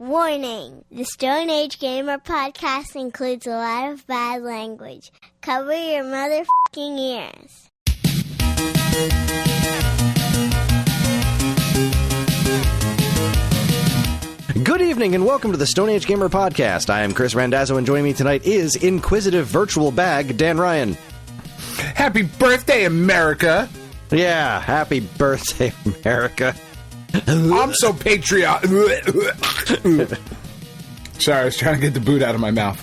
Warning! The Stone Age Gamer podcast includes a lot of bad language. Cover your motherfucking ears. Good evening and welcome to the Stone Age Gamer podcast. I am Kris Randazzo and joining me tonight is Inquisitive Virtual Bag, Dan Ryan. Happy birthday, America! Yeah, happy birthday, America. I'm so patriotic. Sorry, I was trying to get the boot out of my mouth.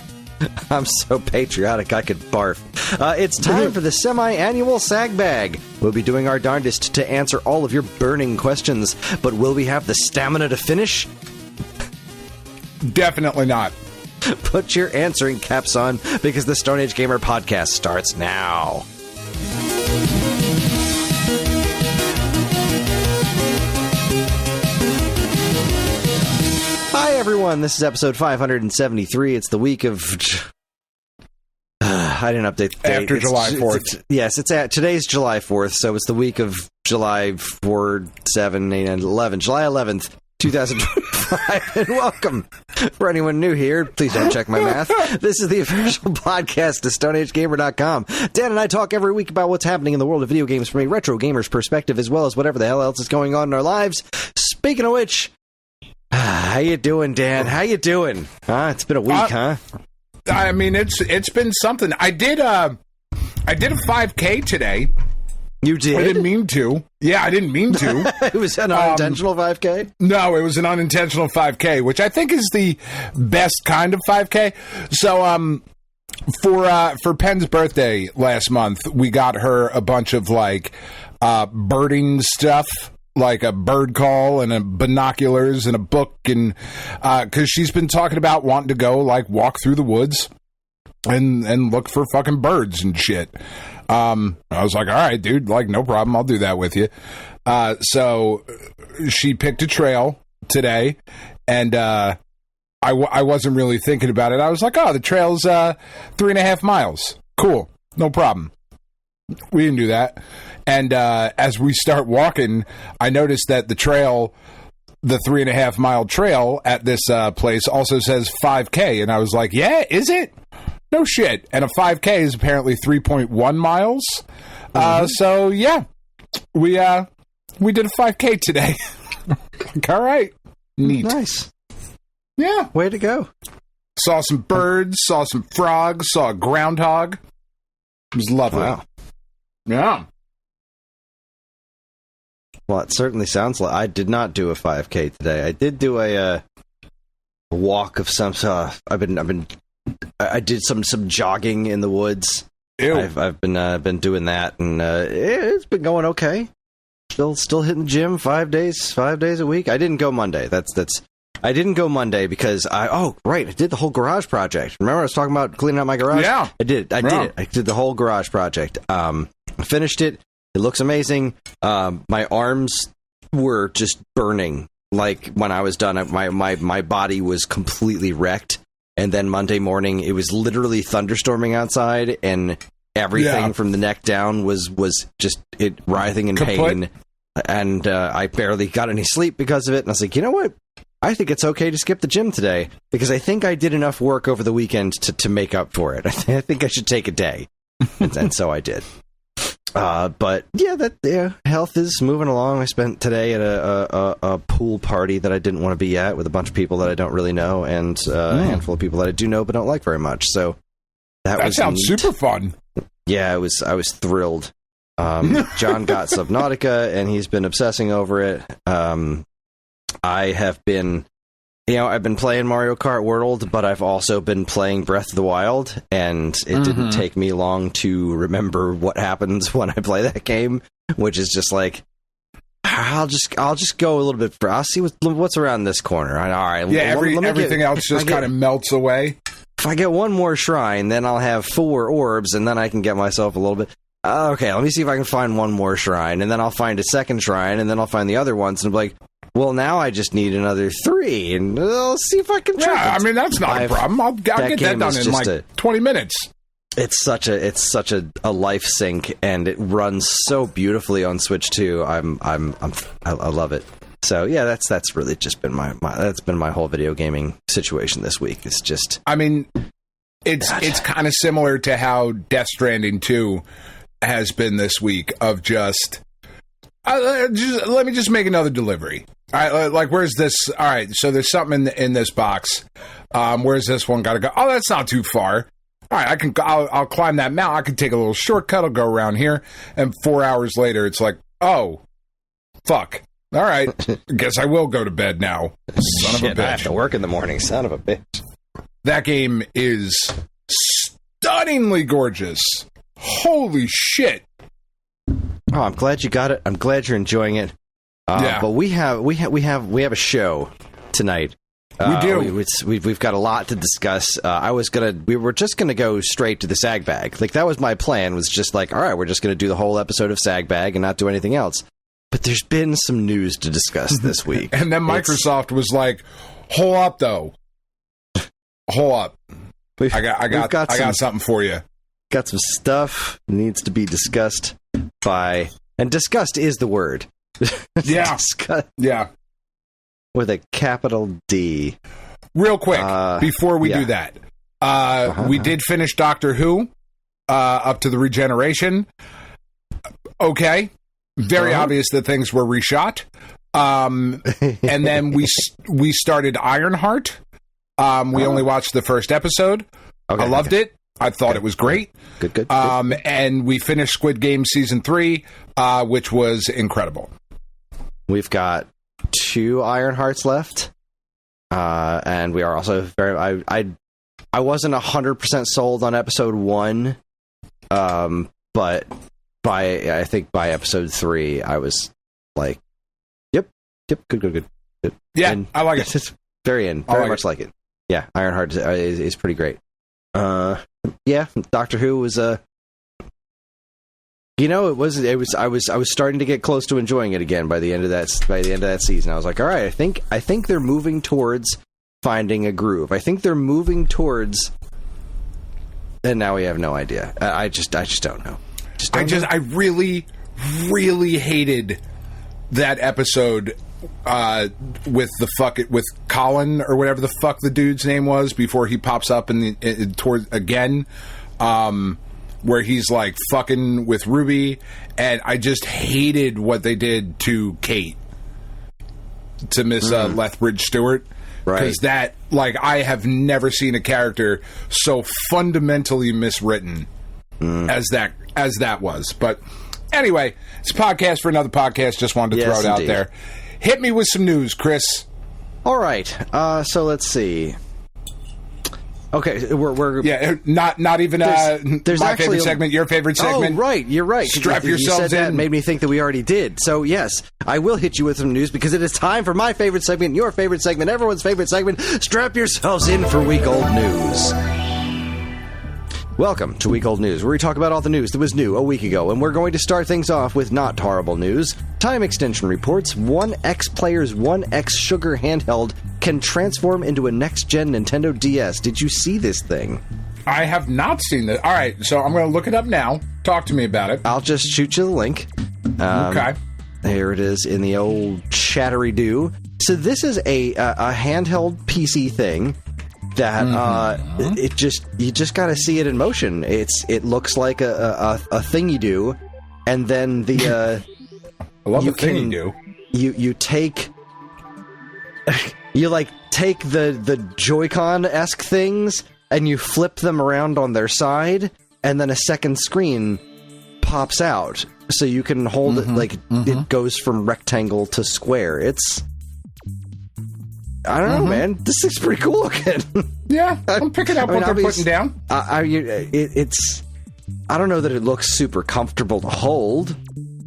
I'm so patriotic I could barf. It's time for the semi-annual SAG Bag. We'll be doing our darndest to answer all of your burning questions, but will we have the stamina to finish? Definitely not. Put your answering caps on, because the Stone Age Gamer podcast starts now. Hi, everyone. This is episode 573. It's the week of... I didn't update the date. After July 4th. Yes, today's July 4th, so it's the week of July 4, 7, 8, and 11. July 11th, 2025. And welcome. For anyone new here, please don't check my math. This is the official podcast of StoneAgeGamer.com. Dan and I talk every week about what's happening in the world of video games from a retro gamer's perspective, as well as whatever the hell else is going on in our lives. Speaking of which... how you doing, Dan? How you doing? It's been a week, huh? I mean, it's been something. I did a 5K today. You did? I didn't mean to. Yeah, I didn't mean to. It was an unintentional 5K? No, it was an unintentional 5K, which I think is the best kind of 5K. So, for Penn's birthday last month, we got her a bunch of birding stuff. Like a bird call and a binoculars and a book, and because she's been talking about wanting to go walk through the woods and look for fucking birds and shit. I was like, all right, dude, no problem, I'll do that with you. So she picked a trail today, and I wasn't really thinking about it. I was like, oh, the trail's 3.5 miles. Cool, no problem. We didn't do that. And as we start walking, I noticed that the 3.5 mile trail at this place also says 5K. And I was like, yeah, is it? No shit. And a 5K is apparently 3.1 miles. So, yeah, we did a 5K today. All right. Neat. Nice. Yeah. Way to go. Saw some birds, saw some frogs, saw a groundhog. It was lovely. Wow. Yeah. Well, it certainly sounds like I did not do a 5K today. I did do a walk of some sort. I did some jogging in the woods. Ew. I've been doing that, and it's been going okay. Still hitting the gym 5 days a week. I didn't go Monday. I didn't go Monday because I did the whole garage project. Remember I was talking about cleaning out my garage? Yeah. I did it. I did the whole garage project. I finished it. It looks amazing. My arms were just burning. When I was done, my body was completely wrecked. And then Monday morning, it was literally thunderstorming outside, and everything from the neck down was just writhing in pain. And I barely got any sleep because of it. And I was like, you know what? I think it's okay to skip the gym today, because I think I did enough work over the weekend to make up for it. I think I should take a day. And so I did. But health is moving along. I spent today at a pool party that I didn't want to be at with a bunch of people that I don't really know, and a handful of people that I do know but don't like very much. So that sounds neat. Super fun. Yeah, I was thrilled. John got Subnautica, and he's been obsessing over it. I have been... I've been playing Mario Kart World, but I've also been playing Breath of the Wild, and it didn't take me long to remember what happens when I play that game, which is just I'll just go a little bit. I'll see what's around this corner. All right. Yeah, everything else just kind of melts away. If I get one more shrine, then I'll have 4 orbs, and then I can get myself a little bit... okay, let me see if I can find one more shrine, and then I'll find a second shrine, and then I'll find the other ones, and I'm well, now I just need another 3, and I'll see if I can try. Yeah, I mean, that's not a problem. I'll get that done in 20 minutes. It's such a life sync, and it runs so beautifully on Switch 2. I love it. So yeah, that's really just been my whole video gaming situation this week. It's just, I mean, it's kind of similar to how Death Stranding 2 has been this week of just let me just make another delivery. All right, like, where's this? All right, so there's something in this box. Where's this one got to go? Oh, that's not too far. All right, I'll climb that mountain. I can take a little shortcut. I'll go around here. And 4 hours later, it's like, oh, fuck. All right, guess I will go to bed now. Son of a bitch. I have to work in the morning. Son of a bitch. That game is stunningly gorgeous. Holy shit. Oh, I'm glad you got it. I'm glad you're enjoying it. Yeah. But we have a show tonight. We do. We've got a lot to discuss. We were just gonna go straight to the SAG Bag. Like, that was my plan. Was just like, all right, we're just gonna do the whole episode of SAG Bag and not do anything else. But there's been some news to discuss this week. And then Microsoft was like, hold up, though. Hold up. I got something for you. Got some stuff that needs to be discussed and discussed is the word. Yeah. Yeah. With a capital D. Real quick, before we do that, we did finish Doctor Who up to the regeneration. Okay. Very obvious that things were reshot. And then we started Ironheart. We only watched the first episode. Okay, I loved it. I thought it was great. Good. And we finished Squid Game Season 3, which was incredible. We've got 2 Ironhearts left. And we are also very... I wasn't 100% sold on episode 1. But I think by episode 3, I was like, yep, good. Yeah, I like it. It's very much like it. Yeah, Ironheart is pretty great. Yeah, Doctor Who was I was starting to get close to enjoying it again by the end of that season. I was like, all right, I think they're moving towards finding a groove. I think they're moving towards, and now we have no idea. I just don't know. I really, really hated that episode with Colin or whatever the fuck the dude's name was before he pops up towards again, where he's like fucking with Ruby, and I just hated what they did to Kate, to Miss Lethbridge Stewart. Right. Because that, like, I have never seen a character so fundamentally miswritten as that was. But anyway, it's a podcast for another podcast. Just wanted to throw it out there. Hit me with some news, Chris. All right. So let's see. Okay, we're not even there's my favorite segment, your favorite segment. Oh, right, you're right. Strap yourselves you said that in. Made me think that we already did. So yes, I will hit you with some news because it is time for my favorite segment, your favorite segment, everyone's favorite segment. Strap yourselves in for week old news. Welcome to Week Old News, where we talk about all the news that was new a week ago, and we're going to start things off with not horrible news. Time extension reports, OneX player's OneXSugar handheld can transform into a next-gen Nintendo DS. Did you see this thing? I have not seen this. All right, so I'm going to look it up now. Talk to me about it. I'll just shoot you the link. Okay. There it is in the old chattery-do. So this is a handheld PC thing that you just got to see it in motion. It looks like a thing you do, and then the I love the thing you do. You take you like take the Joy-Con-esque things and you flip them around on their side, and then a second screen pops out, so you can hold it like it goes from rectangle to square. It's I don't know, man. This thing's pretty cool looking. Yeah, I'm picking up what they're putting down. It's I don't know that it looks super comfortable to hold,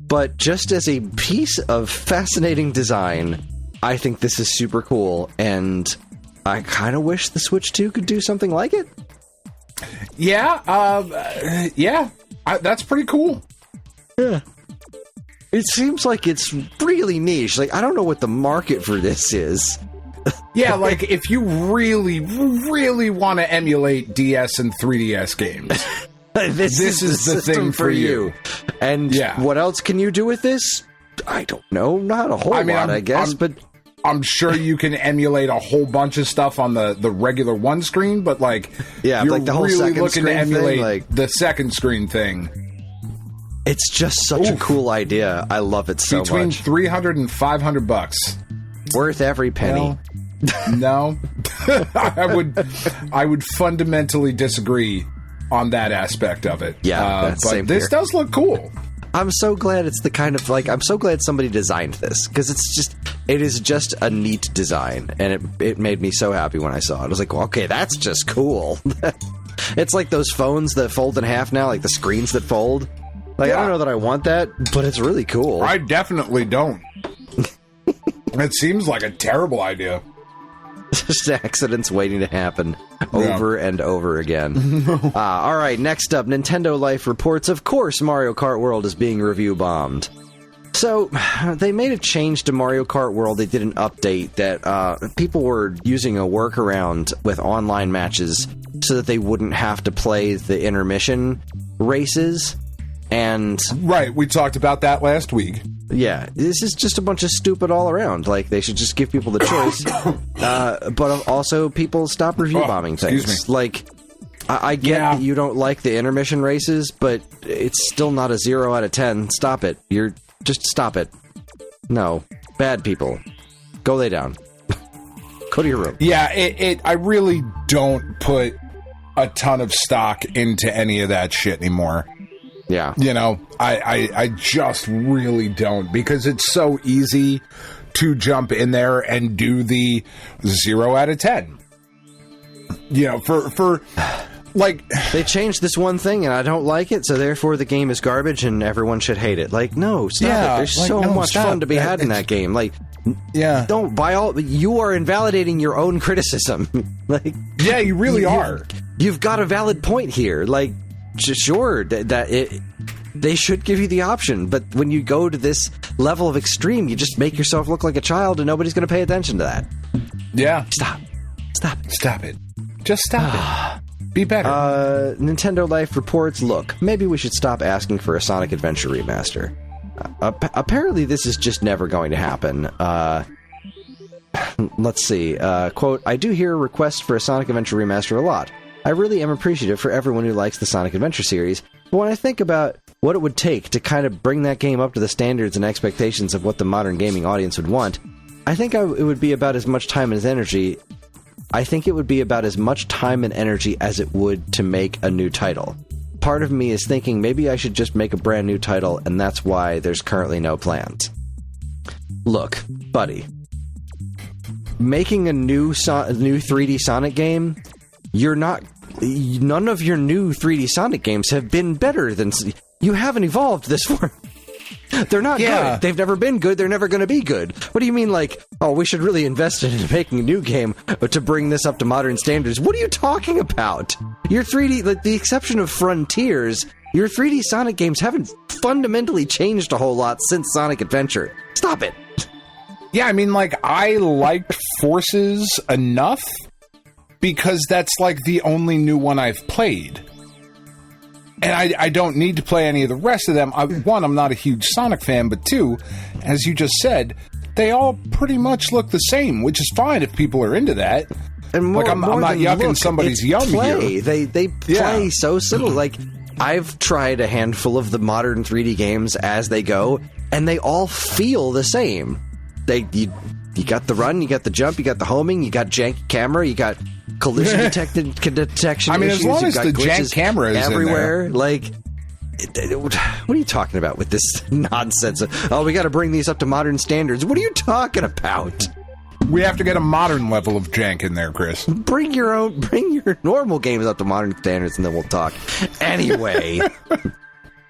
but just as a piece of fascinating design, I think this is super cool, and I kind of wish the Switch 2 could do something like it. Yeah, that's pretty cool. Yeah. It seems like it's really niche. Like, I don't know what the market for this is. Yeah, like, if you really, really want to emulate DS and 3DS games, this is the thing for you. And what else can you do with this? I don't know, not a whole lot, I guess, but I'm sure you can emulate a whole bunch of stuff on the regular one screen, but like, yeah, you're like the whole really second looking to screen emulate thing, like, the second screen thing. It's just such a cool idea. I love it so Between much. $300 and $500. Worth every penny. No. I would fundamentally disagree on that aspect of it. Yeah, but this does look cool. I'm so glad it's the kind of, like, I'm so glad somebody designed this, because it is just a neat design, and it made me so happy when I saw it. I was like, well, okay, that's just cool. It's like those phones that fold in half now, like the screens that fold. Like, I don't know that I want that, but it's really cool. I definitely don't. It seems like a terrible idea. Just accidents waiting to happen over and over again. All right, next up, Nintendo Life reports, of course, Mario Kart World is being review bombed. So, they made a change to Mario Kart World. They did an update that people were using a workaround with online matches so that they wouldn't have to play the intermission races. And right, we talked about that last week. Yeah, this is just a bunch of stupid all around. Like, they should just give people the choice. But also, people stop review bombing things. Excuse me. Like, I get that you don't like the intermission races, but it's still not a 0 out of 10. Stop it. Just stop it. No. Bad people. Go lay down. Go to your room. Yeah, I really don't put a ton of stock into any of that shit anymore. Yeah. You know, I just really don't, because it's so easy to jump in there and do the 0 out of 10. You know, for like, they changed this one thing and I don't like it, so therefore the game is garbage and everyone should hate it. Like, no, stop it. There's like, so much fun to be had in that game. Like, don't you are invalidating your own criticism. Like, yeah, you really are. You've got a valid point here. Like, sure, they should give you the option, but when you go to this level of extreme, you just make yourself look like a child, and nobody's going to pay attention to that. Yeah. Stop it. Just stop it. Be better. Nintendo Life reports, look, maybe we should stop asking for a Sonic Adventure remaster. Apparently this is just never going to happen. Let's see. Quote, I do hear requests for a Sonic Adventure remaster a lot. I really am appreciative for everyone who likes the Sonic Adventure series, but when I think about what it would take to kind of bring that game up to the standards and expectations of what the modern gaming audience would want, I think it would be about as much time and energy. I think it would be about as much time and energy as it would to make a new title. Part of me is thinking maybe I should just make a brand new title, and that's why there's currently no plans. Look, buddy, making a new 3D Sonic game, none of your new 3D Sonic games have been better than... You haven't evolved this far. They're not good. They've never been good. They're never going to be good. What do you mean, like, oh, we should really invest in making a new game to bring this up to modern standards? What are you talking about? Your 3D, like, the exception of Frontiers, your 3D Sonic games haven't fundamentally changed a whole lot since Sonic Adventure. Stop it. Yeah, I mean, like, I liked Forces enough because that's, like, the only new one I've played. And I don't need to play any of the rest of them. One, I'm not a huge Sonic fan, but two, as you just said, they all pretty much look the same, which is fine if people are into that. And more, like, I'm not yucking somebody's yum here. They play so similar. Like, I've tried a handful of the modern 3D games as they go, and they all feel the same. You got the run, you got the jump, you got the homing, you got janky camera, you got collision detection. I mean, issues, as long as the jank camera is everywhere, in there. like, what are you talking about with this nonsense? Oh, we got to bring these up to modern standards. What are you talking about? We have to get a modern level of jank in there, Chris. Bring your normal games up to modern standards, and then we'll talk. Anyway.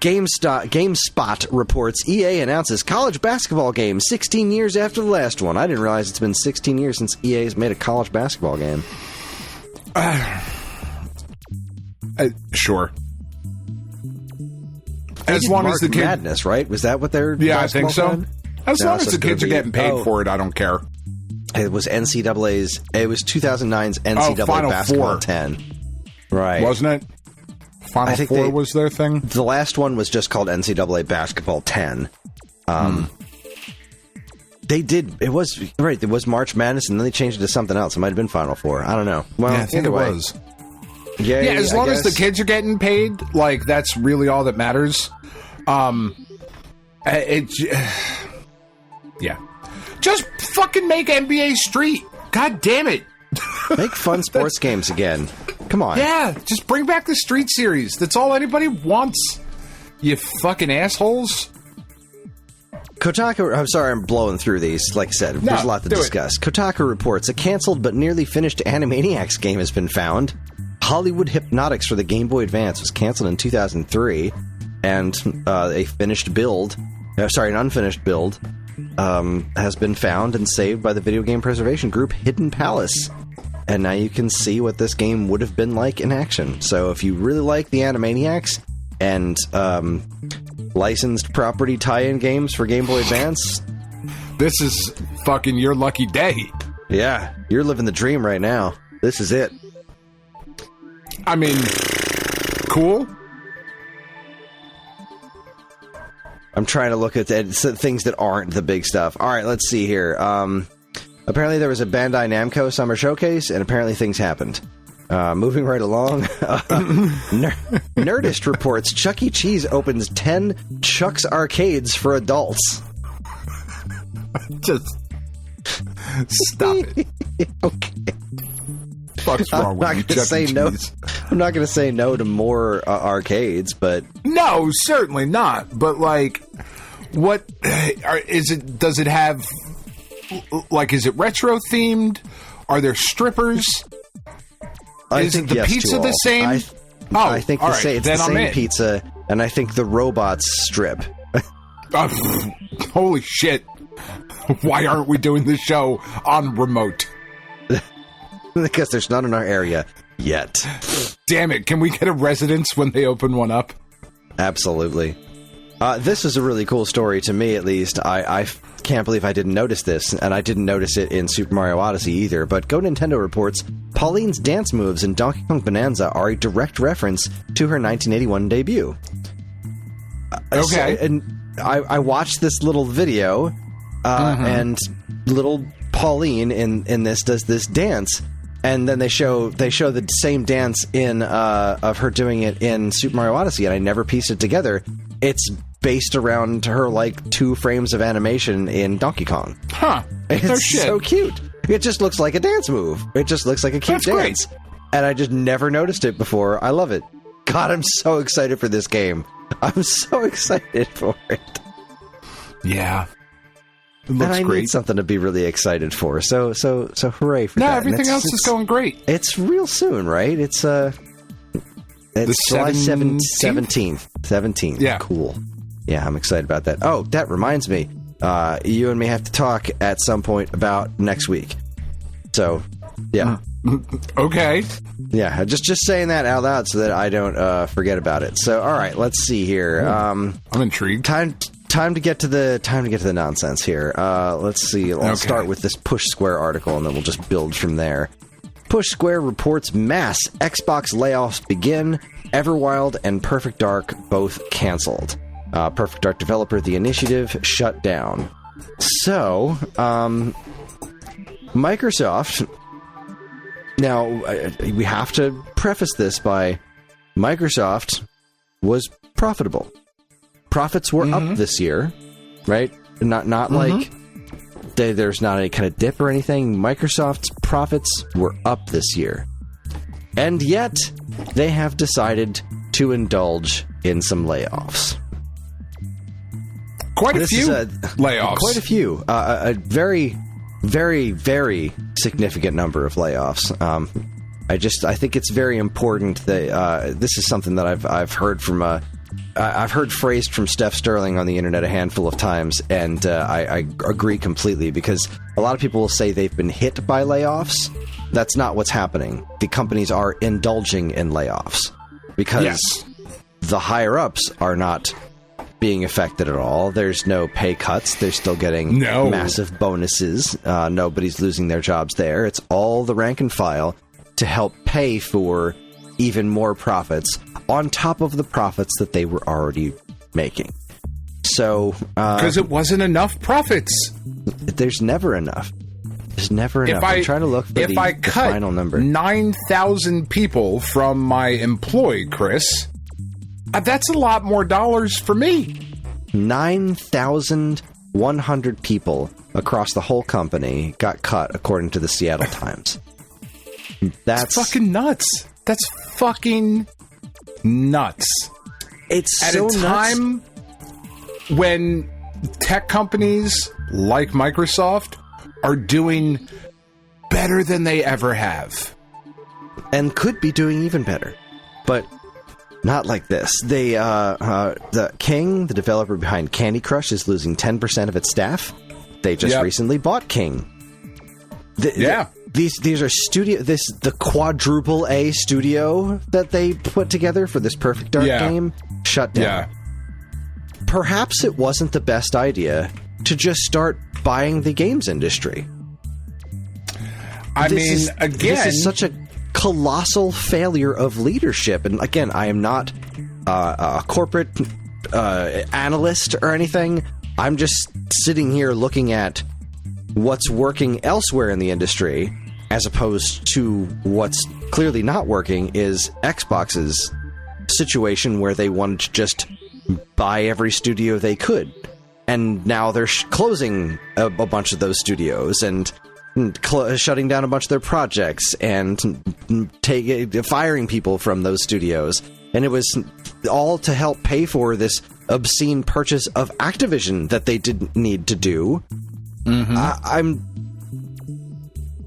GameSpot reports EA announces college basketball game 16 years after the last one. I didn't realize it's been 16 years since EA has made a college basketball game. Sure. As long as the kids... Madness, right? Was that what they're... Yeah, I think so. Fan? As long as the kids are getting paid for it, I don't care. It was NCAA's... It was 2009's NCAA Final Basketball Four. 10. Right. Wasn't it? Final Four was their thing? The last one was just called NCAA Basketball 10. They did. It was right. It was March Madness, and then they changed it to something else. It might have been Final Four. I don't know. Well, yeah, I think it was. Yeah. As long as the kids are getting paid, like that's really all that matters. Yeah. Just fucking make NBA Street. God damn it. Make fun sports games again. Come on. Yeah, just bring back the Street Series. That's all anybody wants. You fucking assholes. Kotaku, I'm sorry I'm blowing through these. Like I said, there's a lot to discuss. Kotaku reports a canceled but nearly finished Animaniacs game has been found. Hollywood Hypnotics for the Game Boy Advance was canceled in 2003, and an unfinished build has been found and saved by the video game preservation group Hidden Palace. And now you can see what this game would have been like in action. So if you really like the Animaniacs and licensed property tie-in games for Game Boy Advance, this is fucking your lucky day. Yeah, you're living the dream right now. This is it. I mean, cool. I'm trying to look at things that aren't the big stuff. All right, let's see here. Apparently there was a Bandai Namco Summer Showcase, and apparently things happened. Moving right along, Nerdist reports Chuck E. Cheese opens 10 Chuck's Arcades for adults. Just stop it. Okay. Fuck's wrong with you, Chuck E. Cheese? I'm not going to say no to more arcades, but... No, certainly not. But, like, what... is it? Does it have... Like, is it retro-themed? Are there strippers? Is it the pizza the same? I think it's the same in. pizza, and I think the robots strip. Holy shit. Why aren't we doing the show on remote? Because there's none in our area yet. Damn it, can we get a residence when they open one up? Absolutely. This is a really cool story to me, at least. I can't believe I didn't notice this, and I didn't notice it in Super Mario Odyssey either, but Go Nintendo reports Pauline's dance moves in Donkey Kong Bananza are a direct reference to her 1981 debut. Okay. And I watched this little video, and little Pauline in this does this dance, and then they show the same dance of her doing it in Super Mario Odyssey, and I never pieced it together. It's based around her, like, 2 frames of animation in Donkey Kong. Huh. It's so cute. It just looks like a dance move. It just looks like a cute dance. Great. And I just never noticed it before. I love it. God, I'm so excited for this game. I'm so excited for it. Yeah. It looks and I great. Need something to be really excited for. So hooray for that. No, everything else is going great. It's real soon, right? It's July 17th. 17th. Yeah. Cool. Yeah, I'm excited about that. Oh, that reminds me. You and me have to talk at some point about next week. So, yeah. Okay. Yeah, just saying that out loud so that I don't forget about it. So, all right, let's see here. I'm intrigued. Time to get to the nonsense here. Let's see. I'll start with this Push Square article, and then we'll just build from there. Push Square reports mass Xbox layoffs begin. Everwild and Perfect Dark both canceled. Perfect Dark developer The Initiative shut down. So, Microsoft... Now, we have to preface this by Microsoft was profitable. Profits were up this year, right? Not like there's not any kind of dip or anything. Microsoft's profits were up this year. And yet, they have decided to indulge in some layoffs. Quite a few layoffs. Quite a few. A very, very, very significant number of layoffs. I think it's very important that this is something that I've heard from I've heard phrased from Steph Sterling on the internet a handful of times, and I agree completely, because a lot of people will say they've been hit by layoffs. That's not what's happening. The companies are indulging in layoffs because the higher-ups are not being affected at all. There's no pay cuts. They're still getting massive bonuses. Nobody's losing their jobs there. It's all the rank and file to help pay for even more profits on top of the profits that they were already making. So because it wasn't enough profits. There's never enough. There's never enough. I'm trying to look for the final number. 9,000 people from my employ, Kris, that's a lot more dollars for me. 9,100 people across the whole company got cut, according to the Seattle Times. That's fucking nuts. That's fucking nuts. It's at so a time nuts. When tech companies like Microsoft are doing better than they ever have. And could be doing even better. But not like this. They, the King, the developer behind Candy Crush, is losing 10% of its staff. They just recently bought King. These are the quadruple A studio that they put together for this Perfect Dark game shut down. Yeah. Perhaps it wasn't the best idea to just start buying the games industry. This is such a colossal failure of leadership. And again, I am not a corporate analyst or anything. I'm just sitting here looking at what's working elsewhere in the industry, as opposed to what's clearly not working is Xbox's situation where they wanted to just buy every studio they could. And now they're closing a bunch of those studios and shutting down a bunch of their projects and firing people from those studios. And it was all to help pay for this obscene purchase of Activision that they didn't need to do. Mm-hmm.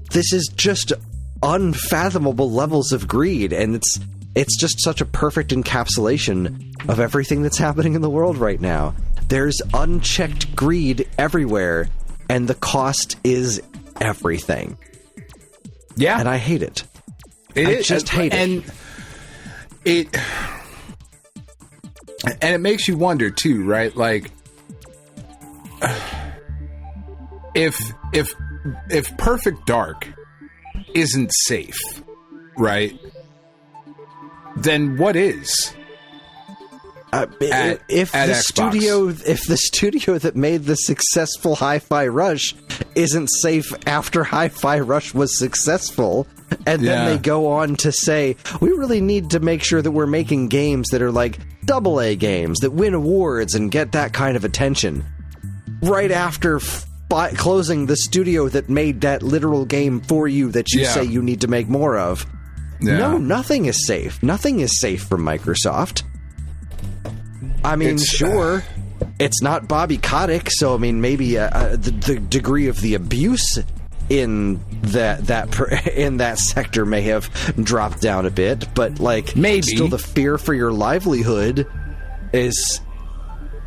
This is just unfathomable levels of greed, and it's just such a perfect encapsulation of everything that's happening in the world right now. There's unchecked greed everywhere, and the cost is everything. Yeah. And I hate it. I just hate it. And it makes you wonder, too, right? Like, if Perfect Dark isn't safe, right, then what is? If the studio that made the successful Hi-Fi Rush isn't safe after Hi-Fi Rush was successful, and then they go on to say, we really need to make sure that we're making games that are like AA games that win awards and get that kind of attention, right after closing the studio that made that literal game for you that you say you need to make more of. No, nothing is safe. Nothing is safe from Microsoft. I mean, sure, it's not Bobby Kotick, so I mean, maybe the degree of the abuse in that sector may have dropped down a bit, but like, maybe still the fear for your livelihood is.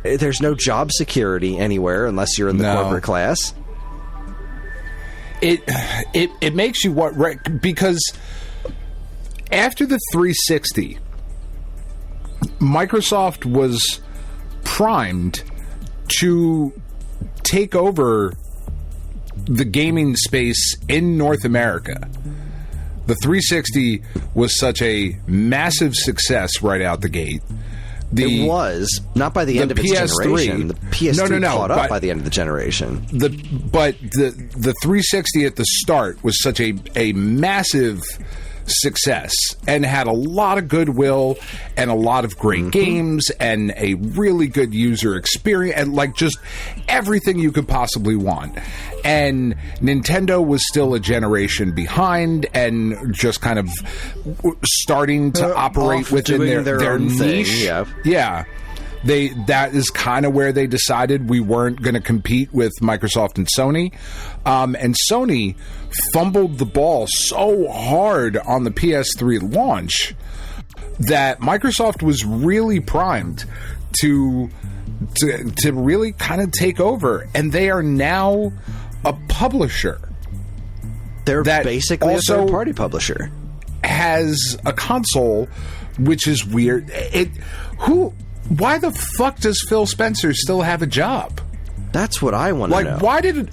There's no job security anywhere unless you're in the corporate class. It makes you what, right? Because after the 360, Microsoft was primed to take over the gaming space in North America. The 360 was such a massive success right out the gate. It was not by the end of its generation. The PS3 caught up by the end of the generation. But the 360 at the start was such a massive success and had a lot of goodwill and a lot of great games and a really good user experience and like just everything you could possibly want. And Nintendo was still a generation behind and just kind of starting to operate within their niche. Yeah. That is kind of where they decided we weren't going to compete with Microsoft and Sony. And Sony fumbled the ball so hard on the PS3 launch that Microsoft was really primed to really kind of take over. And they are now a publisher. They're basically a third-party publisher. Has a console, which is weird. Why the fuck does Phil Spencer still have a job? That's what I want to know. Why did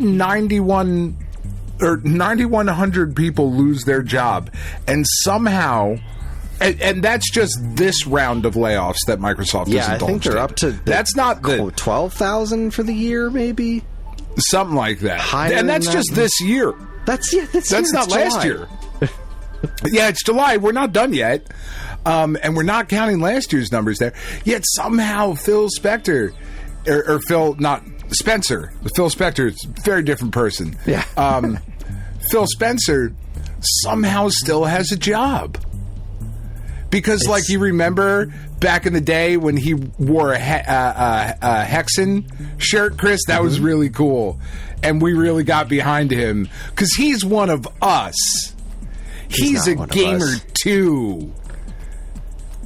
9,100 people lose their job, and somehow And that's just this round of layoffs that Microsoft Yeah, has I indulged think they're in. up to That's not the 12,000 for the year, maybe something like that. Higher and that's than just that? this year. That's not last year. Yeah, it's July. We're not done yet. And we're not counting last year's numbers there. Yet somehow Phil Spector, or Phil, not Spencer. Phil Spector is a very different person. Yeah. Phil Spencer somehow still has a job. Because, like, you remember back in the day when he wore a Hexen shirt, Chris? That was really cool. And we really got behind him. Because he's one of us. He's a gamer, too.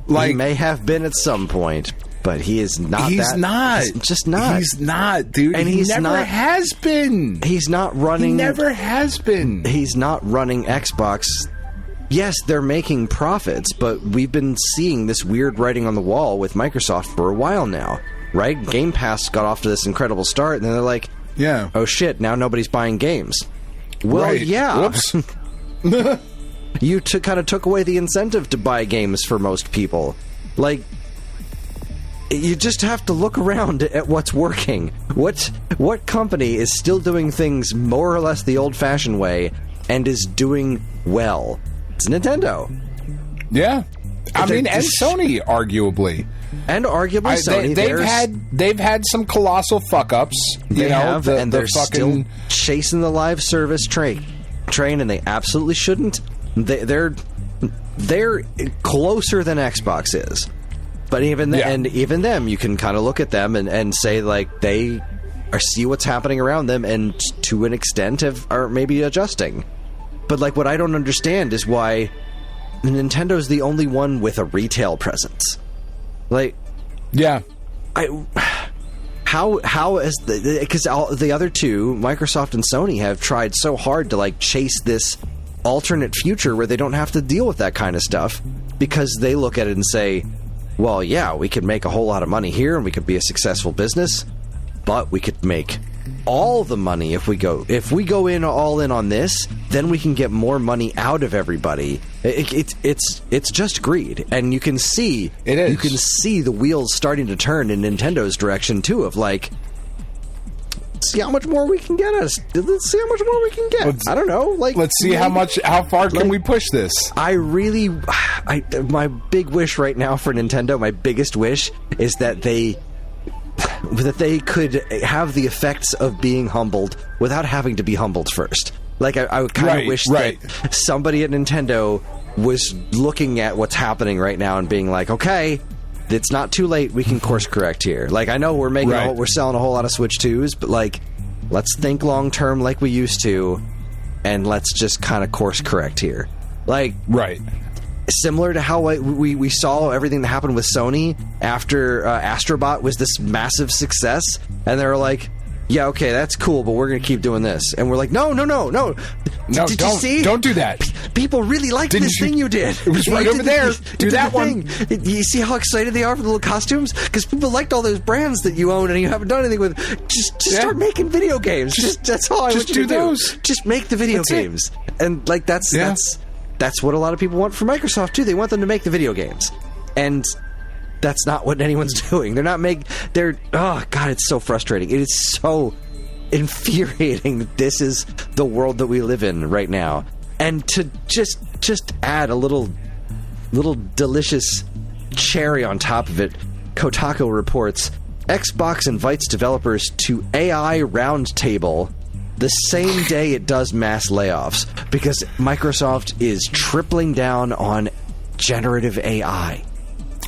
Like, he may have been at some point, but he is not. He's not. He's just not. He's not, dude. And he never has been. He's not running. He never has been. He's not running Xbox. Yes, they're making profits, but we've been seeing this weird writing on the wall with Microsoft for a while now, right? Game Pass got off to this incredible start, and then they're like, yeah, oh shit, now nobody's buying games. Well, right. yeah. Whoops. You kind of took away the incentive to buy games for most people. Like, you just have to look around at what's working. What company is still doing things more or less the old-fashioned way and is doing well? It's Nintendo. Yeah. I mean, and Sony, arguably. And arguably Sony. They've had some colossal fuck-ups. And they're still chasing the live service train, and they absolutely shouldn't. They're closer than Xbox is. But even them, you can kind of look at them and say, like, they see what's happening around them and to an extent are maybe adjusting. But, like, what I don't understand is why Nintendo's the only one with a retail presence. Like, yeah, how is because the other two, Microsoft and Sony, have tried so hard to, like, chase this alternate future where they don't have to deal with that kind of stuff, because they look at it and say, well, yeah, we could make a whole lot of money here and we could be a successful business, but we could make all the money if we go in all in on this, then we can get more money out of everybody. It's just greed, and you can see the wheels starting to turn in Nintendo's direction too, of like, see how much more we can get us. Let's see how much more we can get. I don't know. Like, let's see how far can we push this. My big wish right now for Nintendo, my biggest wish, is that they could have the effects of being humbled without having to be humbled first. Like, I kind of wish that somebody at Nintendo was looking at what's happening right now and being like, okay, it's not too late, we can course correct here. Like, I know we're selling a whole lot of Switch 2s, but, like, let's think long term like we used to, and let's just kind of course correct here. Like, similar to how we saw everything that happened with Sony after Astrobot was this massive success, and they were like, yeah, okay, that's cool, but we're going to keep doing this. And we're like, no. Did you see? Don't do that. People really liked this thing you did. It was right over there. Do that one. You see how excited they are for the little costumes? Because people liked all those brands that you own and you haven't done anything with. Just start making video games. That's all I want you to do. Those. Just make the video games. And, like, that's what a lot of people want from Microsoft, too. They want them to make the video games. And that's not what anyone's doing. Oh, God, it's so frustrating. It is so infuriating that this is the world that we live in right now. And to just add a little delicious cherry on top of it, Kotaku reports, Xbox invites developers to AI Roundtable the same day it does mass layoffs, because Microsoft is tripling down on generative AI.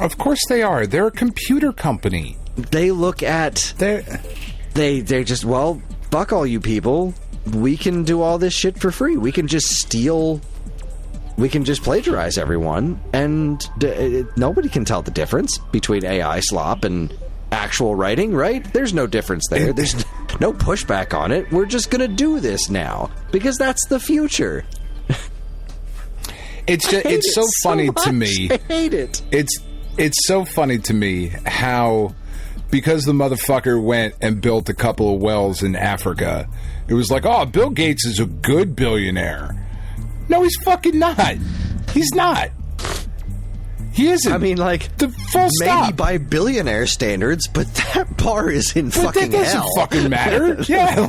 Of course they are. They're a computer company. They look at... They just, well, fuck all you people. We can do all this shit for free. We can just steal... We can just plagiarize everyone, and nobody can tell the difference between AI slop and actual writing, right? There's no difference there. There's no pushback on it. We're just going to do this now, because that's the future. It's so funny to me. I hate it. It's so funny to me how, because the motherfucker went and built a couple of wells in Africa, it was like, oh, Bill Gates is a good billionaire. No, he's fucking not. He's not. He isn't. I mean, like, the full stop. Maybe by billionaire standards, but that bar is in fucking that doesn't hell. fucking matter. Yeah,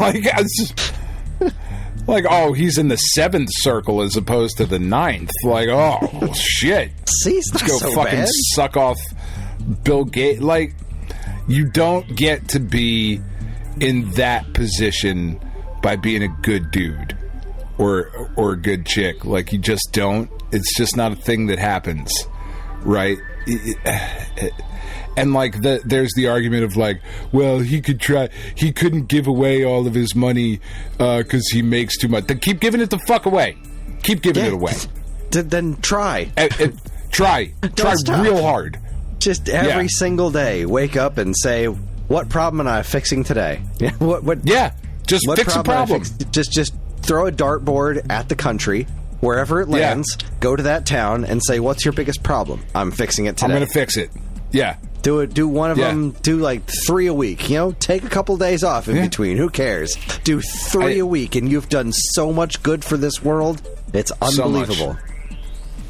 like, oh, he's in the 7th circle as opposed to the 9th. Like, oh, shit. See, it's Let's not go so fucking bad. suck off Bill Gates. Like, you don't get to be in that position by being a good dude or a good chick. Like, you just don't. It's just not a thing that happens, right? And like there's the argument of like, well, he couldn't give away all of his money because he makes too much. Then keep giving it the fuck away. Keep giving it away. Then try. Try stop. real hard. Just every single day, wake up and say, what problem am I fixing today? What? Yeah, just what fix a problem. Just throw a dartboard at the country. Wherever it lands, go to that town and say, what's your biggest problem? I'm fixing it today. I'm going to fix it. Yeah. Do one of them, do like 3 a week. You know, take a couple days off in between. Who cares? Do 3 a week, and you've done so much good for this world. It's unbelievable.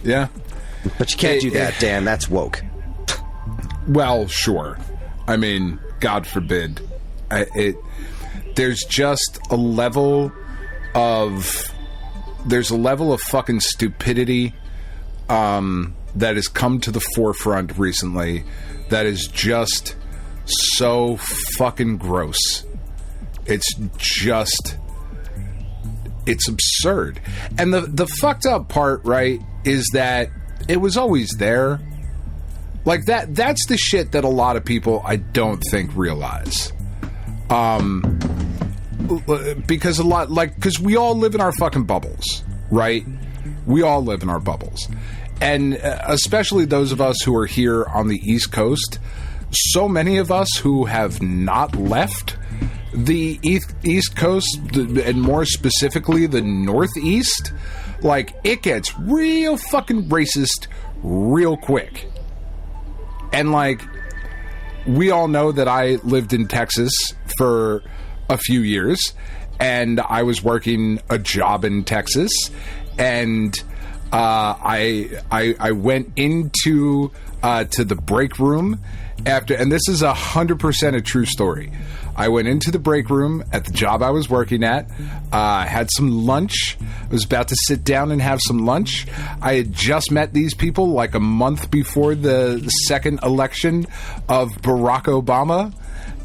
Yeah. But you can't do that, Dan. That's woke. Well, sure. I mean, God forbid. There's just a level of... There's a level of fucking stupidity that has come to the forefront recently that is just so fucking gross. It's absurd. And the fucked up part, right, is that it was always there. Like, that's the shit that a lot of people, I don't think, realize. Because because we all live in our fucking bubbles, right? We all live in our bubbles. And especially those of us who are here on the East Coast, so many of us who have not left the East Coast, and more specifically the Northeast, like, it gets real fucking racist real quick. And, like, we all know that I lived in Texas for a few years, and I was working a job in Texas, and I went into to the break room after, and this is 100% a true story. I went into the break room at the job I was working at, had some lunch. I was about to sit down and have some lunch. I had just met these people like a month before the second election of Barack Obama,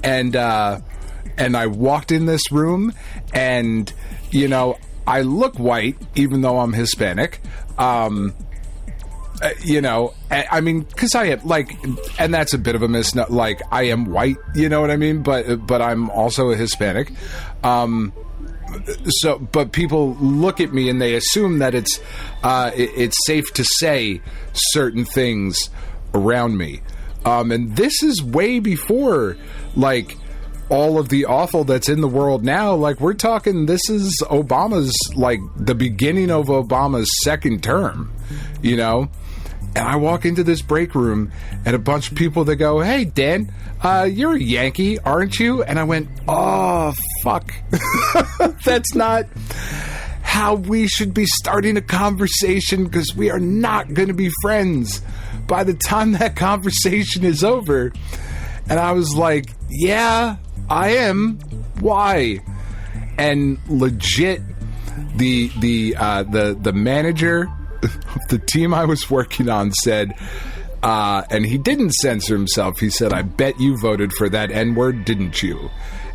and I walked in this room, and, you know, I look white, even though I'm Hispanic. You know, I mean, because I am, like, and that's a bit of a misnomer, like, I am white, you know what I mean? But I'm also a Hispanic. But people look at me and they assume that it's safe to say certain things around me. And this is way before, like, all of the awful that's in the world now. Like, we're talking, this is Obama's, like, the beginning of Obama's second term, you know? And I walk into this break room and a bunch of people that go, "Hey, Dan, you're a Yankee, aren't you?" And I went, "Oh, fuck." That's not how we should be starting a conversation, because we are not going to be friends by the time that conversation is over. And I was like, "Yeah, I am. Why?" And legit, the manager of the team I was working on said, and he didn't censor himself, he said, "I bet you voted for that N-word, didn't you?"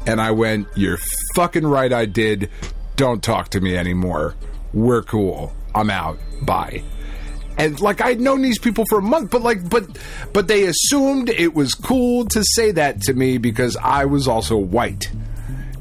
And I went, "You're fucking right, I did. Don't talk to me anymore. We're cool. I'm out. Bye." And, like, I'd known these people for a month, but they assumed it was cool to say that to me because I was also white.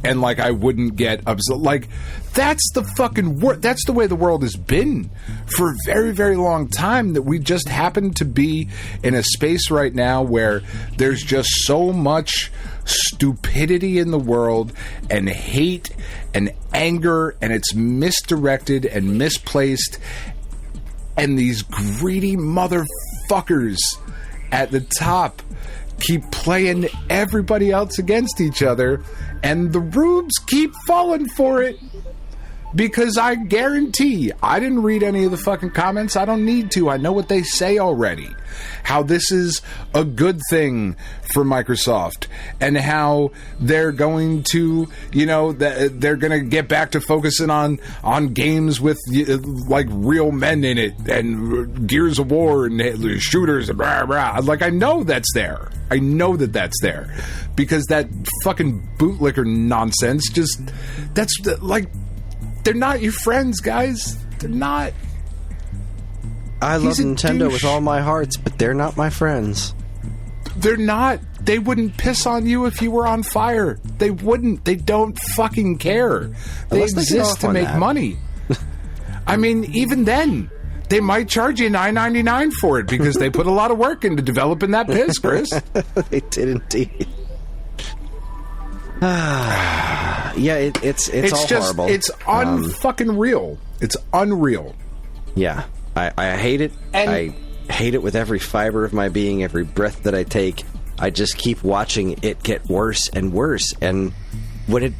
And, like, I wouldn't get upset. Like, that's the fucking that's the way the world has been for a very, very long time, that we just happen to be in a space right now where there's just so much stupidity in the world, and hate and anger, and it's misdirected and misplaced. And these greedy motherfuckers at the top keep playing everybody else against each other, and the rubes keep falling for it. Because I guarantee, I didn't read any of the fucking comments. I don't need to. I know what they say already. How this is a good thing for Microsoft, and how they're going to, they're going to get back to focusing on games with like real men in it, and Gears of War and shooters and blah blah. Like, I know that's there. I know that's there, because that fucking bootlicker nonsense that's like, they're not your friends, guys. They're not. I love Nintendo with all my hearts, but they're not my friends. They're not. They wouldn't piss on you if you were on fire. They wouldn't. They don't fucking care. They exist to make money. I mean, even then, they might charge you $9.99 for it, because they put a lot of work into developing that piss, Chris. They did indeed. Yeah, it's all just horrible. It's unfucking real. It's unreal. Yeah, I hate it. And I hate it with every fiber of my being, every breath that I take. I just keep watching it get worse and worse. And what it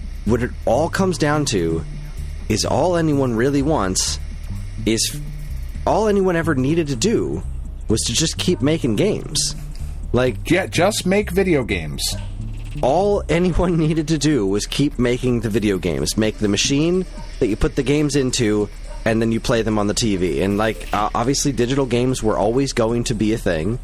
all comes down to is, all anyone really wants is, all anyone ever needed to do was to just keep making games. Like, yeah, just make video games. All anyone needed to do was keep making the video games. Make the machine that you put the games into, and then you play them on the TV. And, like, obviously digital games were always going to be a thing.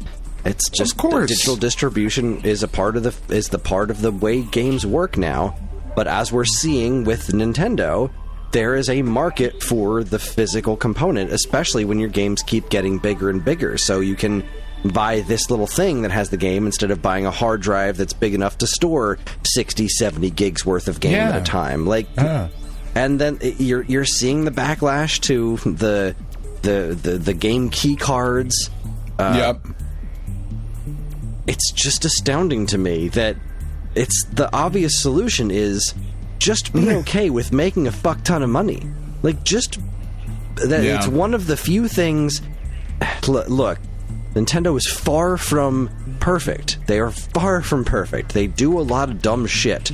It's just, of course, digital distribution is the part of the way games work now. But as we're seeing with Nintendo, there is a market for the physical component, especially when your games keep getting bigger and bigger. So you can buy this little thing that has the game instead of buying a hard drive that's big enough to store 60, 70 gigs worth of game at a time. Like, and then you're seeing the backlash to the game key cards. Yep. It's just astounding to me that it's the obvious solution is just be okay with making a fuck ton of money. Like, just that. It's one of the few things. Look, Nintendo is far from perfect. They are far from perfect. They do a lot of dumb shit.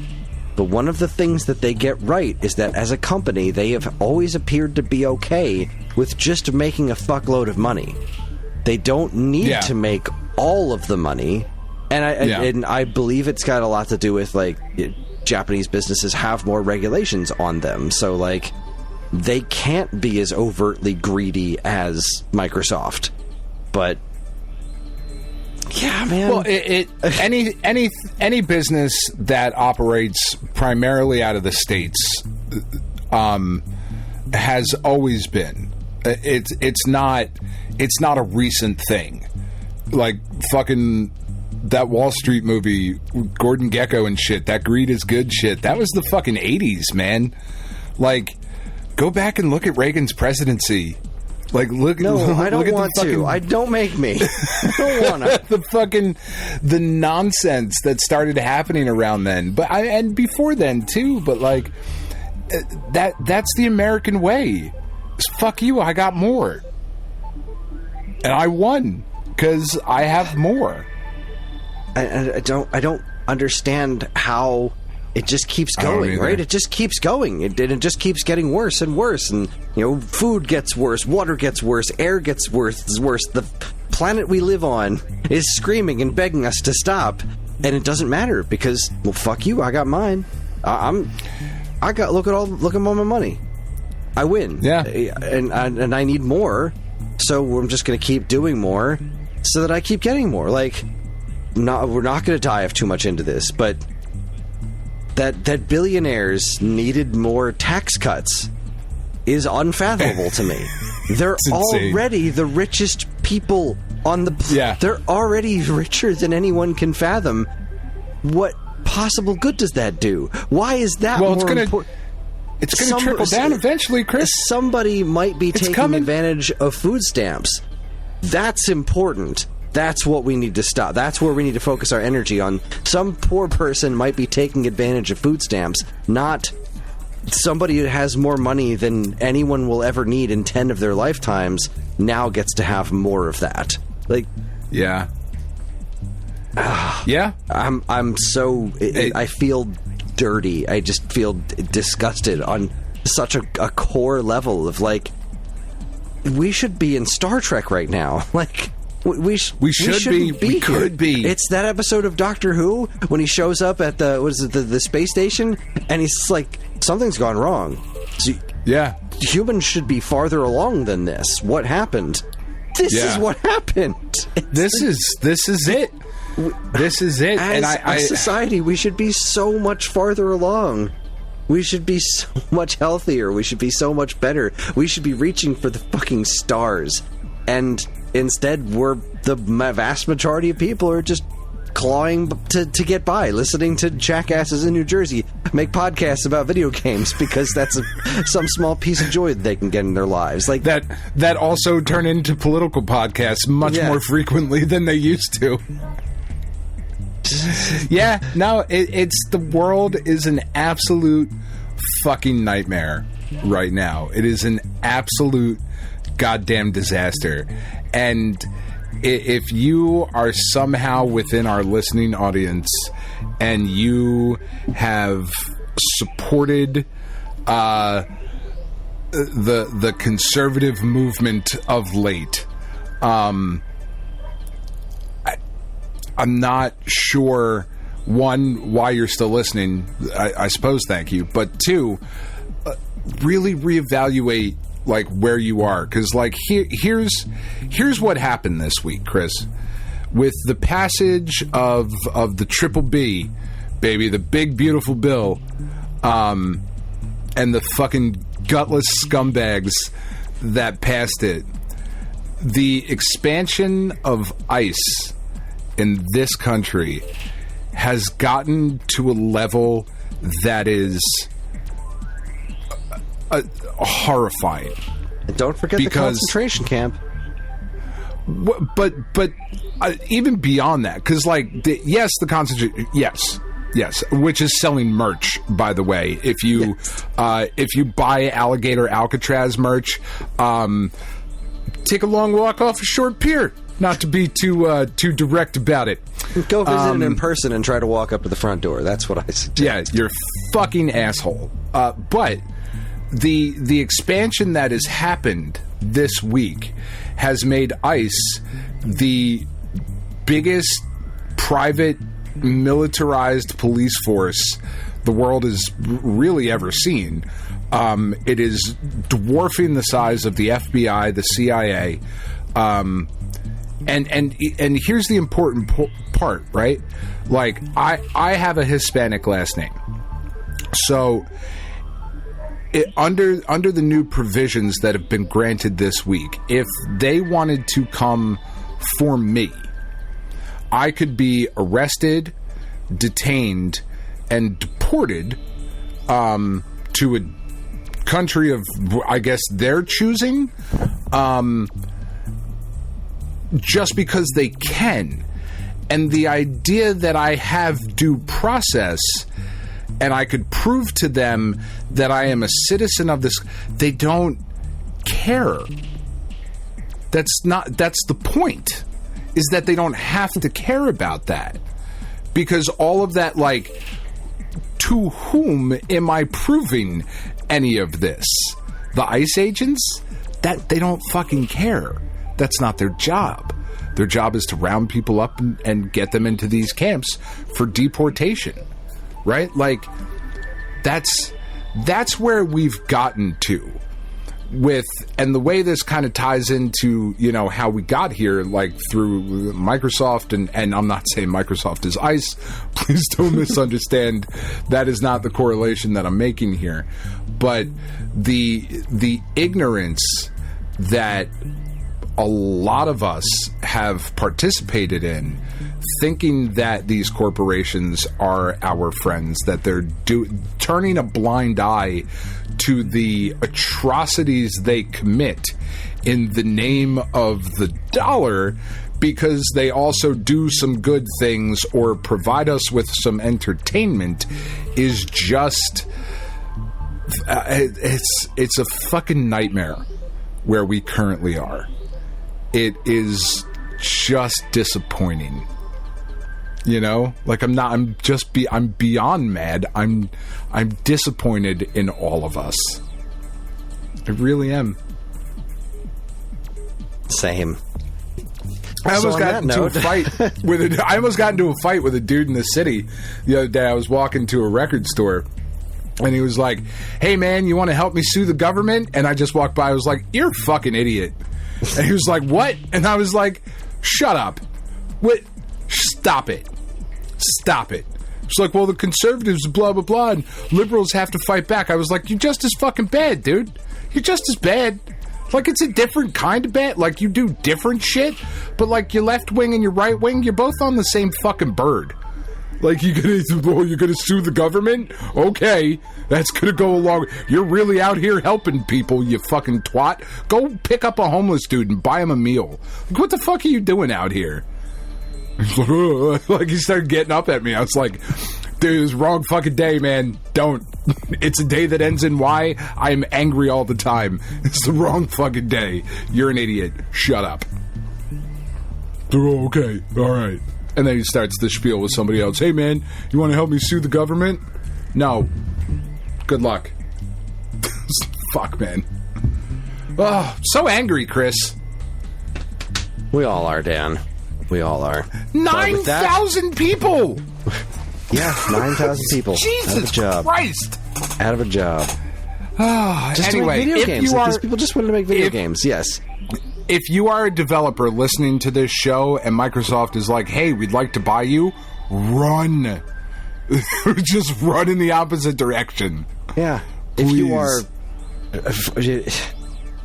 But one of the things that they get right is that as a company, they have always appeared to be okay with just making a fuckload of money. They don't need to make all of the money. And I believe it's got a lot to do with, like, Japanese businesses have more regulations on them. So, like, they can't be as overtly greedy as Microsoft. But yeah, man. Well, any business that operates primarily out of the States has always been. It's not a recent thing. Like, fucking that Wall Street movie, Gordon Gekko and shit, that greed is good shit, that was the fucking 80s, man. Like, go back and look at Reagan's presidency. Like, look. No, I don't look want at the fucking, to. I don't make me. I don't want to. the nonsense that started happening around then, and before then too. But, like, that's the American way. Fuck you. I got more, and I won because I have more. I don't understand how it just keeps going, right? It just keeps going. It just keeps getting worse and worse. And, food gets worse, water gets worse, air gets worse. The planet we live on is screaming and begging us to stop. And it doesn't matter because, well, fuck you. I got mine. Look at all my money. I win. Yeah. And I need more. So I'm just going to keep doing more so that I keep getting more. Like, we're not going to dive too much into this, but that billionaires needed more tax cuts is unfathomable to me. They're already the richest people on the yeah. They're already richer than anyone can fathom. What possible good does that do? Why is that more important? It's going to trickle down eventually, Chris. Somebody might be taking advantage of food stamps. That's important. That's what we need to stop. That's where we need to focus our energy on. Some poor person might be taking advantage of food stamps, not somebody who has more money than anyone will ever need in 10 of their lifetimes now gets to have more of that. Like, yeah. Yeah. I'm so... I feel dirty. I just feel disgusted on such a core level of like, we should be in Star Trek right now. Like, we should be. We could be. It's that episode of Doctor Who when he shows up at the space station, and he's like, something's gone wrong. So, yeah, humans should be farther along than this. What happened? This is what happened. This is it. This is it. As a society, we should be so much farther along. We should be so much healthier. We should be so much better. We should be reaching for the fucking stars. And instead, the vast majority of people are just clawing to get by, listening to jackasses in New Jersey make podcasts about video games because that's some small piece of joy that they can get in their lives. Like that also turn into political podcasts much more frequently than they used to. Yeah, no, it's the world is an absolute fucking nightmare right now. It is an absolute goddamn disaster. And if you are somehow within our listening audience and you have supported the conservative movement of late, I'm not sure, one, why you're still listening. I suppose thank you. But two, really reevaluate like where you are. Because like here's what happened this week, Kris. With the passage of the Triple B, baby, the big beautiful bill, and the fucking gutless scumbags that passed it, the expansion of ICE in this country has gotten to a level that is horrifying. And don't forget the concentration camp. But even beyond that, because like the concentration, yes, which is selling merch, by the way. If you buy Alligator Alcatraz merch, take a long walk off a short pier. Not to be too direct about it. Go visit him in person and try to walk up to the front door. That's what I suggest. Yeah, you're a fucking asshole. But the expansion that has happened this week has made ICE the biggest private militarized police force the world has really ever seen. It is dwarfing the size of the FBI, the CIA. And here's the important part, right? Like, I have a Hispanic last name. So, under the new provisions that have been granted this week, if they wanted to come for me, I could be arrested, detained, and deported to a country of, I guess, their choosing, just because they can. And the idea that I have due process and I could prove to them that I am a citizen of this, they don't care. That's the point, is that they don't have to care about that. Because all of that, like, to whom am I proving any of this? The ICE agents? That they don't fucking care. That's not their job. Their job is to round people up and get them into these camps for deportation. Right? Like, that's where we've gotten to with, and the way this kind of ties into, you know, how we got here, like through Microsoft, and I'm not saying Microsoft is ICE. Please don't misunderstand. That is not the correlation that I'm making here. But the ignorance that a lot of us have participated in, thinking that these corporations are our friends, that they're turning a blind eye to the atrocities they commit in the name of the dollar, because they also do some good things or provide us with some entertainment, is just it's a fucking neyightmare where we currently are. It is just disappointing. You know, like I'm beyond mad. I'm disappointed in all of us. I really am. Same. I almost got into a fight with a dude in the city the other day. I was walking to a record store, and he was like, "Hey man, you want to help me sue the government?" And I just walked by. I was like, "You're a fucking idiot." And he was like, "What?" And I was like, "Shut up! What? Stop it! Stop it!" It's like, "Well, the conservatives, blah blah blah, and liberals have to fight back." I was like, "You're just as fucking bad, dude. You're just as bad." Like, it's a different kind of bad. Like, you do different shit, but like your left wing and your right wing, you're both on the same fucking bird. Like, you're gonna sue the government? Okay, that's gonna go along. You're really out here helping people, you fucking twat. Go pick up a homeless dude and buy him a meal. Like, what the fuck are you doing out here? Like, he started getting up at me. I was like, dude, it's the wrong fucking day, man. Don't. It's a day that ends in Y. I'm angry all the time. It's the wrong fucking day. You're an idiot. Shut up. Oh, okay. All right. And then he starts the spiel with somebody else. Hey, man, you want to help me sue the government? No. Good luck. Fuck, man. Oh, so angry, Chris. We all are, Dan. We all are. 9,000 people! Yeah, 9,000 people. Jesus Christ! Out of a job. Just anyway, to make video if games. you Like, are, these people just wanted to make video games, yes. If you are a developer listening to this show and Microsoft is like, hey, we'd like to buy you, run. Just run in the opposite direction. Yeah. Please. If you are...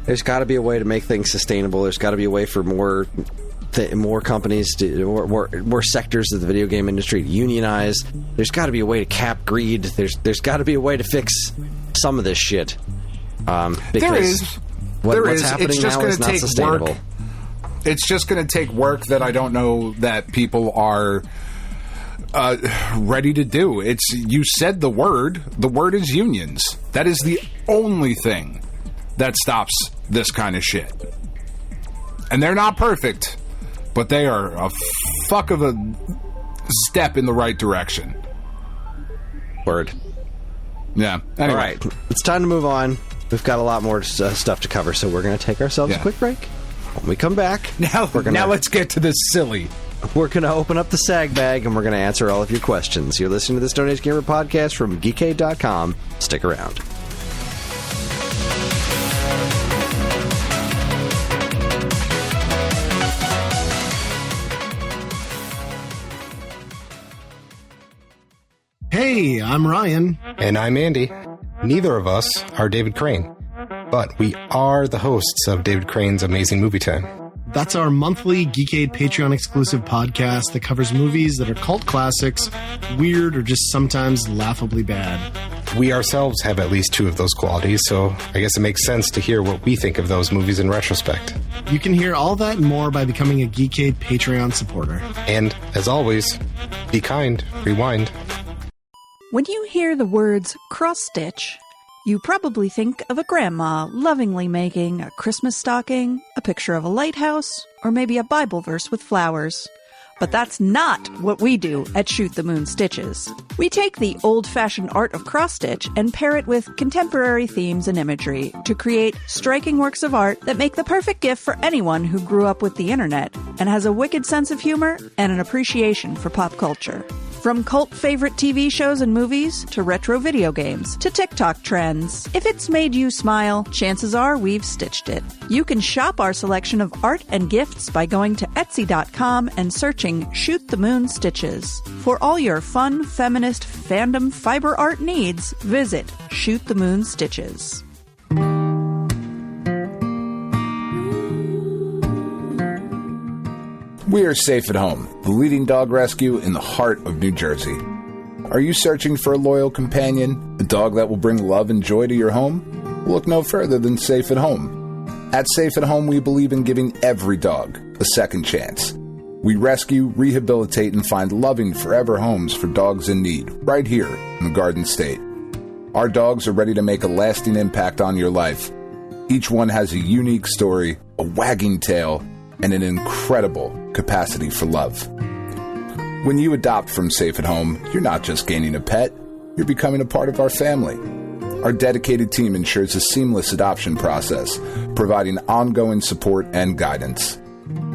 There's got to be a way to make things sustainable. There's got to be a way for more companies, more sectors of the video game industry to unionize. There's got to be a way to cap greed. There's got to be a way to fix some of this shit. Because there is. What's happening it's just now is not sustainable. Work. It's just going to take work that I don't know that people are ready to do. You said the word. The word is unions. That is the only thing that stops this kind of shit. And they're not perfect, but they are a fuck of a step in the right direction. Word. Yeah. Anyway. All right. It's time to move on. We've got a lot more stuff to cover, so we're going to take ourselves a quick break. When we come back... Now let's get to this silly. We're going to open up the SAG bag, and we're going to answer all of your questions. You're listening to the Stone Age Gamer podcast from Geekade.com. Stick around. Hey, I'm Ryan. And I'm Andy. Neither of us are David Crane, but we are the hosts of David Crane's Amazing Movie Time. That's our monthly Geekade Patreon exclusive podcast that covers movies that are cult classics, weird, or just sometimes laughably bad. We ourselves have at least two of those qualities, so I guess it makes sense to hear what we think of those movies in retrospect. You can hear all that and more by becoming a Geekade Patreon supporter. And, as always, be kind, rewind. When you hear the words cross-stitch, you probably think of a grandma lovingly making a Christmas stocking, a picture of a lighthouse, or maybe a Bible verse with flowers. But that's not what we do at Shoot the Moon Stitches. We take the old-fashioned art of cross-stitch and pair it with contemporary themes and imagery to create striking works of art that make the perfect gift for anyone who grew up with the internet and has a wicked sense of humor and an appreciation for pop culture. From cult favorite TV shows and movies, to retro video games, to TikTok trends. If it's made you smile, chances are we've stitched it. You can shop our selection of art and gifts by going to Etsy.com and searching Shoot the Moon Stitches. For all your fun, feminist, fandom fiber art needs, visit Shoot the Moon Stitches. We are Safe at Home, the leading dog rescue in the heart of New Jersey. Are you searching for a loyal companion, a dog that will bring love and joy to your home? Look no further than Safe at Home. At Safe at Home, we believe in giving every dog a second chance. We rescue, rehabilitate, and find loving forever homes for dogs in need, right here in the Garden State. Our dogs are ready to make a lasting impact on your life. Each one has a unique story, a wagging tail, and an incredible capacity for love. When you adopt from Safe at Home, you're not just gaining a pet, you're becoming a part of our family. Our dedicated team ensures a seamless adoption process, providing ongoing support and guidance.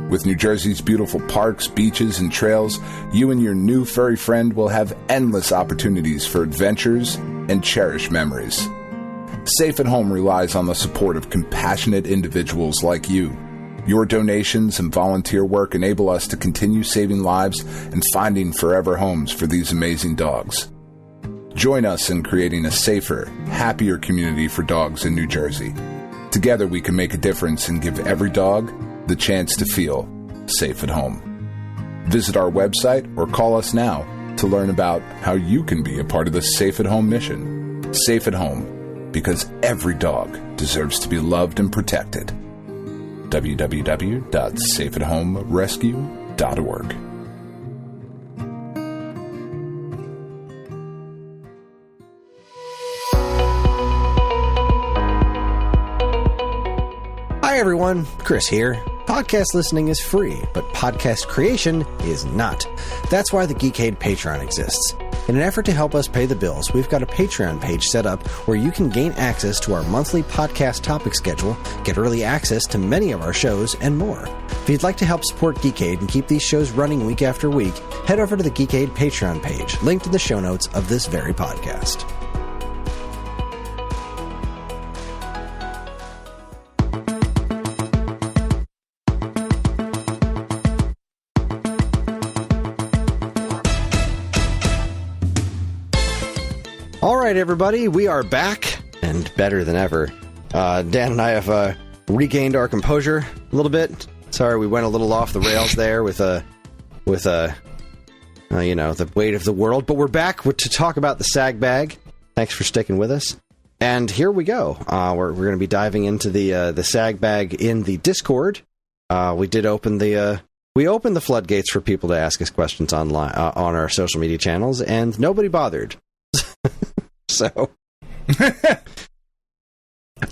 With New Jersey's beautiful parks, beaches, and trails, you and your new furry friend will have endless opportunities for adventures and cherished memories. Safe at Home relies on the support of compassionate individuals like you. Your donations and volunteer work enable us to continue saving lives and finding forever homes for these amazing dogs. Join us in creating a safer, happier community for dogs in New Jersey. Together we can make a difference and give every dog the chance to feel safe at home. Visit our website or call us now to learn about how you can be a part of the Safe at Home mission. Safe at Home, because every dog deserves to be loved and protected. www.safeathomerescue.org. Hi everyone, Kris here. Podcast listening is free, but podcast creation is not. That's why the Geekade Patreon exists. In an effort to help us pay the bills, we've got a Patreon page set up where you can gain access to our monthly podcast topic schedule, get early access to many of our shows, and more. If you'd like to help support Geekade and keep these shows running week after week, head over to the Geekade Patreon page, linked in the show notes of this very podcast. All right, everybody, we are back, and better than ever. Dan and I have regained our composure a little bit. Sorry, we went a little off the rails there with the weight of the world. But we're back to talk about the SAG BAG. Thanks for sticking with us. And here we go. We're going to be diving into the SAG BAG in the Discord. We did open the floodgates for people to ask us questions online on our social media channels, and nobody bothered. So,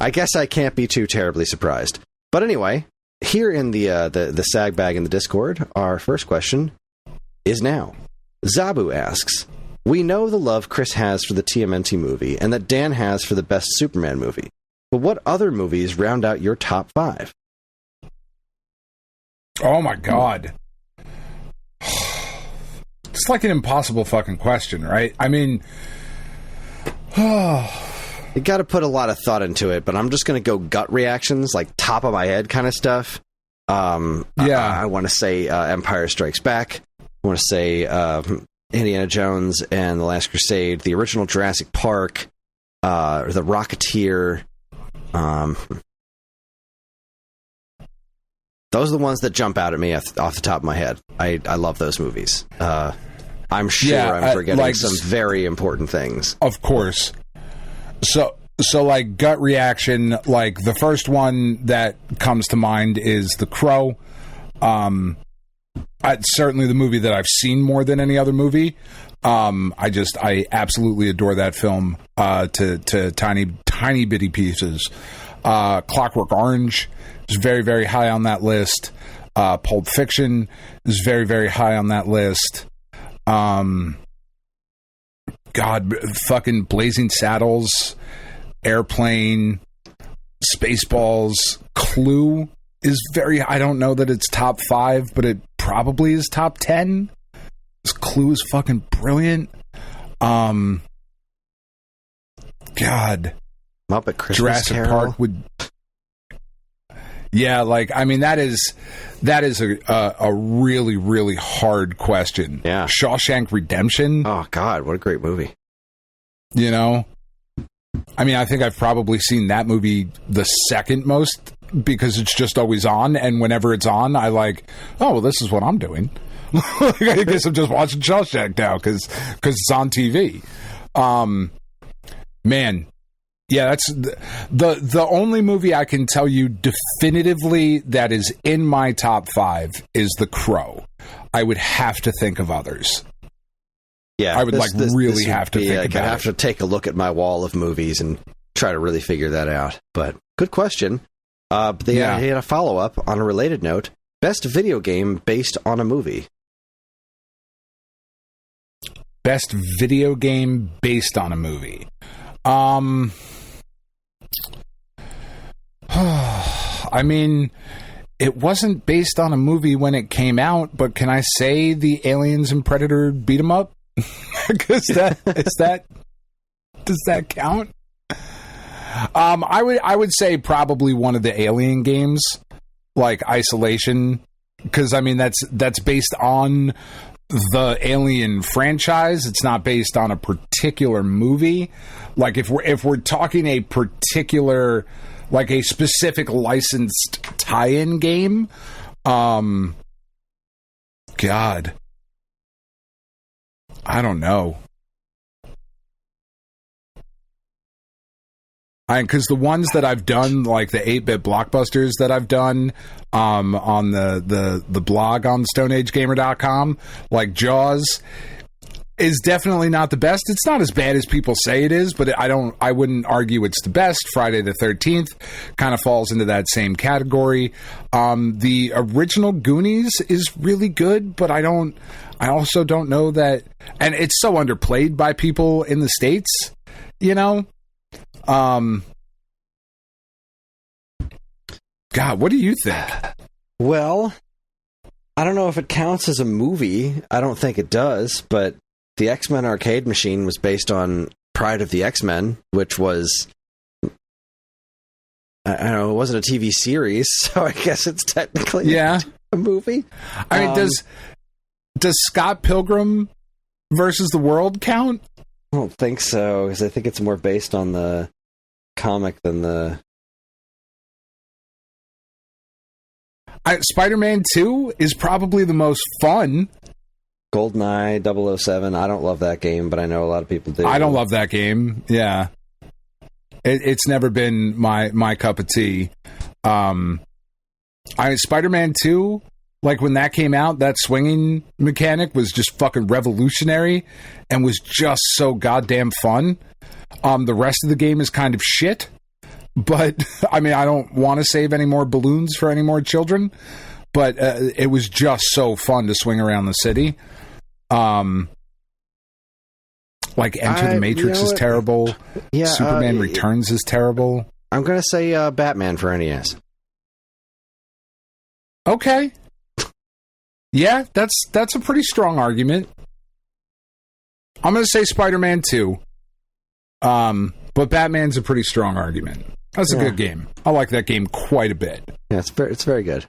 I guess I can't be too terribly surprised. But anyway, here in the SAG BAG in the Discord, our first question is now. Zabu asks, we know the love Kris has for the TMNT movie and that Dan has for the best Superman movie. But what other movies round out your top 5? Oh my god. It's like an impossible fucking question, right? I mean... You got to put a lot of thought into it, but I'm just going to go gut reactions, like top of my head kind of stuff. I want to say Empire Strikes Back. I want to say Indiana Jones and The Last Crusade, the original Jurassic Park, The Rocketeer. Those are the ones that jump out at me off the top of my head. I love those movies. I'm sure I'm forgetting some very important things. Of course. So like gut reaction, like the first one that comes to mind is The Crow. Certainly the movie that I've seen more than any other movie. I absolutely adore that film to tiny bitty pieces. Clockwork Orange is very, very high on that list. Pulp Fiction is very, very high on that list. Fucking Blazing Saddles, Airplane, Spaceballs, Clue is very... I don't know that it's top 5, but it probably is top 10. This Clue is fucking brilliant. God. Muppet Christmas Jurassic Carol. Park would... Yeah, like, I mean, that is a really, really hard question. Yeah. Shawshank Redemption. Oh, God, what a great movie. You know? I mean, I think I've probably seen that movie the second most because it's just always on, and whenever it's on, I like, oh, well, this is what I'm doing. I guess I'm just watching Shawshank now because it's on TV. Man. Yeah, that's the only movie I can tell you definitively that is in my top 5 is The Crow. I would have to think of others. Yeah, I would really have to think about it. I'd have to take a look at my wall of movies and try to really figure that out. But good question. But they had a follow-up on a related note. Best video game based on a movie. Best video game based on a movie. I mean, it wasn't based on a movie when it came out, but can I say the Aliens and Predator beat 'em up? Because does that count? I would say probably one of the Alien games, like Isolation, because I mean that's based on the Alien franchise. It's not based on a particular movie. Like if we're talking a particular, like a specific licensed tie-in game, God, I don't know. Because the ones that I've done, like the 8-bit blockbusters that I've done on the blog on StoneAgeGamer.com, like Jaws, is definitely not the best. It's not as bad as people say it is, but I wouldn't argue it's the best. Friday the 13th kind of falls into that same category. The original Goonies is really good, but I also don't know that, and it's so underplayed by people in the States, you know? God, what do you think? Well, I don't know if it counts as a movie. I don't think it does, but the X-Men arcade machine was based on Pride of the X-Men, which was, I don't know, it wasn't a TV series, so I guess it's technically a movie. I mean, does Scott Pilgrim versus the World count? I don't think so, because I think it's more based on the comic than the... Spider-Man 2 is probably the most fun. GoldenEye 007. I don't love that game, but I know a lot of people do. I don't love that game. Yeah. It's never been my cup of tea. Spider-Man 2, like when that came out, that swinging mechanic was just fucking revolutionary and was just so goddamn fun. The rest of the game is kind of shit, but I mean, I don't want to save any more balloons for any more children, but it was just so fun to swing around the city. Like Enter the Matrix is terrible. Yeah, Superman Returns is terrible. I'm going to say Batman for NES. Okay. Yeah, that's a pretty strong argument. I'm going to say Spider-Man 2. But Batman's a pretty strong argument. That's a good game. I like that game quite a bit. Yeah, it's very good.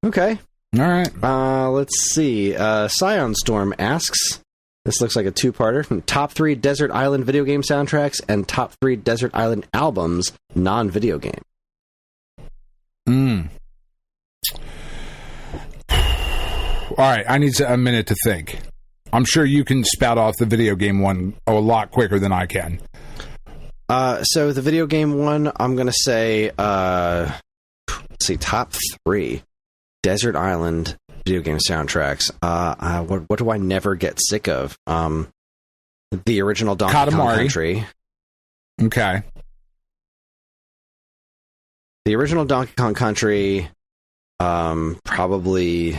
Okay. All right. Let's see. Scion Storm asks, this looks like a two-parter, top 3 Desert Island video game soundtracks and top 3 Desert Island albums, non-video game. All right, I need a minute to think. I'm sure you can spout off the video game one a lot quicker than I can. So the video game one, I'm going to say, let's see, top 3 Desert Island video game soundtracks. What do I never get sick of? The original Donkey Kong Country. Okay. The original Donkey Kong Country, probably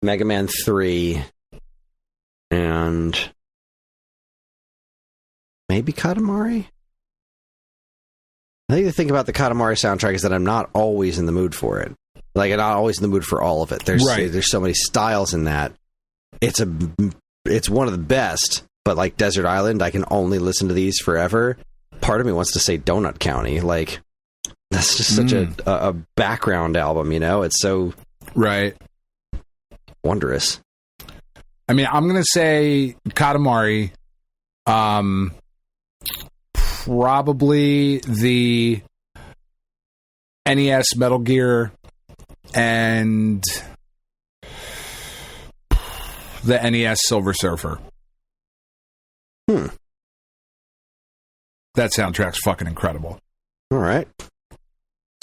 Mega Man 3, and maybe Katamari? I think the thing about the Katamari soundtrack is that I'm not always in the mood for it. Like, I'm not always in the mood for all of it. There's so many styles in that. It's one of the best, but like Desert Island, I can only listen to these forever. Part of me wants to say Donut County. Like, that's just such a background album, you know? It's so... Right. Wondrous. I mean, I'm going to say Katamari. Probably the NES Metal Gear and the NES Silver Surfer. That soundtrack's fucking incredible. All right.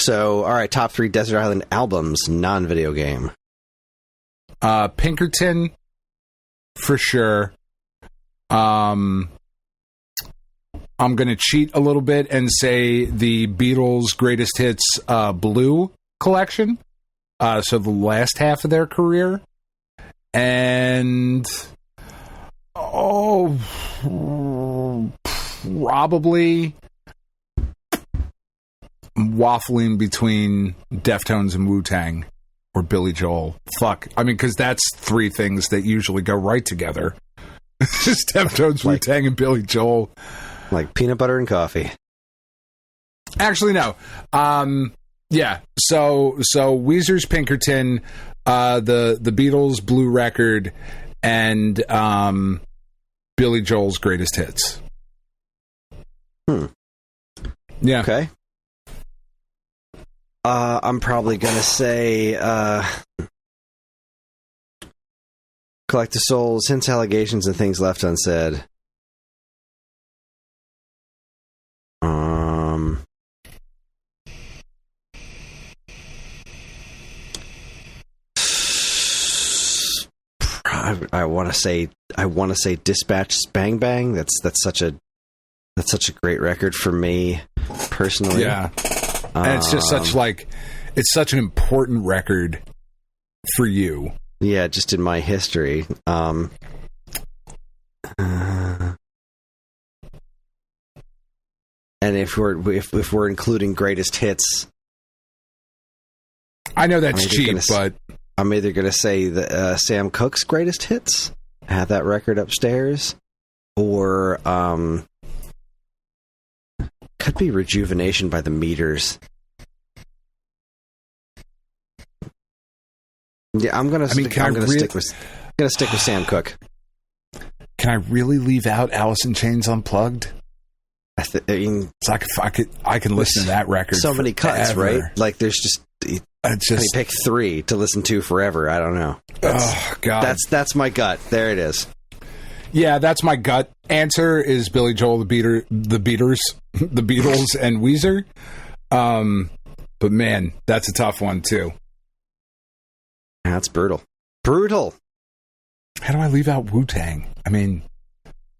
So, all right, top 3 Desert Island albums, non-video game. Pinkerton, for sure. I'm going to cheat a little bit and say the Beatles' Greatest Hits Blue collection. So the last half of their career. And Oh, probably waffling between Deftones and Wu-Tang or Billy Joel. Fuck. I mean, because that's three things that usually go right together. Just Deftones, Wu-Tang, and Billy Joel. Like peanut butter and coffee. Actually, no. Yeah. So Weezer's Pinkerton, the Beatles' Blue Record, and Billy Joel's Greatest Hits. Yeah. Okay. I'm probably gonna say Collect the Souls, Hints, Allegations, and Things Left Unsaid. I want to say Dispatch Bang Bang. That's such a great record for me personally. Yeah. And it's just it's such an important record for you. Yeah, just in my history. And if we're including greatest hits, I know that's cheap, but I'm either going to say the Sam Cooke's Greatest Hits. I have that record upstairs, or could be Rejuvenation by the Meters. Yeah, I'm gonna stick with Sam Cooke. Can I really leave out Alice in Chains Unplugged? I mean, it's like if I can listen to that record. So many cuts, forever. right? Like there's just pick three to listen to forever. I don't know. Oh God, that's my gut. There it is. Yeah, that's my gut answer. Is Billy Joel, the Beatles, and Weezer. But man, that's a tough one too. That's brutal. Brutal. How do I leave out Wu-Tang? I mean,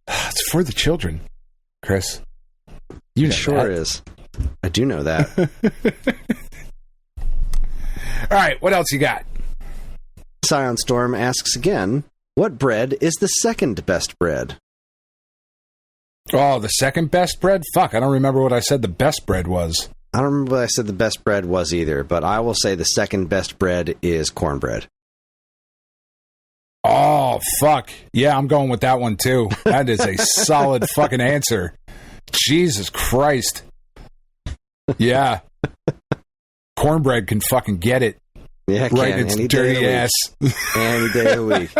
it's for the children, Chris. You know sure that. Is. I do know that. All right, what else you got? Scion Storm asks again, what bread is the second best bread? Oh, the second best bread? Fuck, I don't remember what I said the best bread was. I don't remember what I said the best bread was either, but I will say the second best bread is cornbread. Oh, fuck. Yeah, I'm going with that one, too. That is a solid fucking answer. Jesus Christ. Yeah. Cornbread can fucking get it. Yeah, it right can. its any dirty ass. Any day of the week.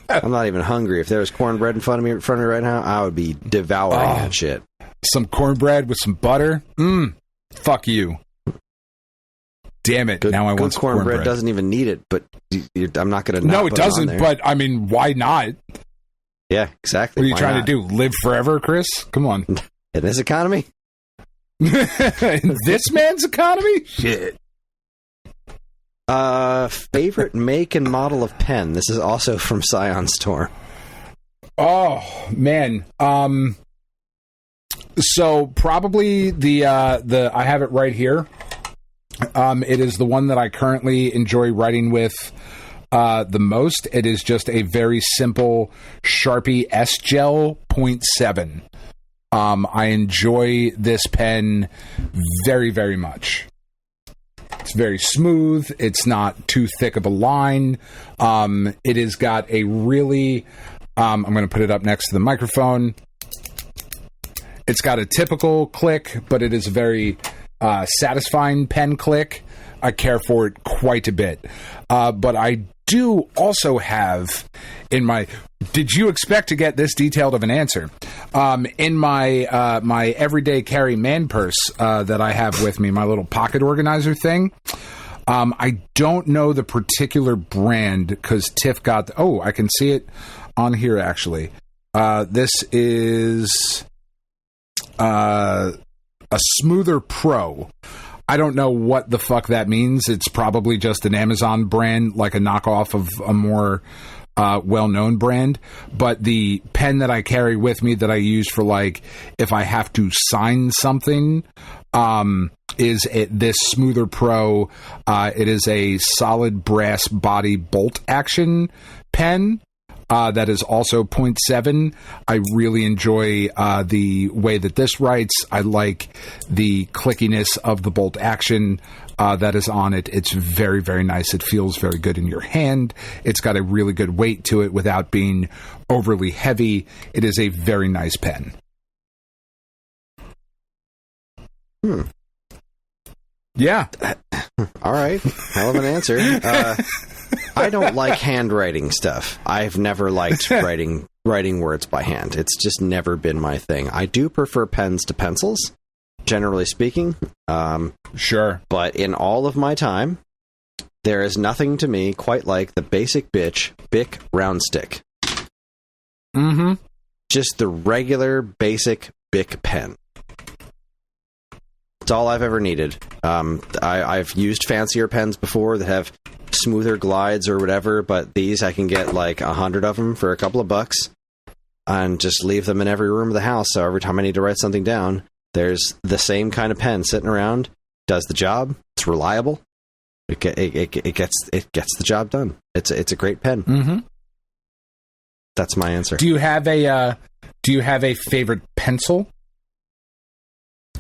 I'm not even hungry. If there was cornbread in front of me right now, I would be devouring that shit. Some cornbread with some butter? Fuck you. Damn it. Now I want some cornbread. Doesn't even need it, but I'm not going to No, it doesn't, but I mean, why not? Yeah, exactly. What are you trying to do? Live forever, Chris? Come on. In this economy? In this man's economy? Shit. Favorite make and model of pen. This is also from Scion Storm. Oh, man. So probably the I have it right here. It is the one that I currently enjoy writing with the most. It is just a very simple Sharpie S Gel 0.7. I enjoy this pen very, very much. It's very smooth. It's not too thick of a line. It has got a really... I'm going to put it up next to the microphone. It's got a typical click, but it is a very satisfying pen click. I care for it quite a bit. But I do also have in my... Did you expect to get this detailed of an answer? In my my everyday carry man purse that I have with me, my little pocket organizer thing, I don't know the particular brand because Tiff got... I can see it on here, actually. This is a Smoother Pro. I don't know what the fuck that means. It's probably just an Amazon brand, like a knockoff of a more well-known brand. But the pen that I carry with me that I use for, like, if I have to sign something, is this Smoother Pro. It is a solid brass body bolt action pen. that is also 0.7. I really enjoy the way that this writes. I like the clickiness of the bolt action that is on it. It's very, very nice. It feels very good in your hand. It's got a really good weight to it without being overly heavy. It is a very nice pen. Yeah. All right. Hell of an answer. I don't like handwriting stuff. I've never liked writing words by hand. It's just never been my thing. I do prefer pens to pencils, generally speaking. Sure. But in all of my time, there is nothing to me quite like the basic bitch Bic round stick. Mm-hmm. Just the regular basic Bic pen. It's all I've ever needed. I've used fancier pens before that have smoother glides or whatever, but these I can get like 100 of them for a couple of bucks and just leave them in every room of the house. So every time I need to write something down, there's the same kind of pen sitting around, does the job. It's reliable. It gets the job done. It's a great pen. Mm-hmm. That's my answer. Do you have a favorite pencil?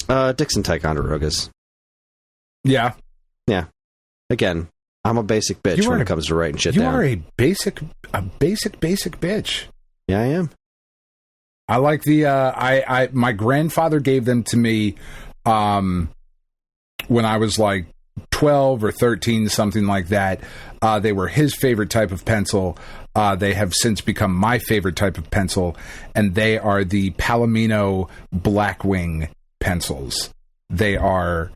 Dixon Ticonderogas. Yeah. Yeah. Again, I'm a basic bitch when it comes to writing shit down. You are a basic bitch. Yeah, I am. I like the my grandfather gave them to me when I was like 12 or 13, something like that. They were his favorite type of pencil. They have since become my favorite type of pencil, and they are the Palomino Blackwing pencils. They are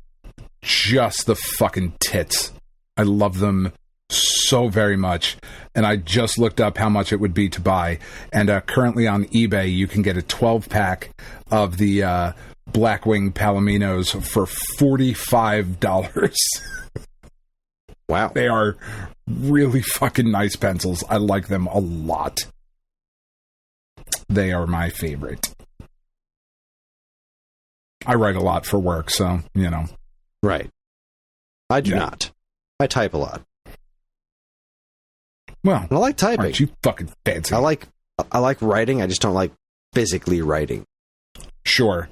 just the fucking tits. I love them so very much, and I just looked up how much it would be to buy, and currently on eBay you can get a 12-pack of the Blackwing Palominos for $45. Wow. They are really fucking nice pencils. I like them a lot. They are my favorite. I write a lot for work, so, you know. Right. I do not. I type a lot. Well, I like typing. Aren't you fucking fancy? I like writing. I just don't like physically writing. Sure.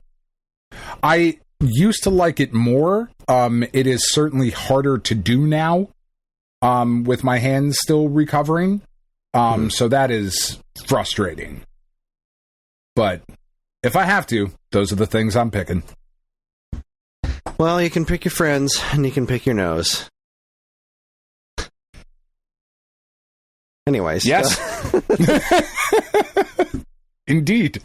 I used to like it more. It is certainly harder to do now, with my hands still recovering. So that is frustrating. But if I have to, those are the things I'm picking. Well, you can pick your friends, and you can pick your nose. Anyways. Yes. Indeed.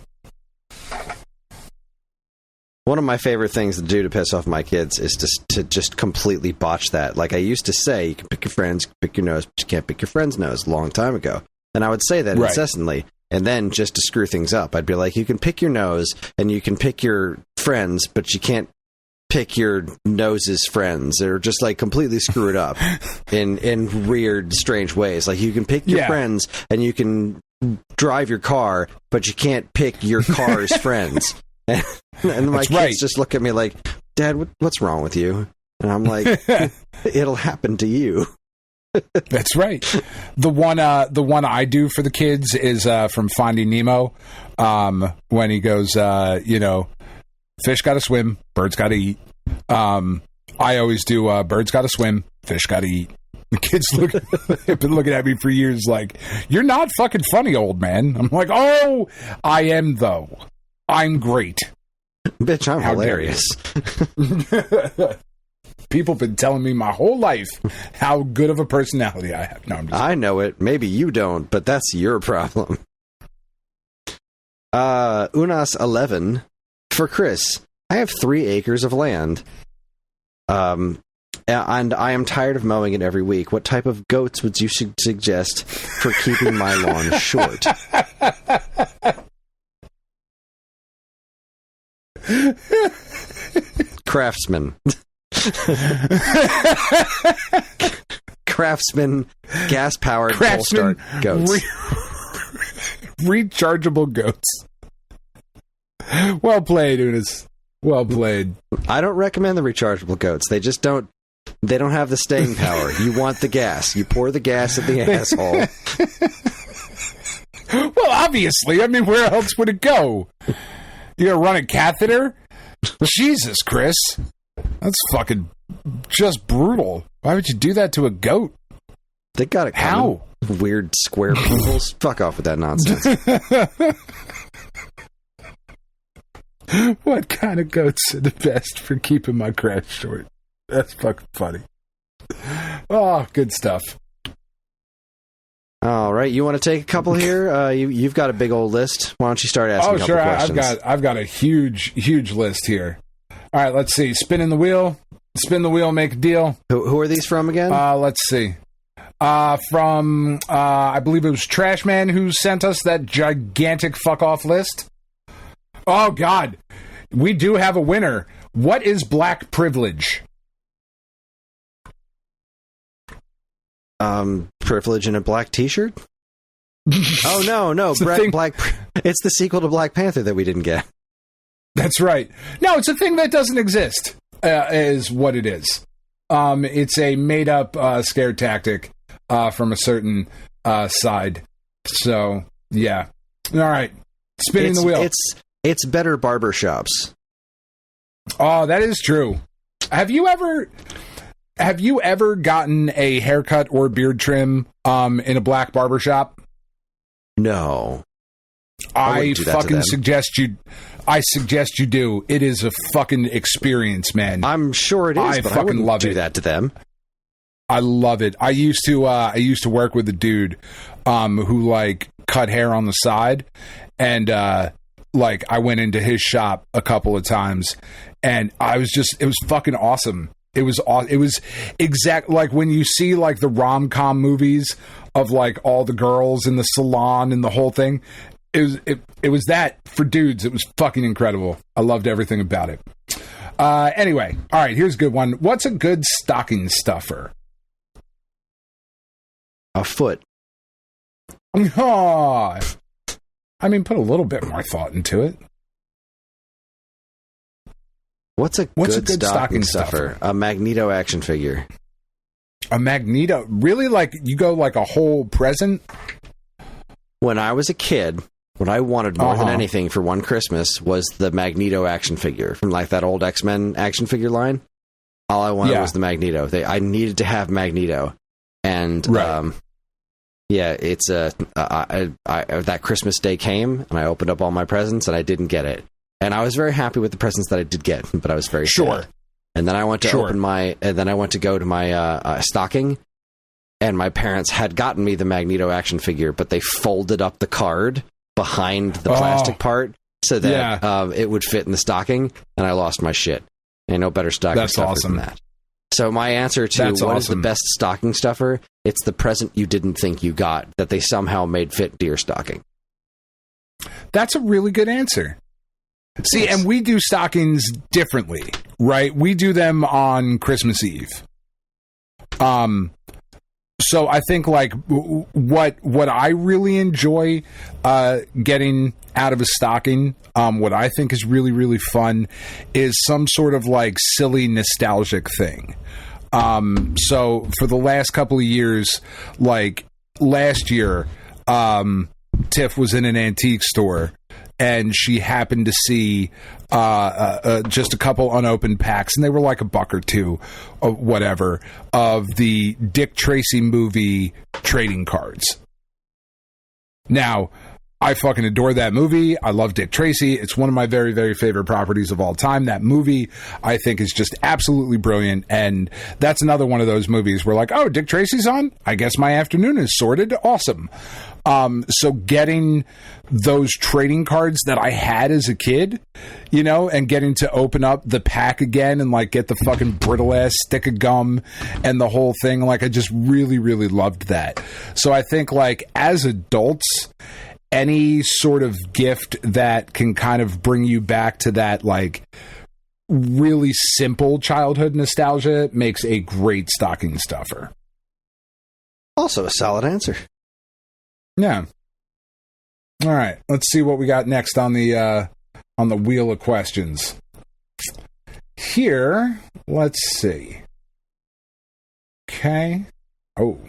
One of my favorite things to do to piss off my kids is to just completely botch that. Like I used to say, you can pick your friends, pick your nose, but you can't pick your friend's nose a long time ago. And I would say that incessantly. And then just to screw things up, I'd be like, you can pick your nose and you can pick your friends, but you can't pick your nose's friends. They're just like completely screw it up in weird, strange ways. Like you can pick your friends and you can drive your car, but you can't pick your car's friends. And my kids just look at me like, Dad, what's wrong with you? And I'm like, it'll happen to you. That's right. The one I do for the kids is from Finding Nemo, when he goes, fish got to swim, birds got to eat. I always do birds got to swim, fish got to eat. The kids have been looking at me for years like, you're not fucking funny, old man. I'm like, oh, I am though. I'm great. Bitch, I'm hilarious. People have been telling me my whole life how good of a personality I have. No, I'm just I know it. Maybe you don't, but that's your problem. Unas 11. For Kris, I have 3 acres of land. And I am tired of mowing it every week. What type of goats would you suggest for keeping my lawn short? Craftsman. Craftsman, gas-powered full start goats. Rechargeable goats. Well played, Unis. Well played. I don't recommend the rechargeable goats. They just don't. They don't have the staying power. You want the gas. You pour the gas at the asshole. Well, obviously. I mean, where else would it go? You gonna run a catheter? Jesus, Kris. That's fucking just brutal. Why would you do that to a goat? They got it. How? Weird square pimples. Fuck off with that nonsense. What kind of goats are the best for keeping my grass short? That's fucking funny. Oh, good stuff. All right, you want to take a couple here? You've got a big old list. Why don't you start asking a couple questions? I've got a huge list here. All right, let's see. Spin the wheel, make a deal. Who are these from again? Let's see. From I believe it was Trashman who sent us that gigantic fuck off list. Oh God, we do have a winner. What is black privilege? Privilege in a black T-shirt. Oh no, Black. It's the sequel to Black Panther that we didn't get. That's right. No, it's a thing that doesn't exist. Is what it is. It's a made-up scare tactic from a certain side. So yeah. All right, spinning the wheel. It's better barbershops. Oh, that is true. Have you ever gotten a haircut or beard trim in a black barbershop? No. I fucking suggest you do. It is a fucking experience, man. I'm sure it is, but I wouldn't do that to them. I love it. I used to work with a dude who like cut hair on the side, and like I went into his shop a couple of times, and it was fucking awesome. It was exact like when you see like the rom-com movies of like all the girls in the salon and the whole thing. It was that for dudes. It was fucking incredible. I loved everything about it. Anyway, all right, here's a good one. What's a good stocking stuffer? A foot. Oh, I mean, put a little bit more thought into it. What's a good stocking stuffer? A Magneto action figure. A Magneto? Really? Like, you go like a whole present? When I was a kid, what I wanted more than anything for one Christmas was the Magneto action figure from like that old X-Men action figure line. All I wanted was the Magneto. I needed to have Magneto. And, it's that Christmas day came and I opened up all my presents and I didn't get it. And I was very happy with the presents that I did get, but I was very sad. And then I went to go to my stocking, and my parents had gotten me the Magneto action figure, but they folded up the card behind the plastic part so that it would fit in the stocking, and I lost my shit. Ain't no better stocking stuffer than that. So my answer to what is the best stocking stuffer? It's the present you didn't think you got that they somehow made fit into your stocking. That's a really good answer. See, and we do stockings differently, right? We do them on Christmas Eve. So I think like what I really enjoy getting out of a stocking, what I think is really, really fun is some sort of like silly nostalgic thing. So for the last couple of years, like last year, Tiff was in an antique store and she happened to see just a couple unopened packs, and they were like $1 or $2 or whatever of the Dick Tracy movie trading cards. Now, I fucking adore that movie. I love Dick Tracy. It's one of my very, very favorite properties of all time. That movie, I think, is just absolutely brilliant. And that's another one of those movies where like, oh, Dick Tracy's on? I guess my afternoon is sorted. Awesome. So getting those trading cards that I had as a kid, you know, and getting to open up the pack again and like get the fucking brittle ass stick of gum and the whole thing. Like I just really, really loved that. So I think like as adults, any sort of gift that can kind of bring you back to that like really simple childhood nostalgia makes a great stocking stuffer. Also a solid answer. Yeah. All right. Let's see what we got next on the wheel of questions. Here, let's see. Okay. Oh.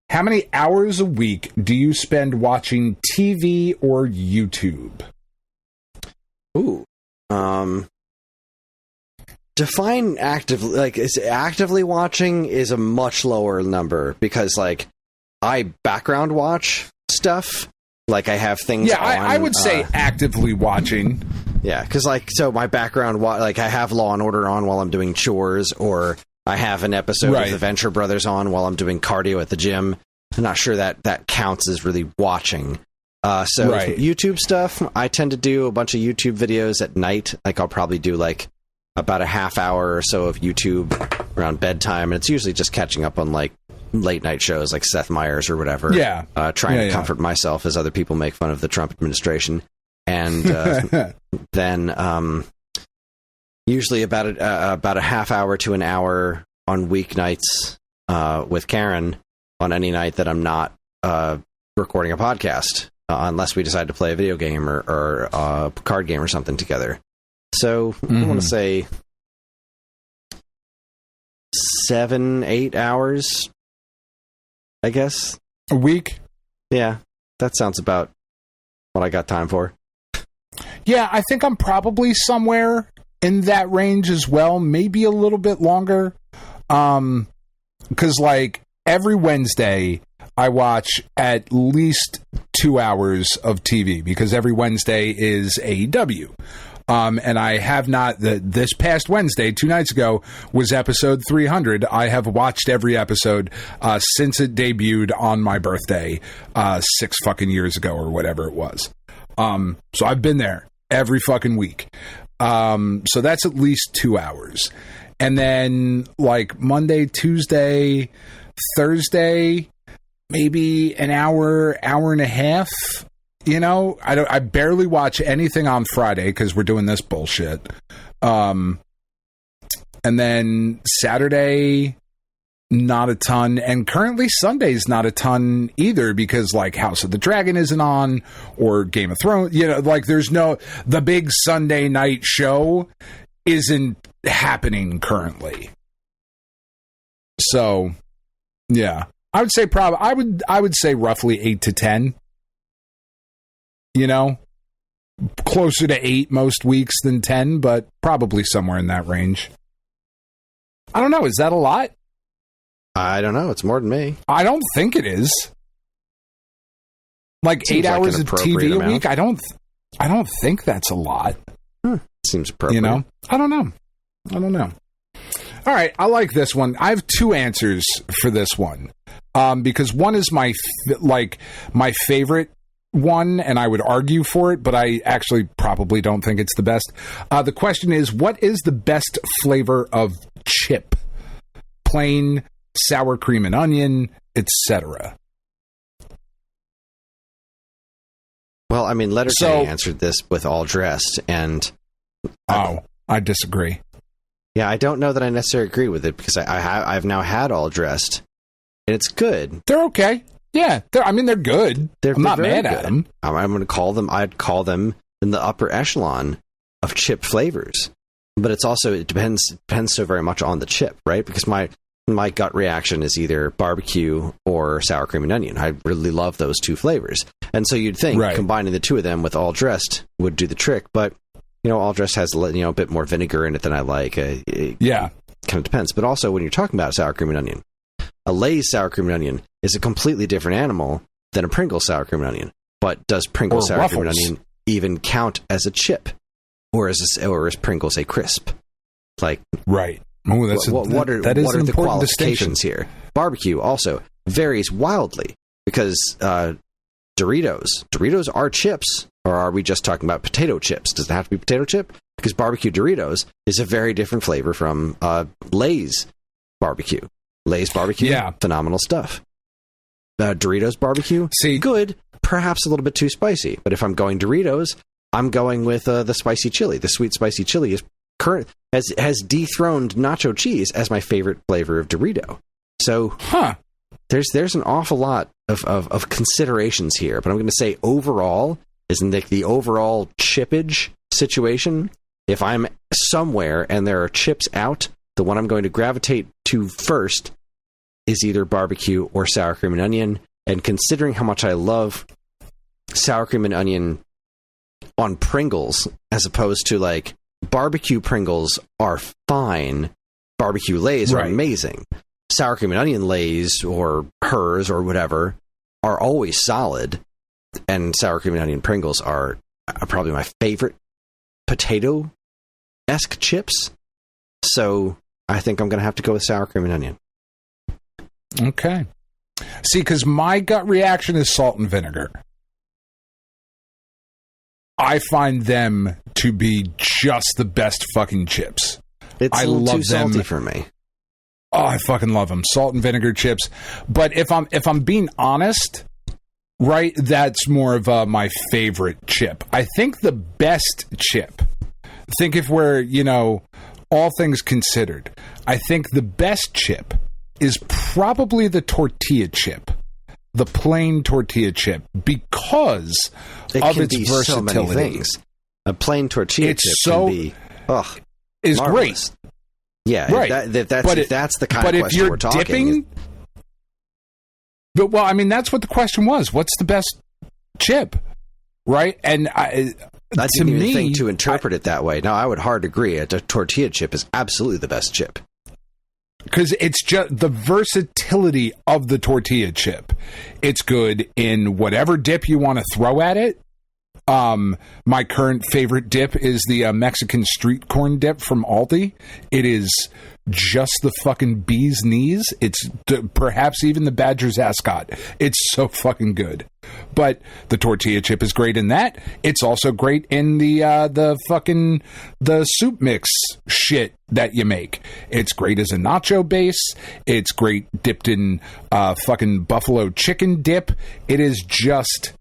How many hours a week do you spend watching TV or YouTube? Ooh. Define actively, like, is actively watching is a much lower number because, like, I background watch stuff. Like, I have things on. I would say actively watching. Yeah, because, like, so my background, like, I have Law & Order on while I'm doing chores, or I have an episode of The Venture Brothers on while I'm doing cardio at the gym. I'm not sure that counts as really watching. YouTube stuff, I tend to do a bunch of YouTube videos at night. Like, I'll probably do, like, about a half hour or so of YouTube around bedtime, and it's usually just catching up on, like, late night shows like Seth Meyers or whatever. Trying to comfort myself as other people make fun of the Trump administration. And then usually about a half hour to an hour on weeknights with Karen on any night that I'm not recording a podcast, unless we decide to play a video game or a card game or something together. So I want to say 7-8 hours, I guess. A week? Yeah, that sounds about what I got time for. Yeah, I think I'm probably somewhere in that range as well, maybe a little bit longer. Because, like, every Wednesday I watch at least 2 hours of TV because every Wednesday is AEW. And I have not, this past Wednesday, 2 nights ago, was episode 300. I have watched every episode since it debuted on my birthday 6 fucking years ago or whatever it was. So I've been there every fucking week. So that's at least 2 hours. And then, like, Monday, Tuesday, Thursday, maybe an hour, hour and a half. You know, I barely watch anything on Friday because we're doing this bullshit. And then Saturday, not a ton. And currently Sunday's not a ton either because, like, House of the Dragon isn't on or Game of Thrones. You know, like, the big Sunday night show isn't happening currently. So, yeah. I would say I would say roughly 8 to 10. You know, closer to 8 most weeks than 10, but probably somewhere in that range. I don't know. Is that a lot? I don't know. It's more than me. I don't think it is. Like, seems 8 like hours of TV amount. a week? I don't think that's a lot. Seems appropriate. You know? I don't know. All right. I like this one. I have 2 answers for this one. Because one is my favorite one, and I would argue for it, but I actually probably don't think it's the best. The question is, what is the best flavor of chip? Plain, sour cream and onion, etc. Well, I mean, Letterkenny answered this with All Dressed, and I disagree. Yeah, I don't know that I necessarily agree with it because I've now had All Dressed, and it's good. They're okay. Yeah, they're good. I'm not mad at them. I'm going to call them. I'd call them in the upper echelon of chip flavors. But it depends so very much on the chip, right? Because my gut reaction is either barbecue or sour cream and onion. I really love those 2 flavors, and so you'd think combining the 2 of them with All Dressed would do the trick. But you know, All Dressed has a bit more vinegar in it than I like. It kind of depends. But also, when you're talking about sour cream and onion, a Lay's sour cream and onion is a completely different animal than a Pringles sour cream and onion. But does Pringles sour cream and onion even count as a chip, or is Pringles a crisp? Like, right? Oh, what are the qualifications here? Barbecue also varies wildly because Doritos are chips, or are we just talking about potato chips? Does it have to be potato chip? Because barbecue Doritos is a very different flavor from Lay's barbecue. Lay's barbecue, phenomenal stuff. Doritos barbecue, good, perhaps a little bit too spicy. But if I'm going Doritos, I'm going with the spicy chili. The sweet spicy chili has dethroned nacho cheese as my favorite flavor of Dorito. So there's an awful lot of considerations here. But I'm going to say overall, isn't the overall chippage situation, if I'm somewhere and there are chips out, the one I'm going to gravitate to first is either barbecue or sour cream and onion. And considering how much I love sour cream and onion on Pringles, as opposed to like barbecue Pringles are fine, barbecue Lay's are amazing. Sour cream and onion Lay's or hers or whatever are always solid. And sour cream and onion Pringles are probably my favorite potato-esque chips. So I think I'm going to have to go with sour cream and onion. Okay. See, because my gut reaction is salt and vinegar. I find them to be just the best fucking chips. It's I a little love too salty them for me. Oh, I fucking love them. Salt and vinegar chips. But if I'm being honest, right, that's more of my favorite chip. I think the best chip, if we're, all things considered, I think the best chip is probably the tortilla chip. The plain tortilla chip, because of its versatility. So many things. A plain tortilla chip can be is marvelous. Great. Yeah, right. If that's the kind of question we're talking. Dipping, well, I mean, that's what the question was. What's the best chip? Right? And I didn't even think to interpret it that way. No, I would hard agree. A tortilla chip is absolutely the best chip. Because it's just the versatility of the tortilla chip. It's good in whatever dip you want to throw at it. My current favorite dip is the Mexican street corn dip from Aldi. It is just the fucking bee's knees. It's perhaps even the Badger's ascot. It's so fucking good. But the tortilla chip is great in that. It's also great in the soup mix shit that you make. It's great as a nacho base. It's great dipped in fucking buffalo chicken dip. It is just,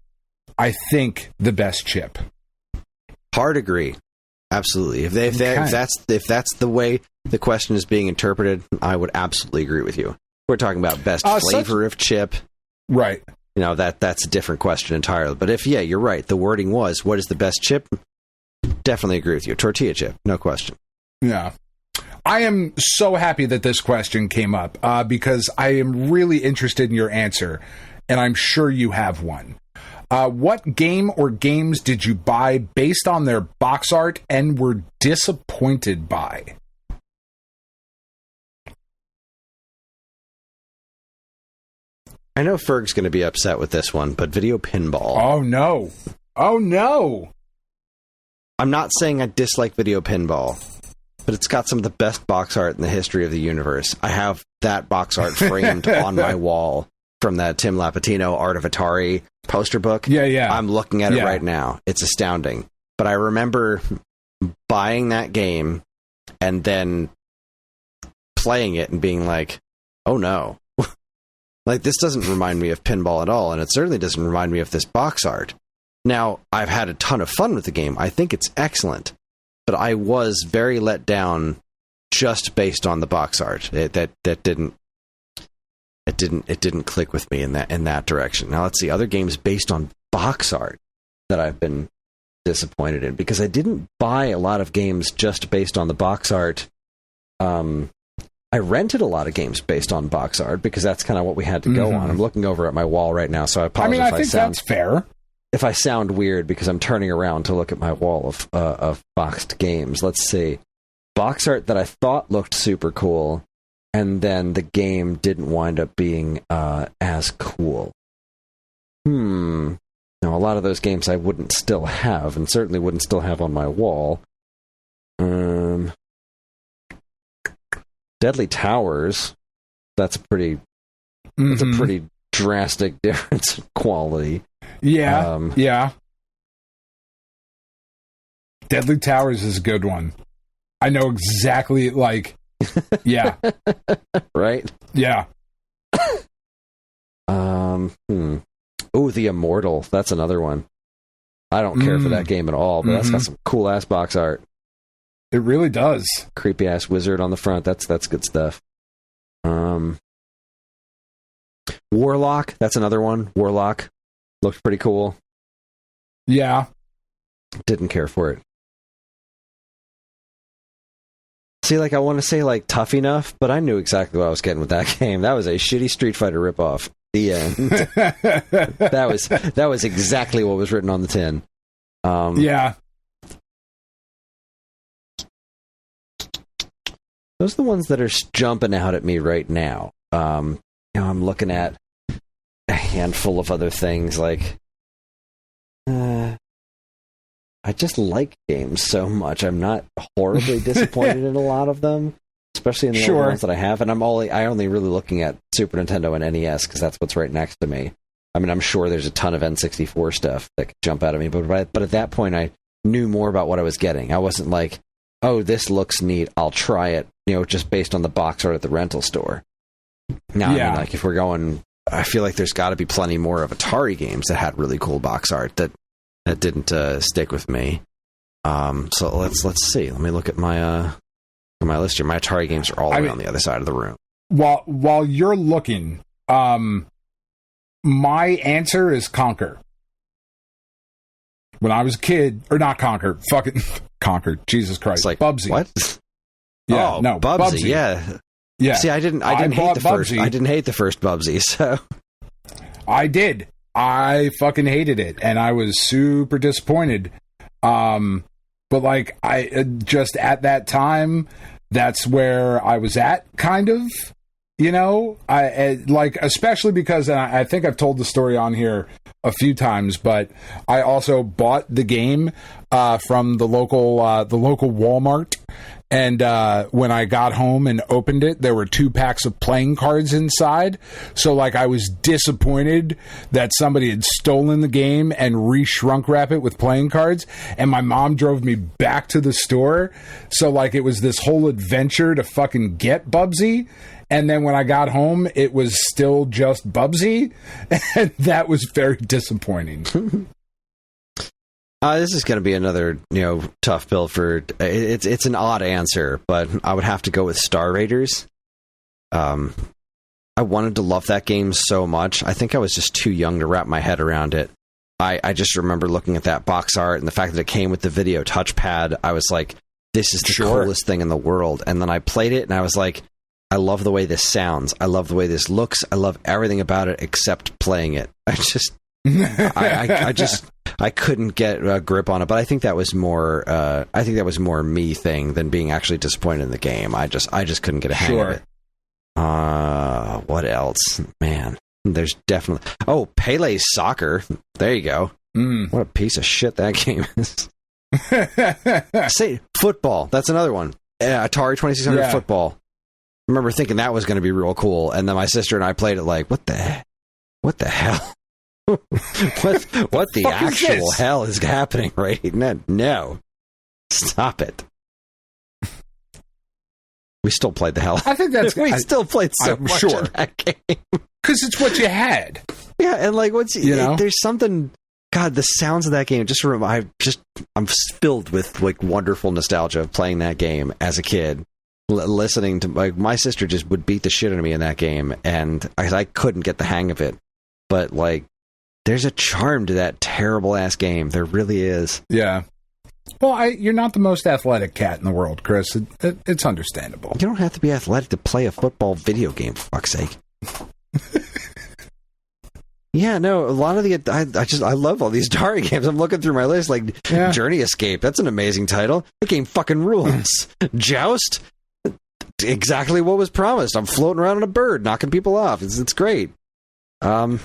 I think, the best chip. Hard agree. Absolutely. If that's the way the question is being interpreted, I would absolutely agree with you. We're talking about best flavor of chip. Right. That's a different question entirely. But if, you're right. The wording was, what is the best chip? Definitely agree with you. Tortilla chip. No question. Yeah. I am so happy that this question came up because I am really interested in your answer, and I'm sure you have one. What game or games did you buy based on their box art and were disappointed by? I know Ferg's going to be upset with this one, but video pinball. Oh, no. Oh, no. I'm not saying I dislike video pinball, but it's got some of the best box art in the history of the universe. I have that box art framed on my wall from that Tim Lapatino Art of Atari poster book. Yeah. I'm looking at it right now. It's astounding. But I remember buying that game and then playing it and being like, oh no. Like, this doesn't remind me of pinball at all, and it certainly doesn't remind me of this box art. Now, I've had a ton of fun with the game. I think it's excellent, but I was very let down just based on the box art. It didn't click with me in that direction. Now, let's see, other games based on box art that I've been disappointed in, because I didn't buy a lot of games just based on the box art. I rented a lot of games based on box art because that's kind of what we had to go on. I'm looking over at my wall right now, so I apologize. I think that's fair. If I sound weird because I'm turning around to look at my wall of boxed games. Let's see. Box art that I thought looked super cool, and then the game didn't wind up being as cool. Now, a lot of those games I wouldn't still have, and certainly wouldn't still have on my wall. Deadly Towers, that's a pretty drastic difference in quality. Yeah, yeah. Deadly Towers is a good one. I know exactly, yeah. Right? Yeah. Oh, The Immortal, that's another one. I don't care for that game at all, but that's got some cool-ass box art. It really does. Creepy ass wizard on the front. That's good stuff. Warlock. That's another one. Warlock looked pretty cool. Yeah. Didn't care for it. See, like, I want to say, like, Tough Enough, but I knew exactly what I was getting with that game. That was a shitty Street Fighter ripoff. The end. that was exactly what was written on the tin. Yeah. Those are the ones that are jumping out at me right now. I'm looking at a handful of other things, like... I just like games so much. I'm not horribly disappointed in a lot of them, especially in the older ones that I have. And I only really looking at Super Nintendo and NES because that's what's right next to me. I mean, I'm sure there's a ton of N64 stuff that could jump out at me, but at that point, I knew more about what I was getting. I wasn't like, oh, this looks neat, I'll try it, just based on the box art at the rental store. Now, I mean, like, if we're going, I feel like there's got to be plenty more of Atari games that had really cool box art that didn't stick with me. So let's see. Let me look at my list here. My Atari games are all the way on the other side of the room. While you're looking, my answer is Conquer. When I was a kid, or not Conquer, fucking Conquer. Jesus Christ, like Bubsy. What? Yeah, no, Bubsy. Yeah. See, I didn't hate the first. I didn't hate the first Bubsy. So I did. I fucking hated it, and I was super disappointed. But like, I just at that time, that's where I was at, kind of. I like, especially because, and I think I've told the story on here a few times, but I also bought the game from the local Walmart. And when I got home and opened it, there were 2 packs of playing cards inside. So, like, I was disappointed that somebody had stolen the game and re-shrunk wrap it with playing cards. And my mom drove me back to the store. So, like, it was this whole adventure to fucking get Bubsy. And then when I got home, it was still just Bubsy. And that was very disappointing. This is going to be another, tough bill for... It's an odd answer, but I would have to go with Star Raiders. I wanted to love that game so much. I think I was just too young to wrap my head around it. I just remember looking at that box art and the fact that it came with the video touchpad. I was like, this is the coolest thing in the world. And then I played it and I was like, I love the way this sounds. I love the way this looks. I love everything about it except playing it. I couldn't get a grip on it, but I think that was more. I think that was more me thing than being actually disappointed in the game. I just couldn't get a hang of it. What else, man? There's definitely Pele's Soccer. There you go. What a piece of shit that game is. Say football. That's another one. Atari 2600 football. I remember thinking that was going to be real cool, and then my sister and I played it like, what the hell? what the actual hell is happening right now? No. Stop it. We still played the hell. I think that's... we still played so much of that game. Because it's what you had. Yeah, and like, there's something... God, the sounds of that game I'm filled with like wonderful nostalgia of playing that game as a kid. Listening to my sister just would beat the shit out of me in that game, and I couldn't get the hang of it. But like, there's a charm to that terrible ass game. There really is. Yeah. Well, you're not the most athletic cat in the world, Chris. It's understandable. You don't have to be athletic to play a football video game, for fuck's sake. Yeah, no, a lot of I love all these Atari games. I'm looking through my list, like Journey Escape. That's an amazing title. That game fucking rules. Joust, exactly what was promised. I'm floating around on a bird, knocking people off. It's great. I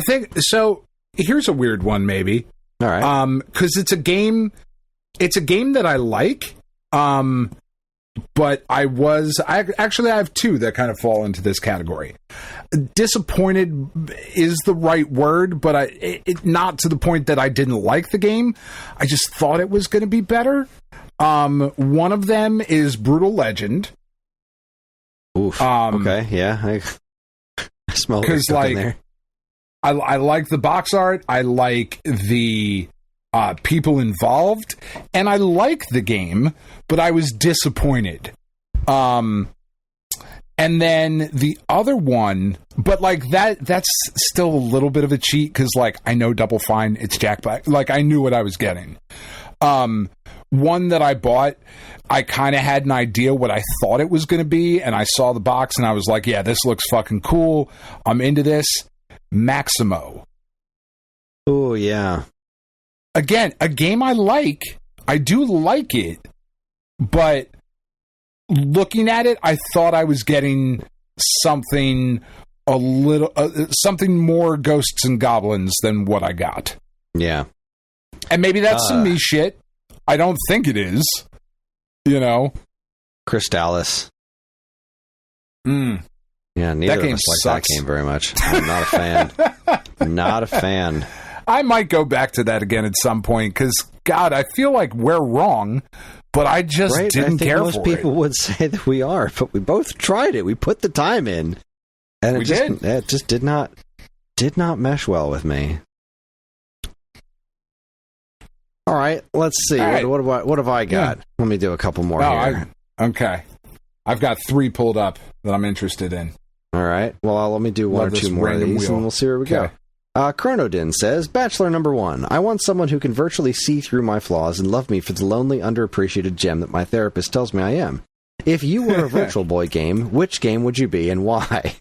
think so. Here's a weird one, maybe. All right, because it's a game that I like. But I have two that kind of fall into this category. Disappointed is the right word, but not to the point that I didn't like the game. I just thought it was going to be better. One of them is Brutal Legend. Oof. Okay, yeah. I smell it in there. I like the box art. I like the people involved, and I like the game, but I was disappointed. And then the other one, but like that's still a little bit of a cheat because like I know Double Fine, it's Jack Black. Like I knew what I was getting. one that I bought, I kind of had an idea what I thought it was going to be, and I saw the box, and I was like, yeah, this looks fucking cool. I'm into this. Maximo. Oh, yeah. Again, a game I like. I do like it, but looking at it, I thought I was getting something a little, something more ghosts and goblins than what I got. Yeah. And maybe that's some me shit. I don't think it is. You know? Crystalis. Yeah, neither of us like that game very much. I'm not a fan. Not a fan. I might go back to that again at some point, because, God, I feel like we're wrong, but I just didn't care for it. Most people would say that we are, but we both tried it. We put the time in. And it just did not mesh well with me. All right, let's see. Right. What have I got? Let me do a couple more here. Okay. I've got 3 pulled up that I'm interested in. All right. Well, let me do 1 or 2 more of these, and we'll see where we go. Chronodin says, Bachelor number 1. I want someone who can virtually see through my flaws and love me for the lonely, underappreciated gem that my therapist tells me I am. If you were a Virtual Boy game, which game would you be and why?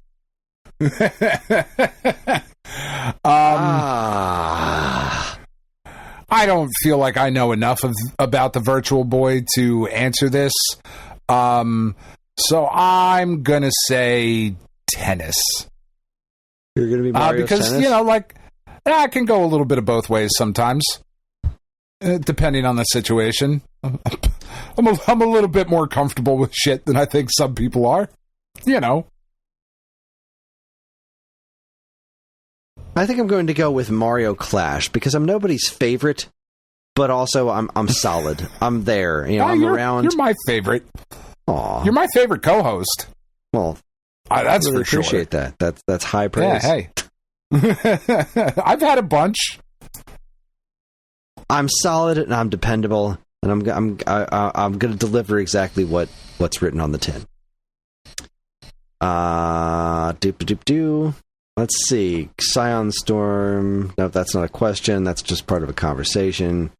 I don't feel like I know enough about the Virtual Boy to answer this. So I'm going to say tennis. You're going to be Mario because, tennis? you know, like, I can go a little bit of both ways sometimes, depending on the situation. I'm a little bit more comfortable with shit than I think some people are. You know. I think I'm going to go with Mario Clash because I'm nobody's favorite, but also I'm solid. I'm there. You know, I'm around. You're my favorite. Aw. You're my favorite co-host. Well, that's really for sure. Appreciate that. That's high praise. Yeah, hey. I've had a bunch. I'm solid and I'm dependable, and I'm going to deliver exactly what's written on the tin. Let's see. Scion Storm. No, that's not a question. That's just part of a conversation.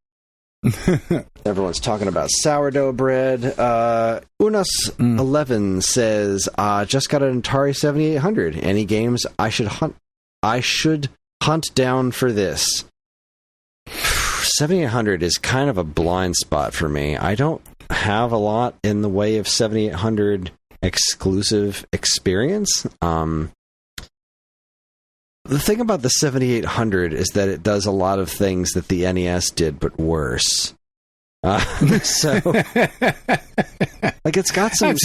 Everyone's talking about sourdough bread. Unas11 says, just got an Atari 7800. Any games I should hunt down for this? 7800 is kind of a blind spot for me. I don't have a lot in the way of 7800 exclusive experience. The thing about the 7800 is that it does a lot of things that the NES did, but worse. So, like, it's got some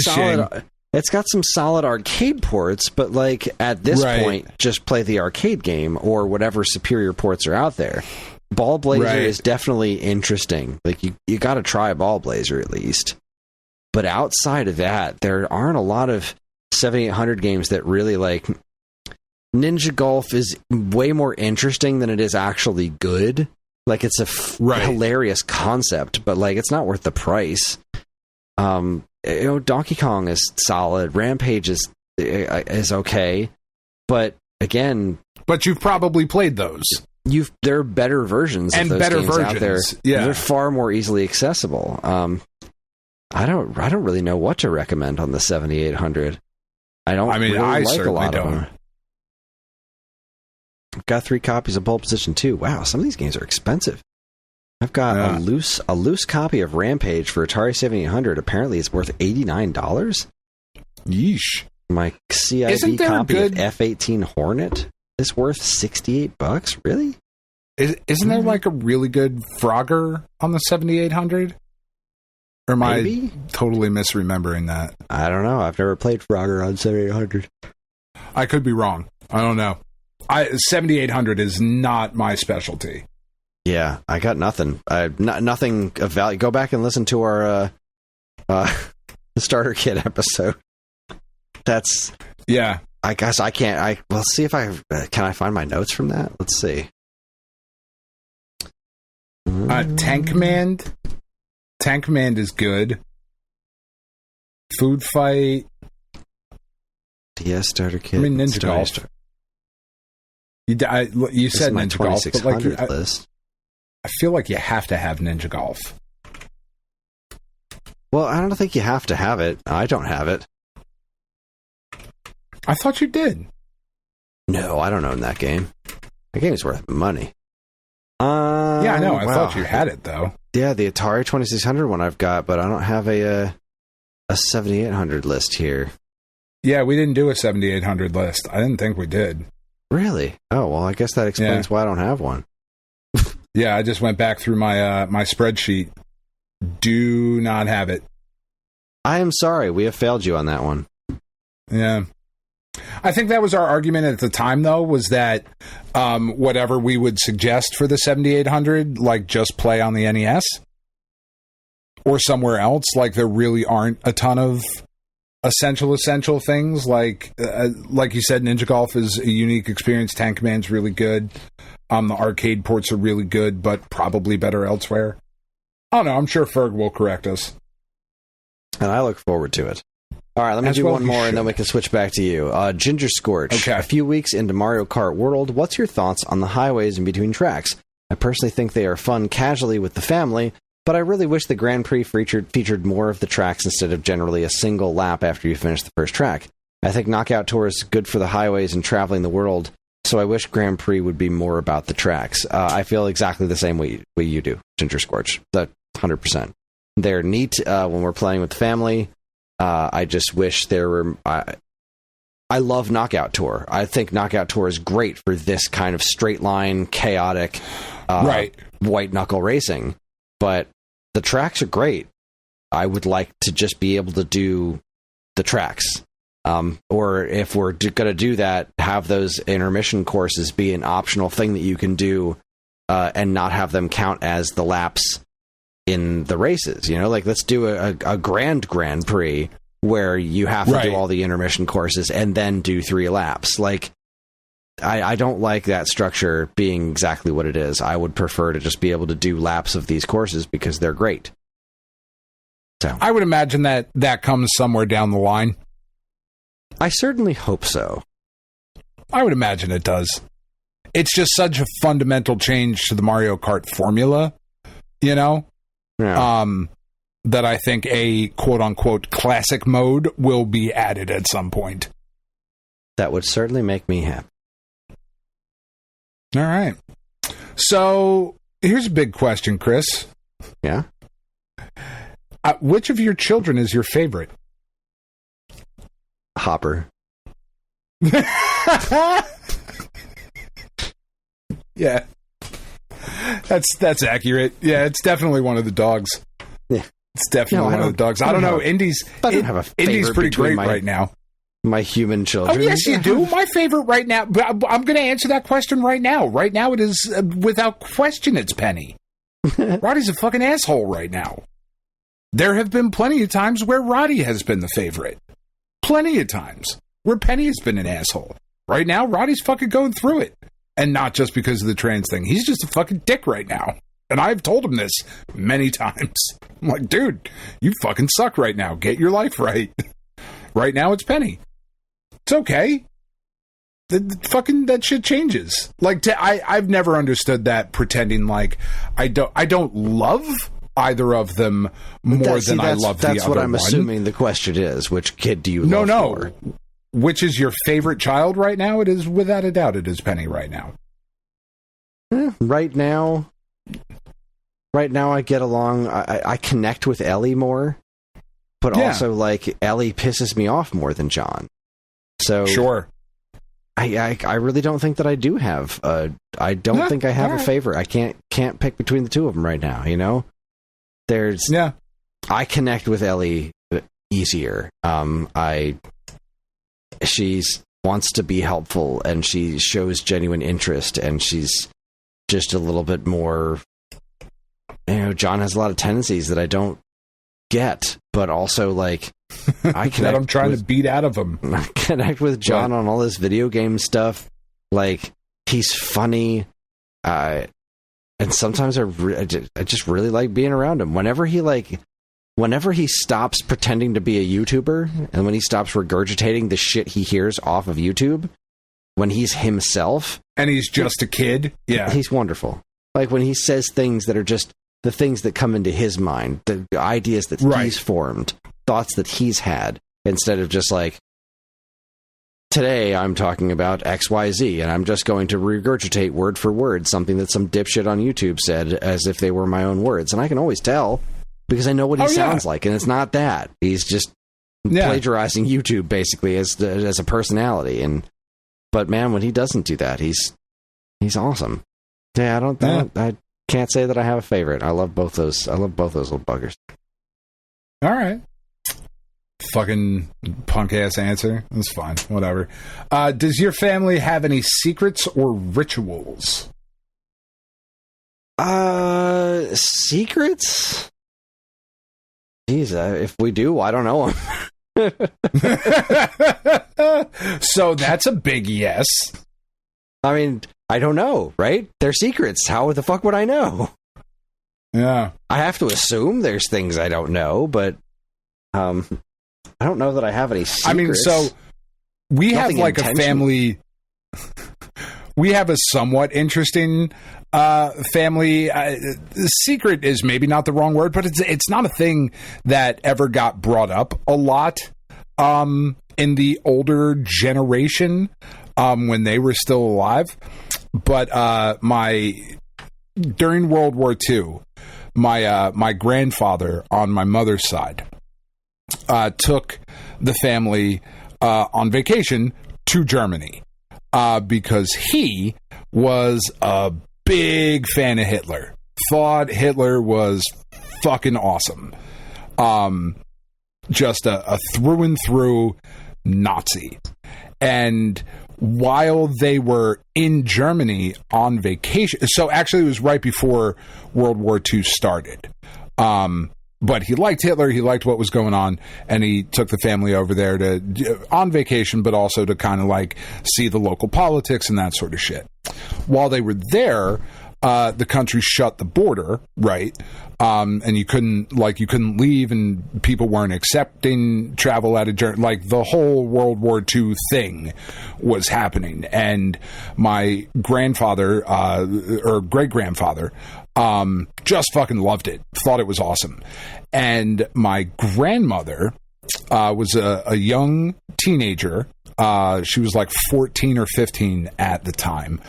solid arcade ports, but like at this point, just play the arcade game or whatever superior ports are out there. Ball Blazer is definitely interesting. Like you got to try Ball Blazer at least. But outside of that, there aren't a lot of 7800 games that really like. Ninja Golf is way more interesting than it is actually good. Like, it's a hilarious concept, but like it's not worth the price. Donkey Kong is solid. Rampage is okay, but again, you've probably played those. There are better versions of those games out there. Yeah, they're far more easily accessible. I don't really know what to recommend on the 7800. I like a lot of them. I've got 3 copies of Pole Position 2. Wow, some of these games are expensive. I've got a loose copy of Rampage for Atari 7800. Apparently, it's worth $89. Yeesh. My CID copy of F-18 Hornet is worth $68. Really? Isn't there like a really good Frogger on the 7800? Or am I totally misremembering that? I don't know. I've never played Frogger on 7800. I could be wrong. I don't know. 7800 is not my specialty. Yeah, I got nothing. Nothing of value. Go back and listen to our starter kit episode. That's I guess I can't. We'll see if I find my notes from that. Let's see. Tank Command. Tank Command is good. Food Fight. DS starter kit. I mean, Ninja Golf. You said Ninja Golf, but like, list. I feel like you have to have Ninja Golf. Well, I don't think you have to have it. I don't have it. I thought you did. No, I don't own that game. That game is worth money. Yeah, I know. I thought you had it, though. Yeah, the Atari 2600 one I've got, but I don't have a 7800 list here. Yeah, we didn't do a 7800 list. I didn't think we did. Really? Oh, well, I guess that explains why I don't have one. Yeah, I just went back through my my spreadsheet. Do not have it. I am sorry. We have failed you on that one. Yeah. I think that was our argument at the time, though, was that whatever we would suggest for the 7800, like just play on the NES or somewhere else. Like there really aren't a ton of essential things. Like you said, Ninja Golf is a unique experience. Tank Command's really good. The arcade ports are really good, but probably better elsewhere. I don't know. I'm sure Ferg will correct us. And I look forward to it. All right, let me do one more, and then we can switch back to you. Ginger Scorch. Okay. A few weeks into Mario Kart World, what's your thoughts on the highways in between tracks? I personally think they are fun casually with the family, but I really wish the Grand Prix featured more of the tracks instead of generally a single lap after you finish the first track. I think Knockout Tour is good for the highways and traveling the world, so I wish Grand Prix would be more about the tracks. I feel exactly the same way you do, Ginger Scorch. That 100%. They're neat when we're playing with the family. I just wish there were... I love Knockout Tour. I think Knockout Tour is great for this kind of straight line, chaotic, white knuckle racing. But the tracks are great. I would like to just be able to do the tracks. Or if we're going to do that, have those intermission courses be an optional thing that you can do and not have them count as the laps in the races. You know, like let's do a Grand Prix where you have to do all the intermission courses and then do 3 laps. Like, I don't like that structure being exactly what it is. I would prefer to just be able to do laps of these courses because they're great. So I would imagine that comes somewhere down the line. I certainly hope so. I would imagine it does. It's just such a fundamental change to the Mario Kart formula, you know? Yeah. That I think a quote-unquote classic mode will be added at some point. That would certainly make me happy. All right. So, here's a big question, Chris. Yeah? Which of your children is your favorite? Hopper. Yeah. That's accurate. Yeah, it's definitely one of the dogs. Yeah. It's definitely one of the dogs. I don't know. Indy's pretty great right now. My human children. Oh, yes, you do. My favorite right now. I'm going to answer that question right now. Right now, it is, without question, it's Penny. Roddy's a fucking asshole right now. There have been plenty of times where Roddy has been the favorite. Plenty of times where Penny has been an asshole. Right now, Roddy's fucking going through it. And not just because of the trans thing. He's just a fucking dick right now. And I've told him this many times. I'm like, dude, you fucking suck right now. Get your life right. Right now, it's Penny. It's okay. That shit changes. Like, I've never understood that pretending like I don't love either of them more than I love the other one. That's what I'm assuming the question is. Which kid do you love more? Which is your favorite child right now? It is, without a doubt, it is Penny right now. Right now, I get along. I connect with Ellie more, but also like Ellie pisses me off more than John. So sure, I really don't think that I do have. I don't think I have a favorite. I can't pick between the two of them right now. You know, I connect with Ellie easier. She wants to be helpful and she shows genuine interest and she's just a little bit more, you know, John has a lot of tendencies that I don't get, but also like I connect that I'm trying to beat out of him. I connect with John on all this video game stuff. Like he's funny. And sometimes I just really like being around him. Whenever he stops pretending to be a YouTuber and when he stops regurgitating the shit he hears off of YouTube, when he's himself. And he's just a kid. Yeah. He's wonderful. Like when he says things that are just the things that come into his mind, the ideas that he's formed, thoughts that he's had, instead of just like, today I'm talking about XYZ, and I'm just going to regurgitate word for word something that some dipshit on YouTube said as if they were my own words. And I can always tell because I know what he sounds like, and it's not that. He's just plagiarizing YouTube basically as a personality. But man, when he doesn't do that, he's awesome. Yeah, I can't say that I have a favorite. I love both those. I love both those little buggers. All right. Fucking punk ass answer. That's fine. Whatever. Does your family have any secrets or rituals? Secrets? Jeez, if we do, I don't know them. So that's a big yes. I mean, I don't know, right? They're secrets. How the fuck would I know? Yeah. I have to assume there's things I don't know, but I don't know that I have any secrets. I mean, so we have like a family. We have a somewhat interesting family. Secret is maybe not the wrong word, but it's not a thing that ever got brought up a lot in the older generation when they were still alive. But during World War II, my grandfather on my mother's side took the family on vacation to Germany because he was a big fan of Hitler. Thought Hitler was fucking awesome. Just a through and through Nazi. And while they were in Germany on vacation, so actually it was right before World War II started. But he liked Hitler, he liked what was going on, and he took the family over there on vacation, but also to kind of like see the local politics and that sort of shit. While they were there, the country shut the border, right? And you couldn't leave, and people weren't accepting travel out of Germany. Like the whole World War II thing was happening, and my grandfather or great grandfather just fucking loved it, thought it was awesome. And my grandmother was a young teenager. She was like 14 or 15 at the time.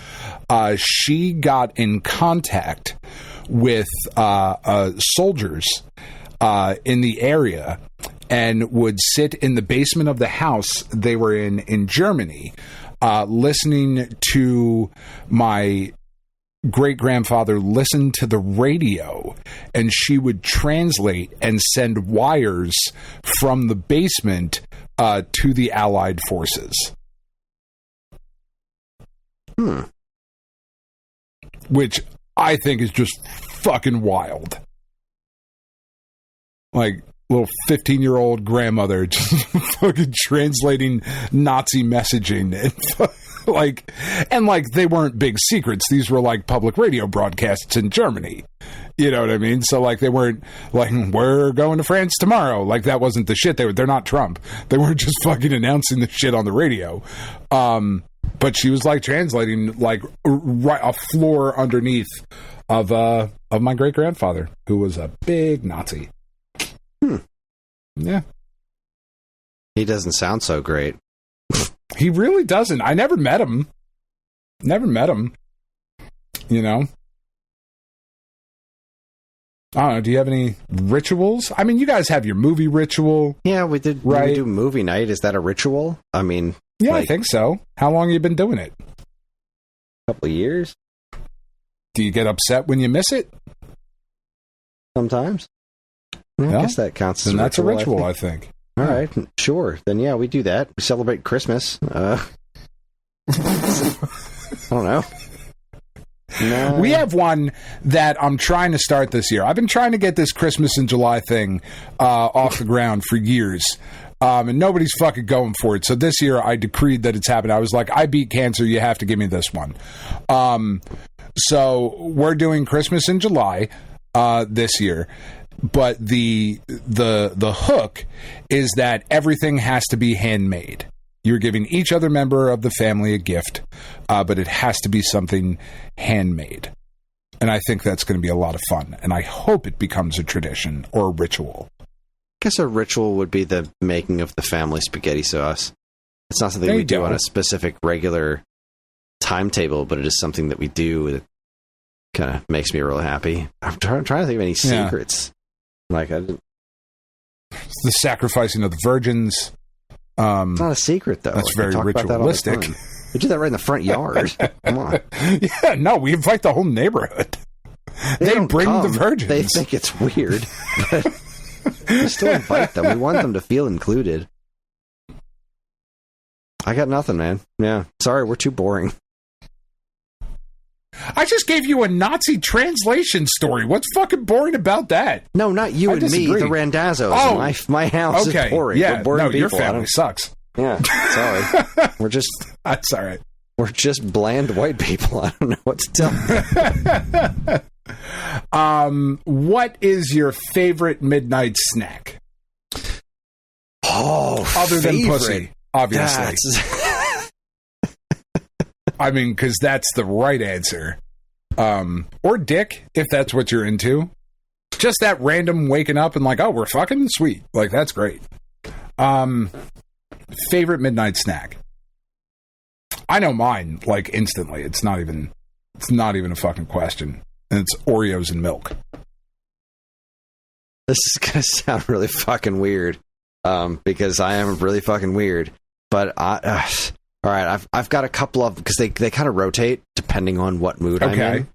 She got in contact with soldiers in the area and would sit in the basement of the house they were in Germany, listening to my great-grandfather listen to the radio, and she would translate and send wires from the basement to the Allied forces. Which I think is just fucking wild. Like, little 15-year-old grandmother just fucking translating Nazi messaging and they weren't big secrets. These were like public radio broadcasts in Germany. You know what I mean? So like they weren't like, we're going to France tomorrow. Like that wasn't the shit. They're not Trump. They weren't just fucking announcing the shit on the radio. But she was like translating like right a floor underneath of my great grandfather, who was a big Nazi. Yeah. He doesn't sound so great. He really doesn't. I never met him. You know? I don't know. Do you have any rituals? I mean, you guys have your movie ritual. Yeah, we did. Right? We do movie night. Is that a ritual? I mean, yeah, I think so. How long have you been doing it? A couple of years. Do you get upset when you miss it? Sometimes. Yeah, I guess that counts as a ritual. That's a ritual, I think. All right, sure. Then, yeah, we do that. We celebrate Christmas. I don't know. No. We have one that I'm trying to start this year. I've been trying to get this Christmas in July thing off the ground for years, and nobody's fucking going for it. So this year, I decreed that it's happening. I was like, I beat cancer. You have to give me this one. So we're doing Christmas in July this year. But the hook is that everything has to be handmade. You're giving each other member of the family a gift, but it has to be something handmade. And I think that's going to be a lot of fun. And I hope it becomes a tradition or a ritual. I guess a ritual would be the making of the family spaghetti sauce. It's not something we do on a specific regular timetable, but it is something that we do that kind of makes me really happy. I'm trying to think of any secrets. Like, I didn't... It's the sacrificing of the virgins. It's not a secret, though. That's very ritualistic. We do that right in the front yard. Come on. Yeah, no, we invite the whole neighborhood. They bring the virgins. They think it's weird, but we still invite them. We want them to feel included. I got nothing, man. Yeah. Sorry, we're too boring. I just gave you a Nazi translation story. What's fucking boring about that? No, not you and me, the Randazzos. Oh, my house is boring. Yeah, we're boring people. Your family sucks. Yeah, sorry. We're just... That's all right. We're just bland white people. I don't know what to tell you. What is your favorite midnight snack? Oh, other than pussy, obviously. I mean, because that's the right answer. Or dick, if that's what you're into. Just that random waking up and like, oh, we're fucking sweet. Like, that's great. Favorite midnight snack? I know mine, like, instantly. It's not even a fucking question. And it's Oreos and milk. This is gonna sound really fucking weird, because I am really fucking weird. But all right, I've got a couple of, because they kind of rotate depending on what mood I'm in.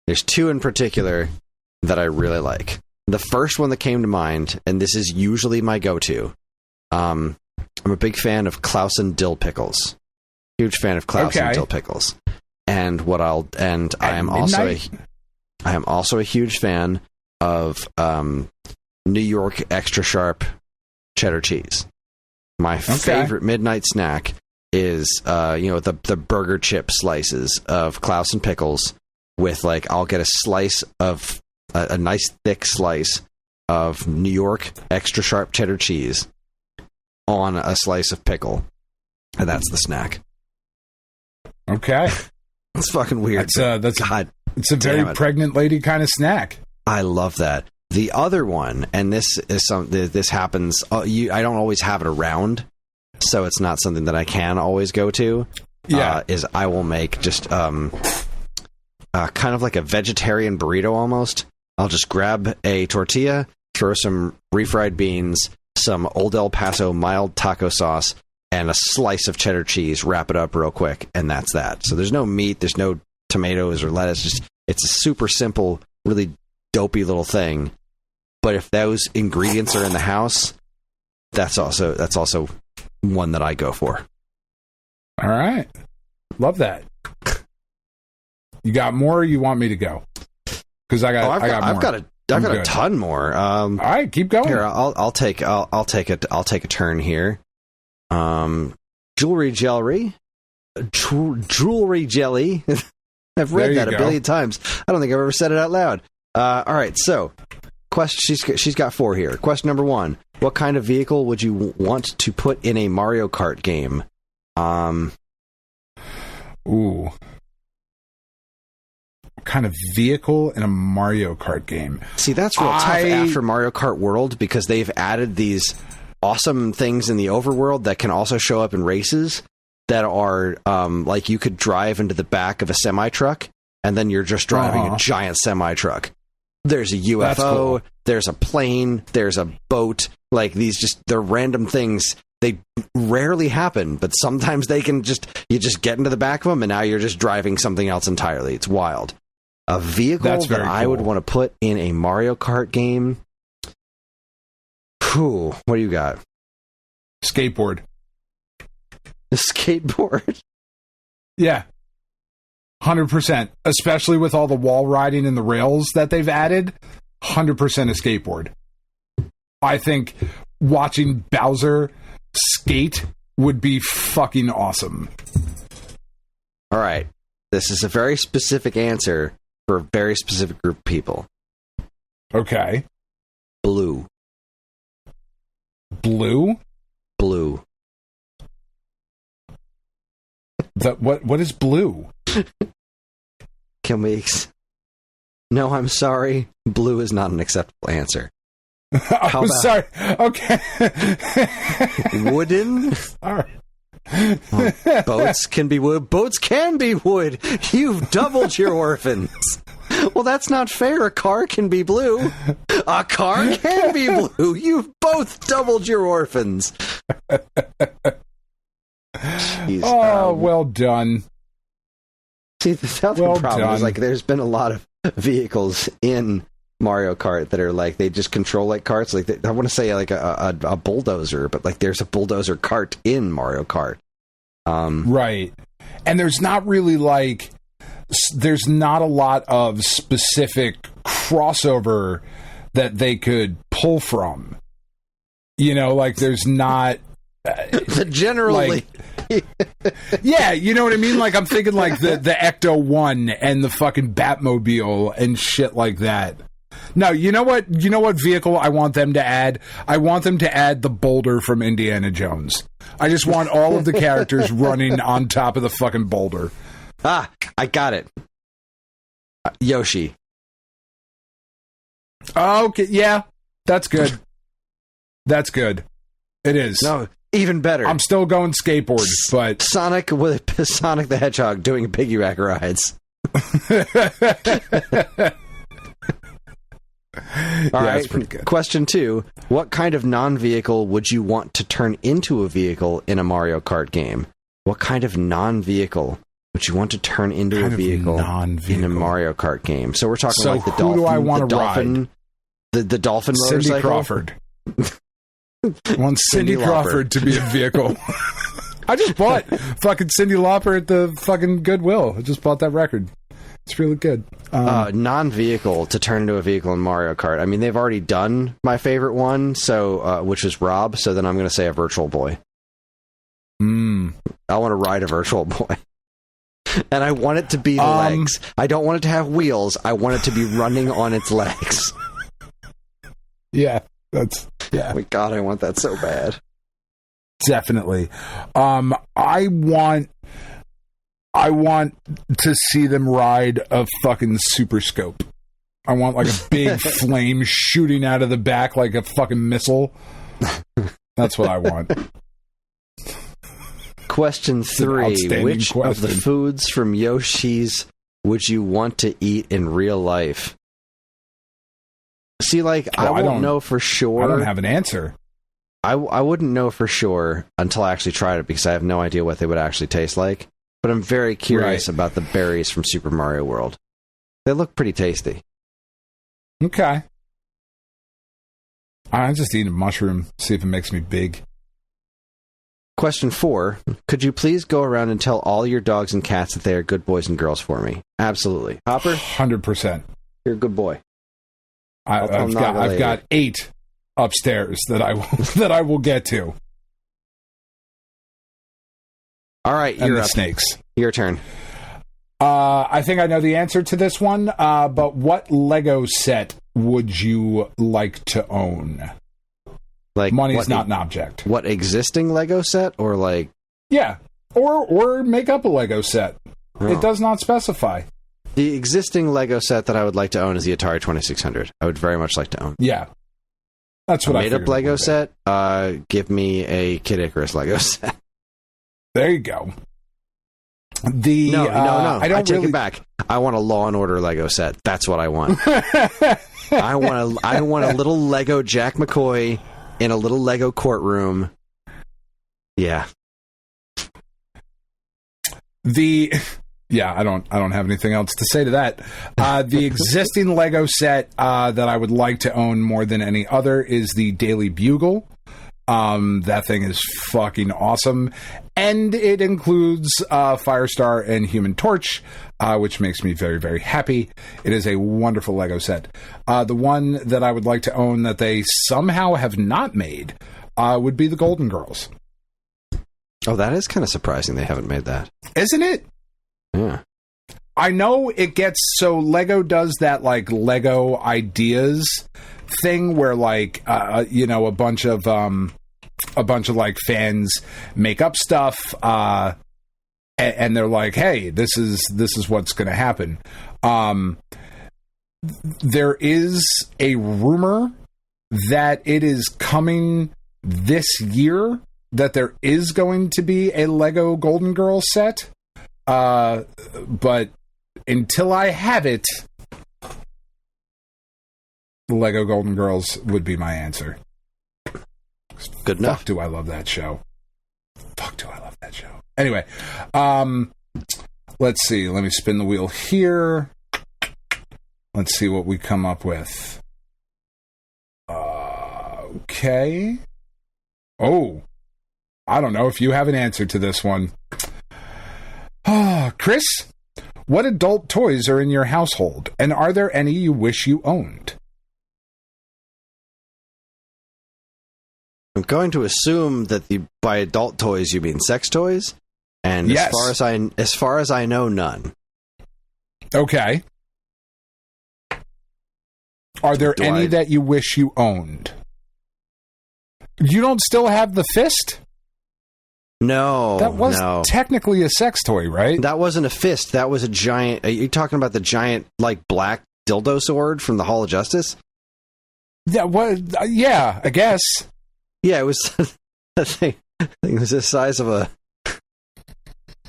There's two in particular that I really like. The first one that came to mind, and this is usually my go-to. I'm a big fan of Clausen dill pickles. Huge fan of Clausen dill pickles. And I am also a huge fan of New York extra sharp cheddar cheese. My favorite midnight snack is the burger chip slices of Clausen pickles with, like, I'll get a slice of a nice thick slice of New York extra sharp cheddar cheese on a slice of pickle, and that's the snack. Okay. It's fucking weird. It's a very pregnant lady kind of snack. I love that. The other one, and this happens. I don't always have it around, so it's not something that I can always go to. Yeah, is I will make just kind of like a vegetarian burrito almost. I'll just grab a tortilla, throw some refried beans, some Old El Paso mild taco sauce, and a slice of cheddar cheese, wrap it up real quick, and that's that. So there's no meat, there's no tomatoes or lettuce, it's a super simple, really dopey little thing. But if those ingredients are in the house, that's also one that I go for. All right. Love that. You got more, or you want me to go? Because I got more. I've got a ton more. All right, keep going. Here, I'll take a turn here. Jewelry jelly. I've read that a billion times. I don't think I've ever said it out loud. All right, so she's got 4 here. Question number 1: what kind of vehicle would you want to put in a Mario Kart game? Ooh. What kind of vehicle in a Mario Kart game? See, that's real tough after Mario Kart World, because they've added these awesome things in the overworld that can also show up in races that are like you could drive into the back of a semi-truck and then you're just driving a giant semi-truck. There's a UFO, cool. There's a plane, there's a boat. Like, they're random things. They rarely happen, but sometimes they can you just get into the back of them and now you're just driving something else entirely. It's wild. A vehicle that I would want to put in a Mario Kart game. Whew, what do you got? Skateboard. A skateboard? Yeah. 100%. Especially with all the wall riding and the rails that they've added. 100% a skateboard. I think watching Bowser skate would be fucking awesome. All right. This is a very specific answer for a very specific group of people. Okay. Blue. Blue? Blue. What is blue? Can we No, I'm sorry. Blue is not an acceptable answer. I'm sorry. Okay. Wooden? All right. Well, boats can be wood. Boats can be wood. You've doubled your orphans. Well, that's not fair. A car can be blue. A car can be blue. You've both doubled your orphans. Jeez, well done. See, the other problem is, like, there's been a lot of vehicles in Mario Kart that are like, they just control like carts. Like, I want to say like a bulldozer, but like there's a bulldozer cart in Mario Kart. Right. And there's not really like, there's not a lot of specific crossover that they could pull from. You know, like there's not generally. Like, yeah, you know what I mean? Like I'm thinking like the Ecto 1 and the fucking Batmobile and shit like that. No, you know what vehicle I want them to add? I want them to add the boulder from Indiana Jones. I just want all of the characters running on top of the fucking boulder. Ah, I got it. Yoshi. Okay, yeah, that's good. That's good. It is. No, even better. I'm still going skateboard, but Sonic with Sonic the Hedgehog doing piggyback rides. All right, that's pretty good. Question 2. What kind of non-vehicle would you want to turn into a vehicle in a Mario Kart game? What kind of non-vehicle would you want to turn into a vehicle in a Mario Kart game? So we're talking like the dolphin. Who do I want to ride? The dolphin motorcycle? Cindy Crawford. I want Cindy Crawford to be a vehicle. I just bought fucking Cyndi Lauper at the fucking Goodwill. I just bought that record. It's really good. Non-vehicle to turn into a vehicle in Mario Kart. I mean, they've already done my favorite one, so which is Rob. So then I'm going to say a Virtual Boy. I want to ride a Virtual Boy, and I want it to be the legs. I don't want it to have wheels. I want it to be running on its legs. Yeah, Oh my God, I want that so bad. Definitely. I want to see them ride a fucking Super Scope. I want like a big flame shooting out of the back like a fucking missile. That's what I want. Question 3. Which question. of the foods from Yoshi's would you want to eat in real life? See, like, I don't know for sure. I don't have an answer. I wouldn't know for sure until I actually tried it because I have no idea what they would actually taste like. But I'm very curious about the berries from Super Mario World. They look pretty tasty. Okay. I just eat a mushroom, see if it makes me big. Question 4. Could you please go around and tell all your dogs and cats that they are good boys and girls for me? Absolutely. Hopper? 100%. You're a good boy. I've got 8 upstairs that I will get to. All right, and you're the up. Snakes. Your turn. I think I know the answer to this one, but what Lego set would you like to own? Like money's not an object. What existing Lego set or like? Yeah, or make up a Lego set. Oh. It does not specify. The existing Lego set that I would like to own is the Atari 2600. I would very much like to own. Yeah, that's what I made up Lego set. Give me a Kid Icarus Lego set. There you go. No. I take it back. I want a Law and Order Lego set. That's what I want. I want a little Lego Jack McCoy in a little Lego courtroom. Yeah. I don't have anything else to say to that. The existing Lego set that I would like to own more than any other is the Daily Bugle. That thing is fucking awesome. And it includes Firestar and Human Torch, which makes me very, very happy. It is a wonderful Lego set. The one that I would like to own that they somehow have not made would be the Golden Girls. Oh, that is kind of surprising they haven't made that. Isn't it? Yeah. I know it gets... So Lego does that, like, Lego Ideas thing where, like, a bunch of like fans make up stuff and they're like, hey, this is what's going to happen. there is a rumor that it is coming this year, that there is going to be a Lego Golden Girls set. But until I have it, the Lego Golden Girls would be my answer. Good enough. Fuck, do I love that show. Anyway, let's see. Let me spin the wheel here. Let's see what we come up with. Okay. Oh, I don't know if you have an answer to this one. Kris, what adult toys are in your household, and are there any you wish you owned? I'm going to assume that by adult toys you mean sex toys, and yes. as far as I know, none. Okay. Are there any that you wish you owned? You don't still have the fist? No. That was technically a sex toy, right? That wasn't a fist. That was a giant... Are you talking about the giant, like, black dildo sword from the Hall of Justice? That was... yeah, I guess. Yeah, it was... that thing was the size of a...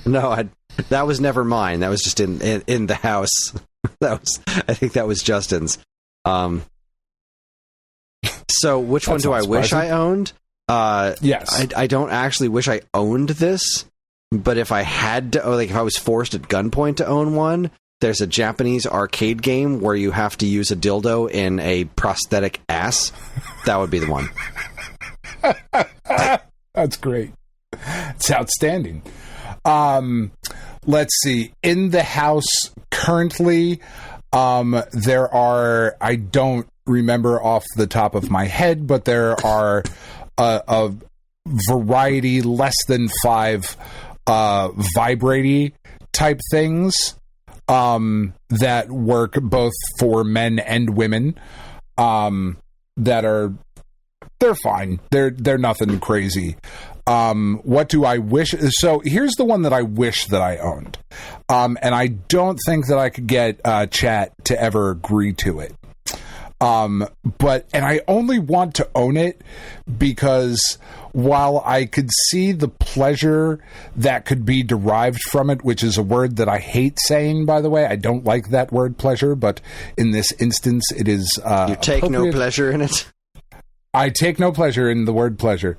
No, that was never mine. That was just in the house. I think that was Justin's. So which one do I wish I owned? Yes. I don't actually wish I owned this, but if I had to, if I was forced at gunpoint to own one, there's a Japanese arcade game where you have to use a dildo in a prosthetic ass. That would be the one. That's great. It's outstanding. Let's see. In the house currently, there are, I don't remember off the top of my head, but there are a variety, less than 5 vibrating type things that work both for men and women, that they're fine. They're nothing crazy. What do I wish? So here's the one that I wish that I owned. And I don't think that I could get chat to ever agree to it. And I only want to own it because while I could see the pleasure that could be derived from it, which is a word that I hate saying, by the way, I don't like that word pleasure, but in this instance, it is, you take no pleasure in it? I take no pleasure in the word pleasure.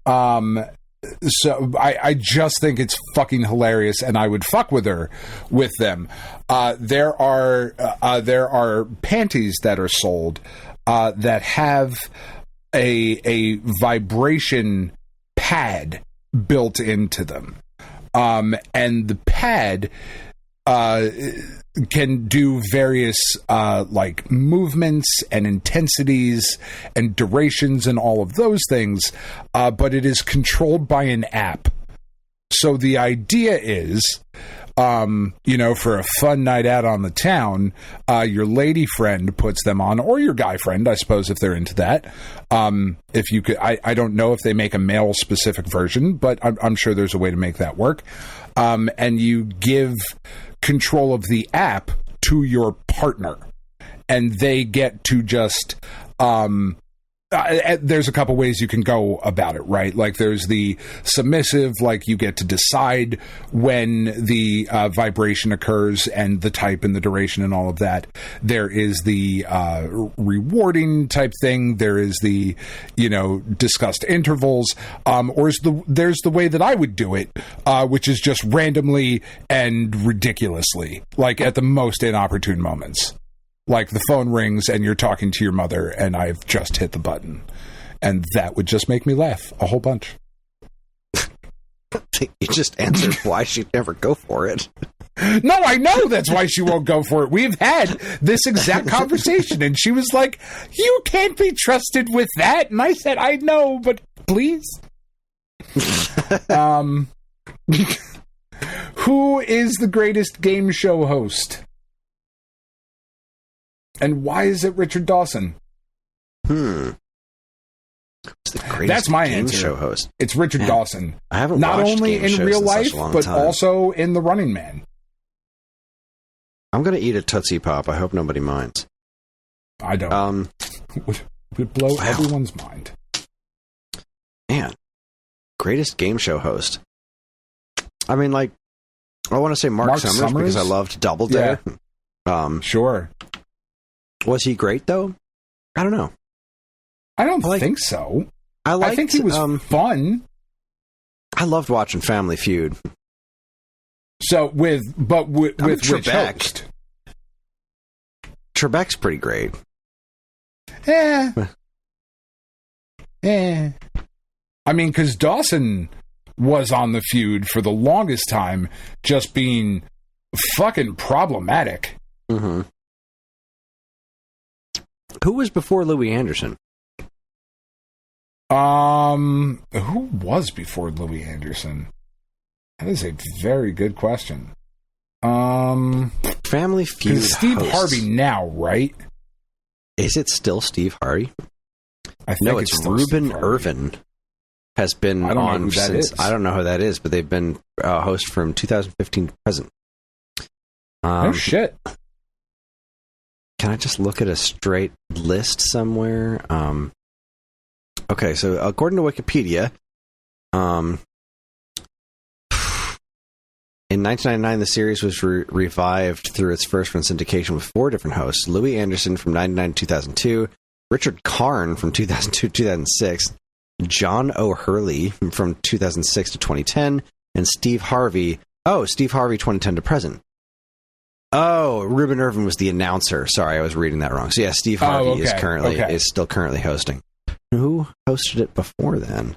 So I just think it's fucking hilarious, and I would fuck with her with them. There are panties that are sold that have a vibration pad built into them, and the pad can do various like movements and intensities and durations and all of those things, but it is controlled by an app. So the idea is, for a fun night out on the town, your lady friend puts them on, or your guy friend, I suppose, if they're into that. If you could, I don't know if they make a male specific version, but I'm sure there's a way to make that work. And you give control of the app to your partner, and they get to just there's a couple ways you can go about it, right? Like there's the submissive, like you get to decide when the vibration occurs and the type and the duration and all of that. There is the rewarding type thing. There is the, discussed intervals. Or there's the way that I would do it, which is just randomly and ridiculously, like at the most inopportune moments. Like the phone rings and you're talking to your mother and I've just hit the button. And that would just make me laugh a whole bunch. You just answered why she'd never go for it. No, I know that's why she won't go for it. We've had this exact conversation and she was like, you can't be trusted with that. And I said, I know, but please. Who is the greatest game show host? And why is it Richard Dawson? That's my game answer. Show host. It's Richard Dawson. I haven't not watched only game in shows real in life, such a long but time. also in The Running Man. I'm going to eat a Tootsie Pop. I hope nobody minds. I don't. Would blow everyone's mind. Man, greatest game show host. I mean, like, I want to say Mark Summers because I loved Double Dare. Yeah. Sure. Was he great though? I don't know. I don't think so. I think he was fun. I loved watching Family Feud. So with which host? Trebek's pretty great. I mean, because Dawson was on the Feud for the longest time, just being fucking problematic. Mm-hmm. Who was before Louis Anderson? Who was before Louis Anderson? That is a very good question. Family Feud. Steve hosts. Harvey now, right? Is it still Steve Harvey? I think no, it's Reuben Irvin. Has been on since I don't know who that is, but they've been a host from 2015 to present. Oh shit! Can I just look at a straight list somewhere? Okay, so according to Wikipedia, in 1999, the series was revived through its first run syndication with 4 different hosts: Louis Anderson from 1999 to 2002, Richard Karn from 2002 to 2006, John O'Hurley from 2006 to 2010, and Steve Harvey. Oh, Steve Harvey 2010 to present. Oh, Reuben Irvin was the announcer. Sorry, I was reading that wrong. So yeah, Steve Harvey is still currently hosting. Who hosted it before then?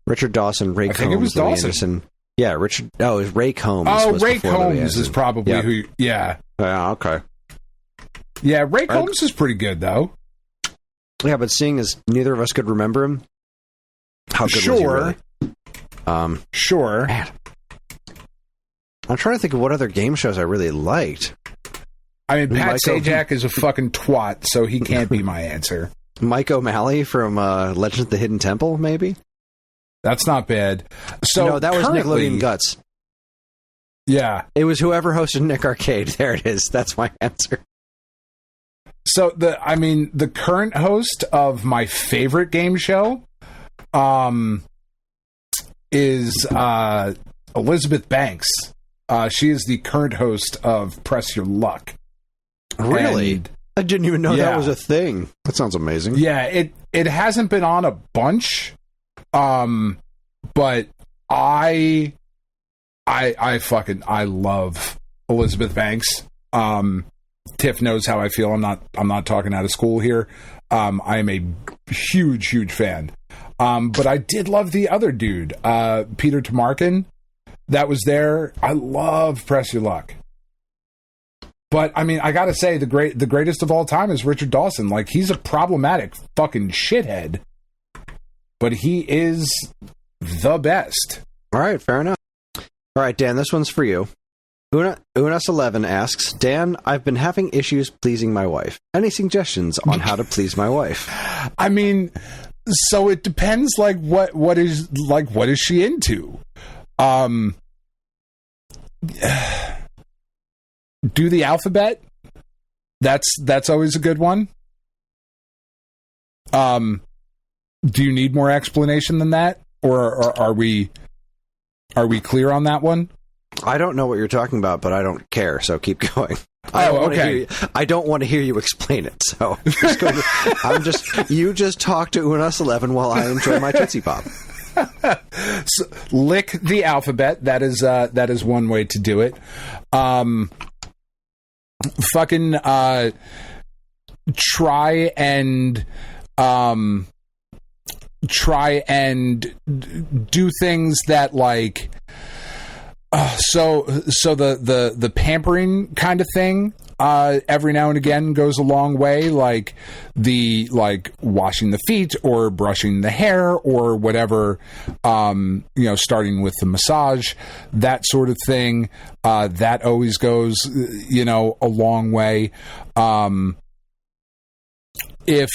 Richard Dawson, Ray Combs, I think it was Louis Dawson. Anderson. Yeah, Richard. Oh, it was Ray Combs. Oh, Ray Combs is probably who. Yeah. Yeah. Okay. Yeah, Ray Combs is pretty good though. Yeah, but seeing as neither of us could remember him, how good was he really? Sure. Man. I'm trying to think of what other game shows I really liked. I mean, Pat Sajak is a fucking twat, so he can't be my answer. Mike O'Malley from Legend of the Hidden Temple, maybe? That's not bad. So no, that was Nickelodeon Guts. Yeah. It was whoever hosted Nick Arcade. There it is. That's my answer. So the current host of my favorite game show is Elizabeth Banks. She is the current host of Press Your Luck. Really? And, I didn't even know that was a thing. That sounds amazing. Yeah, it hasn't been on a bunch, but I love Elizabeth Banks. Tiff knows how I feel. I'm not talking out of school here. I am a huge fan. But I did love the other dude, Peter Tamarkin, that was there. I love Press Your Luck. But I mean, I gotta say, the greatest of all time is Richard Dawson. Like, he's a problematic fucking shithead, but he is the best. All right, fair enough. All right, Dan, this one's for you. Unas11 asks, Dan, I've been having issues pleasing my wife. Any suggestions on how to please my wife? I mean, so it depends. Like, what is she into? Do the alphabet. That's always a good one. Do you need more explanation than that, or are we clear on that one? I don't know what you're talking about, but I don't care, so keep going. Okay. I don't want to hear you explain it, so you just talk to Unas11 while I enjoy my Tootsie Pop. So, lick the alphabet. That is one way to do it. Fucking try and do things that, like, so the pampering kind of thing every now and again goes a long way, like washing the feet or brushing the hair or whatever, starting with the massage, that sort of thing, that always goes a long way. If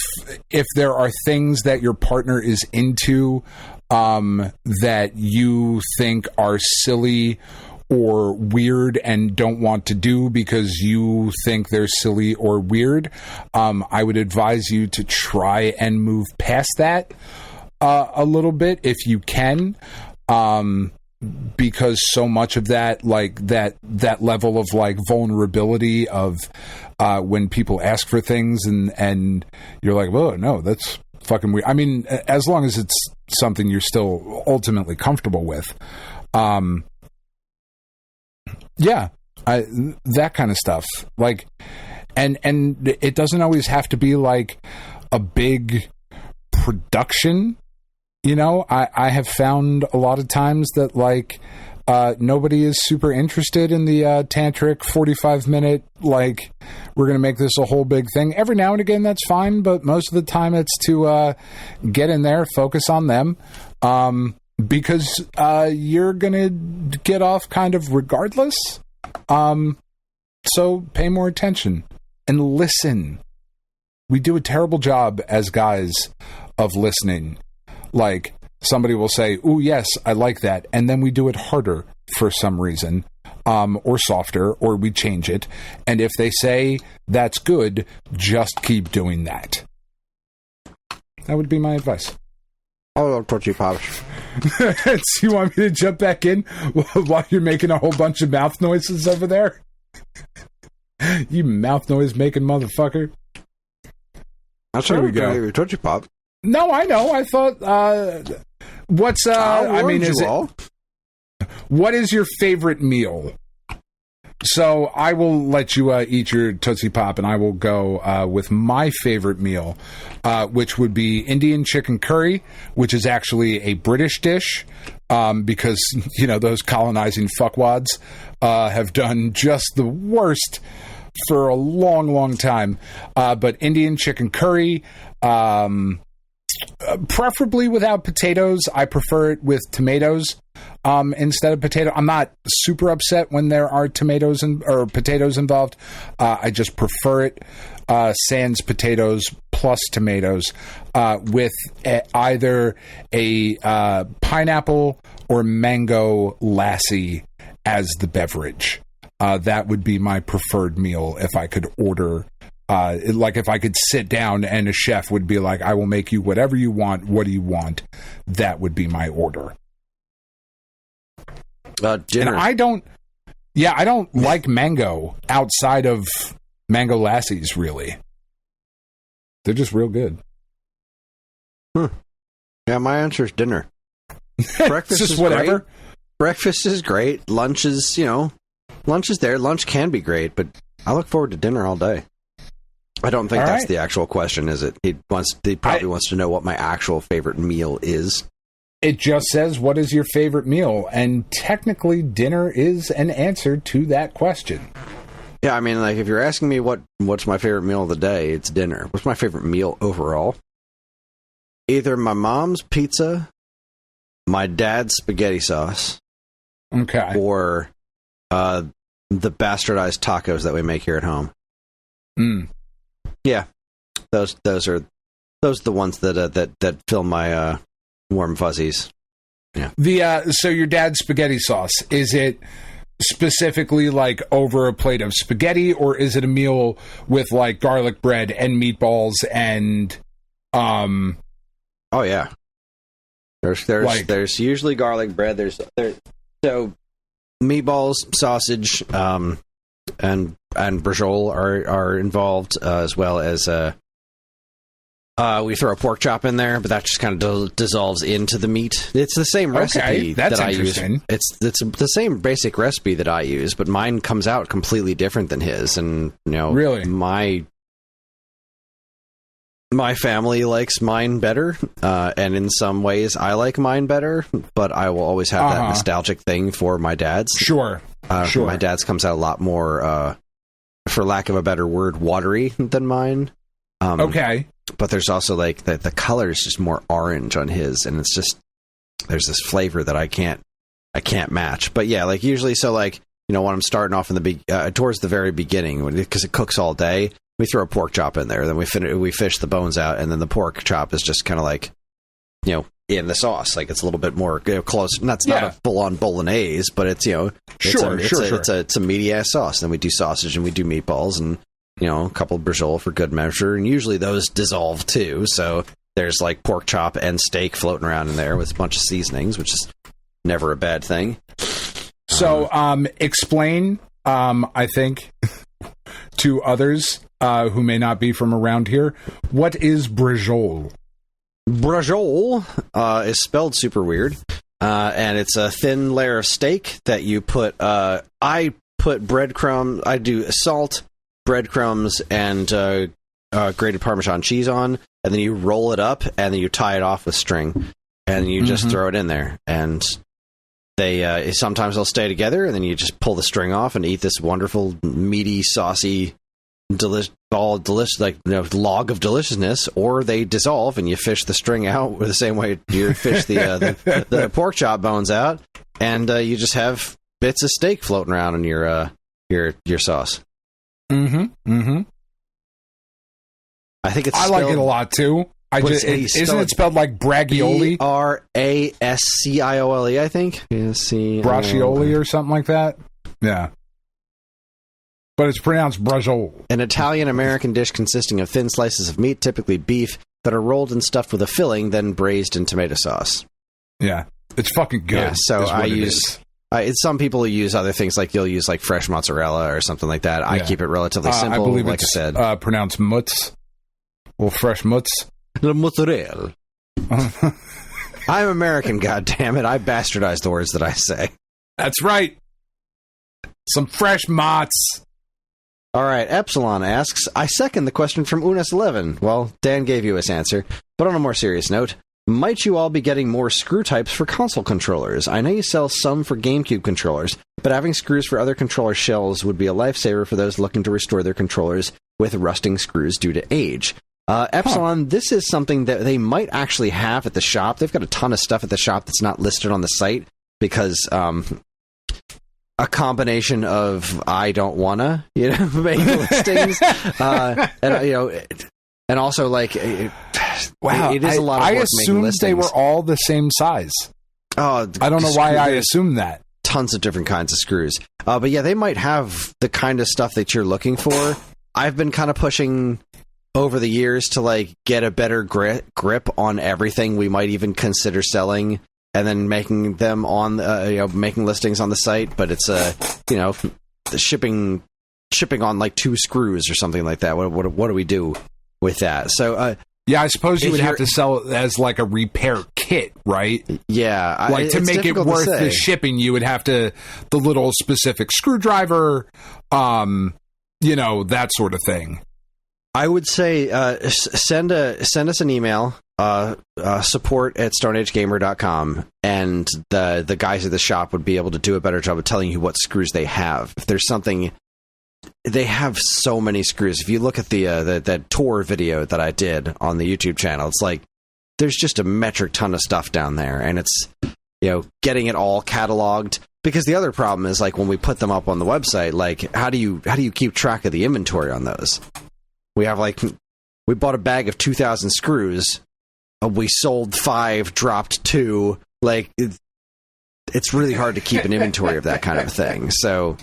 there are things that your partner is into that you think are silly or weird and don't want to do because you think they're silly or weird, I would advise you to try and move past that a little bit if you can, because so much of that, like that level of like vulnerability of when people ask for things and you're like, well, no, that's fucking weird. I mean, as long as it's something you're still ultimately comfortable with. Yeah, that kind of stuff. Like, and it doesn't always have to be like a big production. You know, I have found a lot of times that like nobody is super interested in the tantric 45-minute, like, we're going to make this a whole big thing. Every now and again, that's fine, but most of the time it's to get in there, focus on them, because you're going to get off kind of regardless. So pay more attention and listen. We do a terrible job as guys of listening. Like, somebody will say, "Ooh, yes, I like that," and then we do it harder for some reason, or softer, or we change it. And if they say that's good, just keep doing that. That would be my advice. Oh, Torchy Pops. So you want me to jump back in while you're making a whole bunch of mouth noises over there? You mouth noise making motherfucker. That's There we go. Torchy Pop. No, I know. I thought, what's, I mean, is it, what is your favorite meal? So I will let you eat your Tootsie Pop, and I will go with my favorite meal, which would be Indian chicken curry, which is actually a British dish, because, you know, those colonizing fuckwads have done just the worst for a long, long time. But Indian chicken curry, preferably without potatoes. I prefer it with tomatoes instead of potato. I'm not super upset when there are tomatoes or potatoes involved. I just prefer it sans potatoes plus tomatoes, with either a pineapple or mango lassi as the beverage. That would be my preferred meal if I could order. Like if I could sit down and a chef would be like, I will make you whatever you want. What do you want? That would be my order. Dinner. And I don't like mango outside of mango lassies, really. They're just real good. Yeah, my answer is dinner. Breakfast just is whatever. Great. Breakfast is great. Lunch is, lunch is there. Lunch can be great, but I look forward to dinner all day. I don't think that's the actual question, is it? He probably wants to know what my actual favorite meal is. It just says, what is your favorite meal? And technically, dinner is an answer to that question. Yeah, I mean, like, if you're asking me what's my favorite meal of the day, it's dinner. What's my favorite meal overall? Either my mom's pizza, my dad's spaghetti sauce, okay, or the bastardized tacos that we make here at home. Yeah, those are the ones that fill my warm fuzzies. Yeah. So your dad's spaghetti sauce, is it specifically like over a plate of spaghetti, or is it a meal with like garlic bread and meatballs and Oh yeah. There's usually garlic bread. So meatballs, sausage, and brajol are involved, as well as we throw a pork chop in there, but that just kind of dissolves into the meat. It's the same recipe that I use. It's the same basic recipe that I use, but mine comes out completely different than his. And really, my family likes mine better, and in some ways I like mine better, but I will always have that nostalgic thing for my dad's. Sure. My dad's comes out a lot more, for lack of a better word, watery than mine. Okay. But there's also like the color is just more orange on his, and it's just, there's this flavor that I can't match. But yeah, like usually, so like, when I'm starting off in the towards the very beginning, because it cooks all day, we throw a pork chop in there, then we fish the bones out, and then the pork chop is just kind of like, in the sauce. Like it's a little bit more close. That's not a full-on bolognese, but it's it's a meaty ass sauce. Then we do sausage and we do meatballs and a couple of brajol for good measure, and usually those dissolve too. So there's like pork chop and steak floating around in there with a bunch of seasonings, which is never a bad thing. So explain, I think, to others who may not be from around here, what is brajol? Brajol is spelled super weird, and it's a thin layer of steak that you put. I put breadcrumbs. I do salt, breadcrumbs, and grated Parmesan cheese on, and then you roll it up, and then you tie it off with string, and you just throw it in there, and they sometimes they'll stay together, and then you just pull the string off and eat this wonderful, meaty, saucy, log of deliciousness, or they dissolve and you fish the string out the same way you fish the pork chop bones out, and you just have bits of steak floating around in your sauce. I think it's. I like it a lot too. Isn't it spelled like bragioli? Brasciole, I think. Braccioli or something like that. Yeah. But it's pronounced brajol. An Italian-American dish consisting of thin slices of meat, typically beef, that are rolled and stuffed with a filling, then braised in tomato sauce. Yeah, it's fucking good. Yeah, so I use... some people use other things, like you'll use like fresh mozzarella or something like that. I keep it relatively simple, I believe like it's, I said. Pronounced mutz. Well, fresh mutz. The mozzarella. I'm American, goddammit. I bastardize the words that I say. That's right. Some fresh mozz. All right, Epsilon asks, I second the question from Unis11. Well, Dan gave you his answer. But on a more serious note, might you all be getting more screw types for console controllers? I know you sell some for GameCube controllers, but having screws for other controller shells would be a lifesaver for those looking to restore their controllers with rusting screws due to age. Epsilon, this is something that they might actually have at the shop. They've got a ton of stuff at the shop that's not listed on the site because a combination of I don't wanna, make listings, and also like, wow, it is a lot of work. I assumed they were all the same size. Oh, I don't know why I assumed that. Tons of different kinds of screws, but yeah, they might have the kind of stuff that you're looking for. I've been kind of pushing over the years to like get a better grip on everything we might even consider selling, and then making them on making listings on the site. But it's the shipping on like 2 screws or something like that. What do we do with that? So yeah, I suppose you would have to sell it as like a repair kit, right? Yeah, like to make it worth the shipping, you would have to the little specific screwdriver, that sort of thing. I would say send us an email, support@stoneagegamer.com, and the guys at the shop would be able to do a better job of telling you what screws they have. If there's something, they have so many screws. If you look at the tour video that I did on the YouTube channel, it's like there's just a metric ton of stuff down there, and it's getting it all cataloged. Because the other problem is like when we put them up on the website, like how do you keep track of the inventory on those? We bought a bag of 2,000 screws. We sold 5, dropped 2. Like, it's really hard to keep an inventory of that kind of thing. So,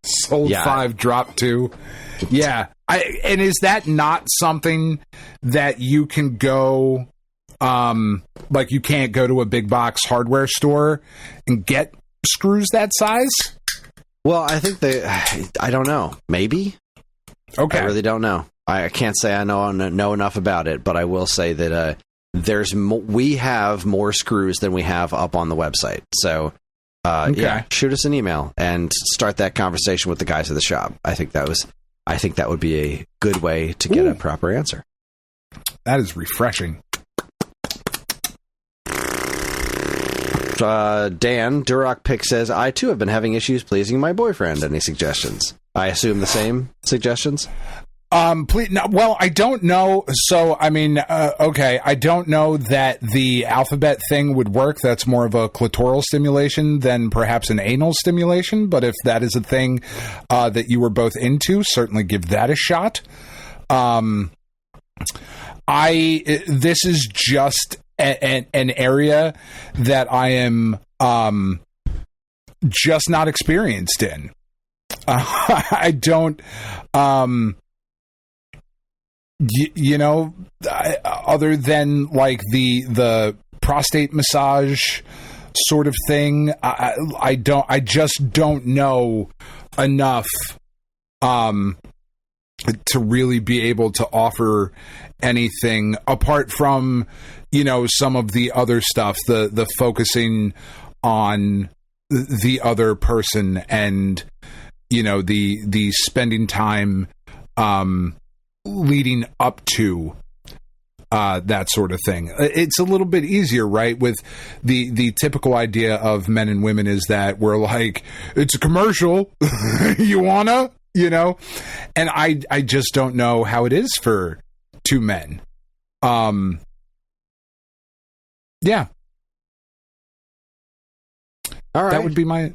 sold 5, dropped 2. Yeah. And is that not something that you can go, like you can't go to a big box hardware store and get screws that size? Well, I think I don't know. Maybe. Okay. I really don't know. I can't say I know enough about it, but I will say that we have more screws than we have up on the website. So, shoot us an email and start that conversation with the guys at the shop. I think that would be a good way to get a proper answer. That is refreshing. Dan Durock Pick says, I too have been having issues pleasing my boyfriend. Any suggestions? I assume the same suggestions? Please, no, well, I don't know. So, I mean, okay, I don't know that the alphabet thing would work. That's more of a clitoral stimulation than perhaps an anal stimulation. But if that is a thing that you were both into, certainly give that a shot. This is just an area that I am just not experienced in. I don't, other than like the prostate massage sort of thing, I just don't know enough to really be able to offer anything apart from, some of the other stuff, the focusing on the other person and, the spending time leading up to that sort of thing. It's a little bit easier, right? With the typical idea of men and women is that we're like, it's a commercial, you wanna, and I just don't know how it is for two men. Yeah. All right. That would be my,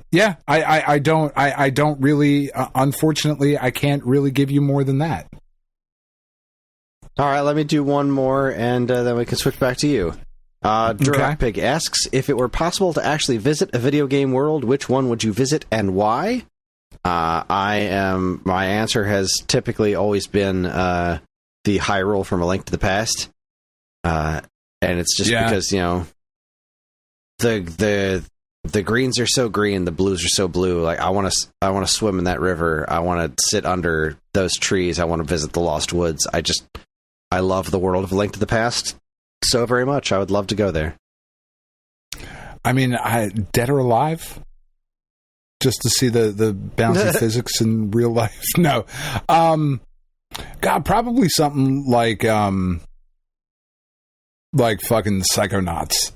I don't really, unfortunately, I can't really give you more than that. All right, let me do one more, and then we can switch back to you. Direct Pig asks, if it were possible to actually visit a video game world, which one would you visit and why? My answer has typically always been the Hyrule from A Link to the Past. And it's just because, the greens are so green, the blues are so blue. Like I want to swim in that river. I want to sit under those trees. I want to visit the Lost Woods. I love the world of A Link to the Past so very much. I would love to go there. I mean, Dead or Alive, just to see the bouncy physics in real life. No, God, probably something like fucking Psychonauts.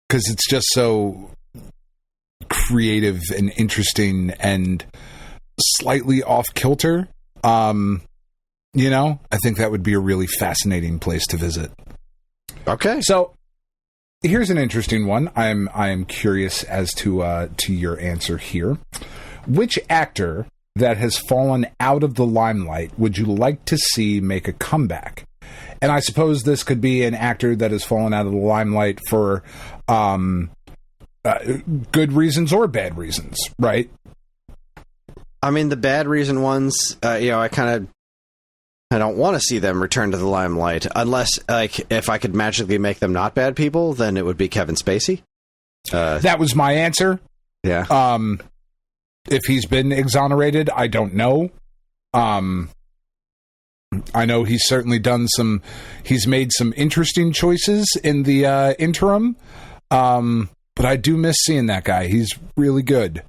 Because it's just so creative and interesting and slightly off kilter. I think that would be a really fascinating place to visit. Okay. So here's an interesting one. I'm curious as to your answer here. Which actor that has fallen out of the limelight would you like to see make a comeback? And I suppose this could be an actor that has fallen out of the limelight for good reasons or bad reasons, right? I mean, the bad reason ones, I don't want to see them return to the limelight unless, like, if I could magically make them not bad people, then it would be Kevin Spacey. That was my answer. Yeah. If he's been exonerated, I don't know. I know he's certainly he's made some interesting choices in the interim. But I do miss seeing that guy. He's really good.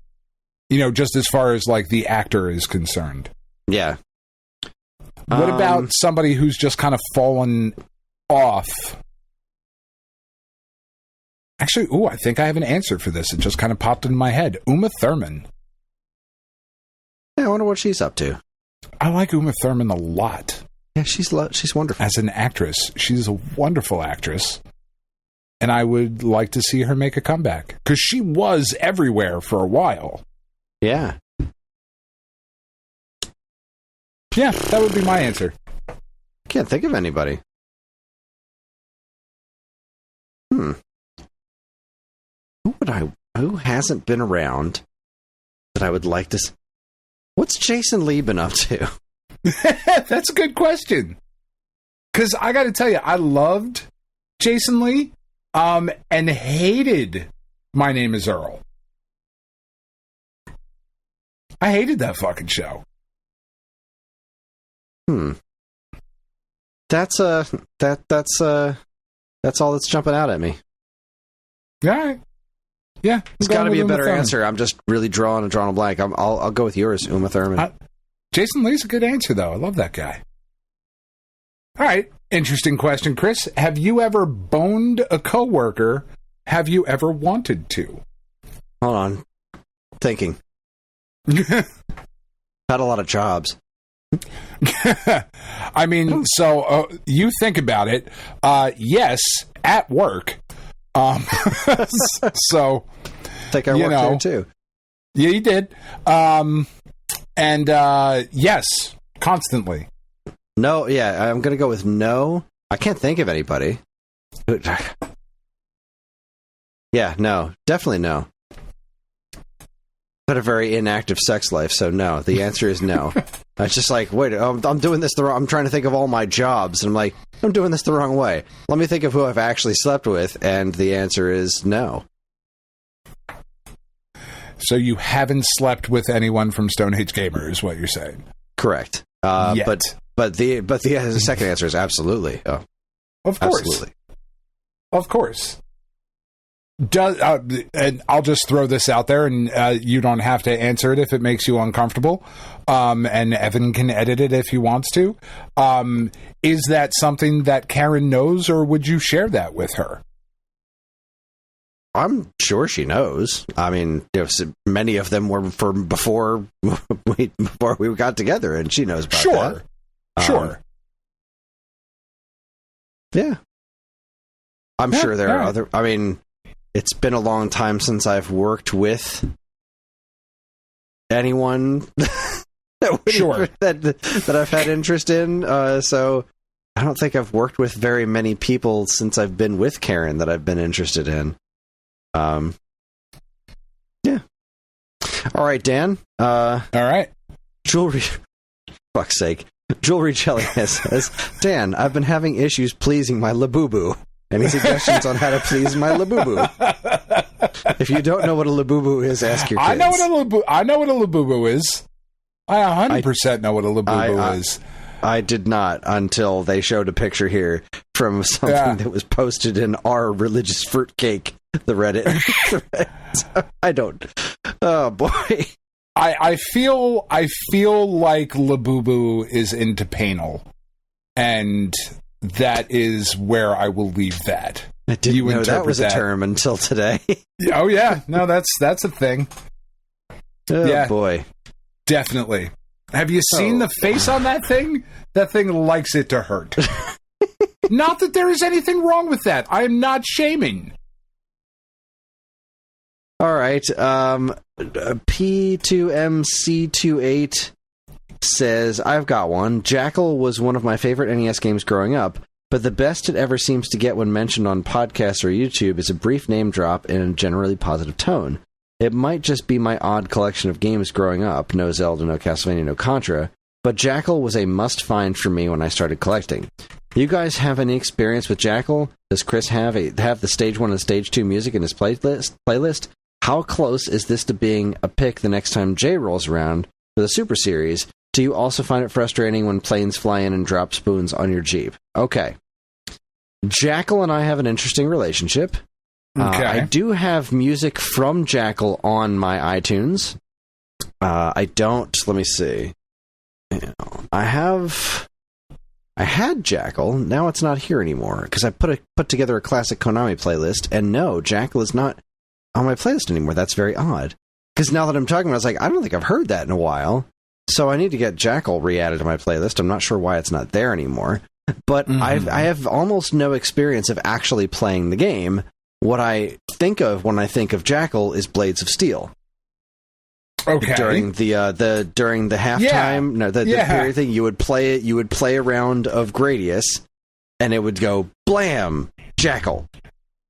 Just as far as like the actor is concerned. Yeah. What about somebody who's just kind of fallen off? Actually, I think I have an answer for this. It just kind of popped into my head. Uma Thurman. Yeah, I wonder what she's up to. I like Uma Thurman a lot. Yeah, she's wonderful. As an actress, she's a wonderful actress. And I would like to see her make a comeback. Because she was everywhere for a while. Yeah. Yeah, that would be my answer. Can't think of anybody. Who hasn't been around that I would like to... What's Jason Lee been up to? That's a good question. Because I got to tell you, I loved Jason Lee and hated My Name is Earl. I hated that fucking show. That's all that's jumping out at me. All right. Yeah, there's got to be a better answer. I'm just really drawing a blank. I'll go with yours, Uma Thurman. Jason Lee's a good answer, though. I love that guy. All right, interesting question, Kris. Have you ever boned a coworker? Have you ever wanted to? Hold on, thinking. Had a lot of jobs. I mean, so you think about it. Yes, at work. So, I think I worked there too. Yeah, you did. And yes, constantly. No, yeah, I'm going to go with no. I can't think of anybody. Yeah, no, definitely no. But a very inactive sex life, so no. The answer is no. It's just like, wait, I'm doing this the wrong. I'm trying to think of all my jobs, and I'm like, I'm doing this the wrong way. Let me think of who I've actually slept with, and the answer is no. So you haven't slept with anyone from Stone Age Gamer, is what you're saying? Correct. Yet. But the second answer is absolutely. Oh, of course, absolutely. Of course. And I'll just throw this out there, and you don't have to answer it if it makes you uncomfortable. And Evan can edit it if he wants to. Is that something that Karen knows, or would you share that with her? I'm sure she knows. I mean, many of them were from before we got together, and she knows about that. Sure. Yeah. I'm sure there are other... I mean, it's been a long time since I've worked with anyone that I've had interest in. So I don't think I've worked with very many people since I've been with Karen that I've been interested in. Yeah. All right, Dan. All right. Jewelry. Fuck's sake. Jewelry Jelly says, Dan, I've been having issues pleasing my Labubu. Any suggestions on how to please my Labubu? If you don't know what a Labubu is, ask your kids. I know what a Labubu is. I 100% know what a Labubu is. I did not until they showed a picture here from something that was posted in our religious fruitcake, the Reddit. I don't. Oh boy. I feel like Labubu is into panel, and that is where I will leave that. I didn't know that was a term until today. Oh yeah, no, that's a thing. Oh boy, definitely. Have you seen the face on that thing? That thing likes it to hurt. Not that there is anything wrong with that. I am not shaming. All right. P2MC28 says, I've got one. Jackal was one of my favorite NES games growing up, but the best it ever seems to get when mentioned on podcasts or YouTube is a brief name drop in a generally positive tone. It might just be my odd collection of games growing up, no Zelda, no Castlevania, no Contra, but Jackal was a must-find for me when I started collecting. You guys have any experience with Jackal? Does Kris have the Stage 1 and Stage 2 music in his playlist? How close is this to being a pick the next time Jay rolls around for the Super Series? Do you also find it frustrating when planes fly in and drop spoons on your Jeep? Okay. Jackal and I have an interesting relationship. Okay. I do have music from Jackal on my iTunes. I don't... Let me see. I had Jackal. Now it's not here anymore because I put together a classic Konami playlist, and no, Jackal is not on my playlist anymore. That's very odd. Because now that I'm talking about it, I was like, I don't think I've heard that in a while. So I need to get Jackal re-added to my playlist. I'm not sure why it's not there anymore. But I have almost no experience of actually playing the game. What I think of when I think of Jackal is Blades of Steel. Okay. During the halftime, the period thing, you would play a round of Gradius, and it would go blam, Jackal.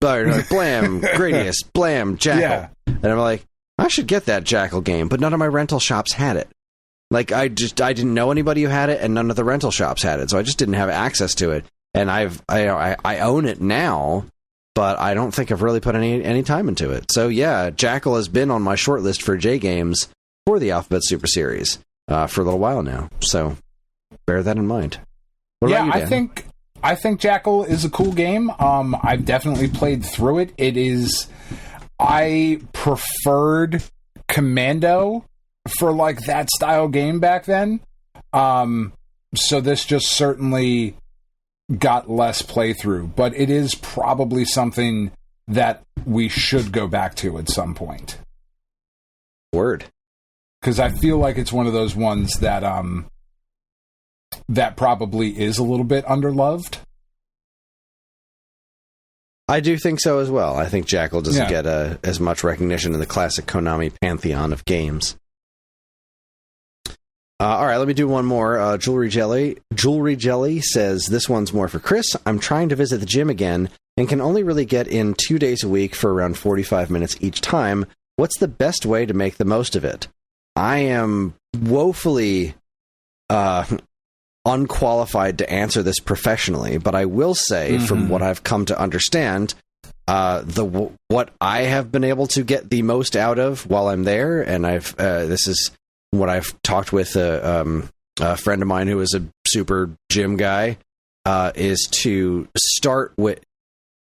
Blam, Gradius, blam, Jackal. Yeah. And I'm like, I should get that Jackal game, but none of my rental shops had it. Like, I didn't know anybody who had it, and none of the rental shops had it, so I just didn't have access to it. And I own it now, but I don't think I've really put any time into it. So yeah, Jackal has been on my short list for J Games for the Alphabet Super Series for a little while now. So bear that in mind. What about you, Dan? I think Jackal is a cool game. I've definitely played through it. I preferred Commando for like that style game back then. So this just certainly got less playthrough, but it is probably something that we should go back to at some point. Word. Because I feel like it's one of those ones that that probably is a little bit underloved. I do think so as well. I think Jackal doesn't get as much recognition in the classic Konami pantheon of games. All right, let me do one more. Jewelry Jelly says, this one's more for Kris. I'm trying to visit the gym again, and can only really get in 2 days a week for around 45 minutes each time. What's the best way to make the most of it? I am woefully unqualified to answer this professionally, but I will say, from what I've come to understand, what I have been able to get the most out of while I'm there, and this is what I've talked with a friend of mine who is a super gym guy, is to start with.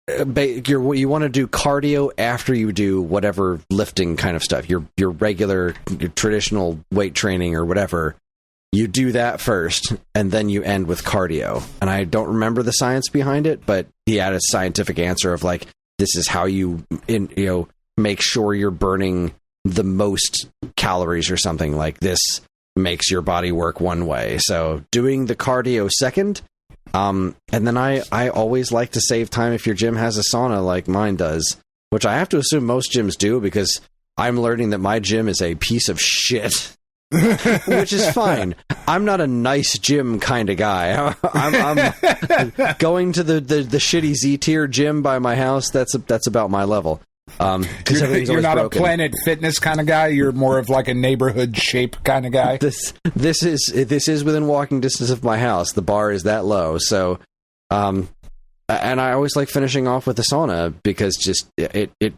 You want to do cardio after you do whatever lifting kind of stuff, your regular, your traditional weight training or whatever. You do that first, and then you end with cardio. And I don't remember the science behind it, but he had a scientific answer of like, this is how you make sure you're burning the most calories or something. Like this makes your body work one way. So doing the cardio second. And then I always like to save time if your gym has a sauna like mine does, which I have to assume most gyms do, because I'm learning that my gym is a piece of shit, which is fine. I'm not a nice gym kind of guy. I'm going to the shitty Z-tier gym by my house. That's about my level. You're not broken. A Planet Fitness kind of guy. You're more of like a neighborhood shape kind of guy. This is within walking distance of my house. The bar is that low. So, and I always like finishing off with the sauna because just it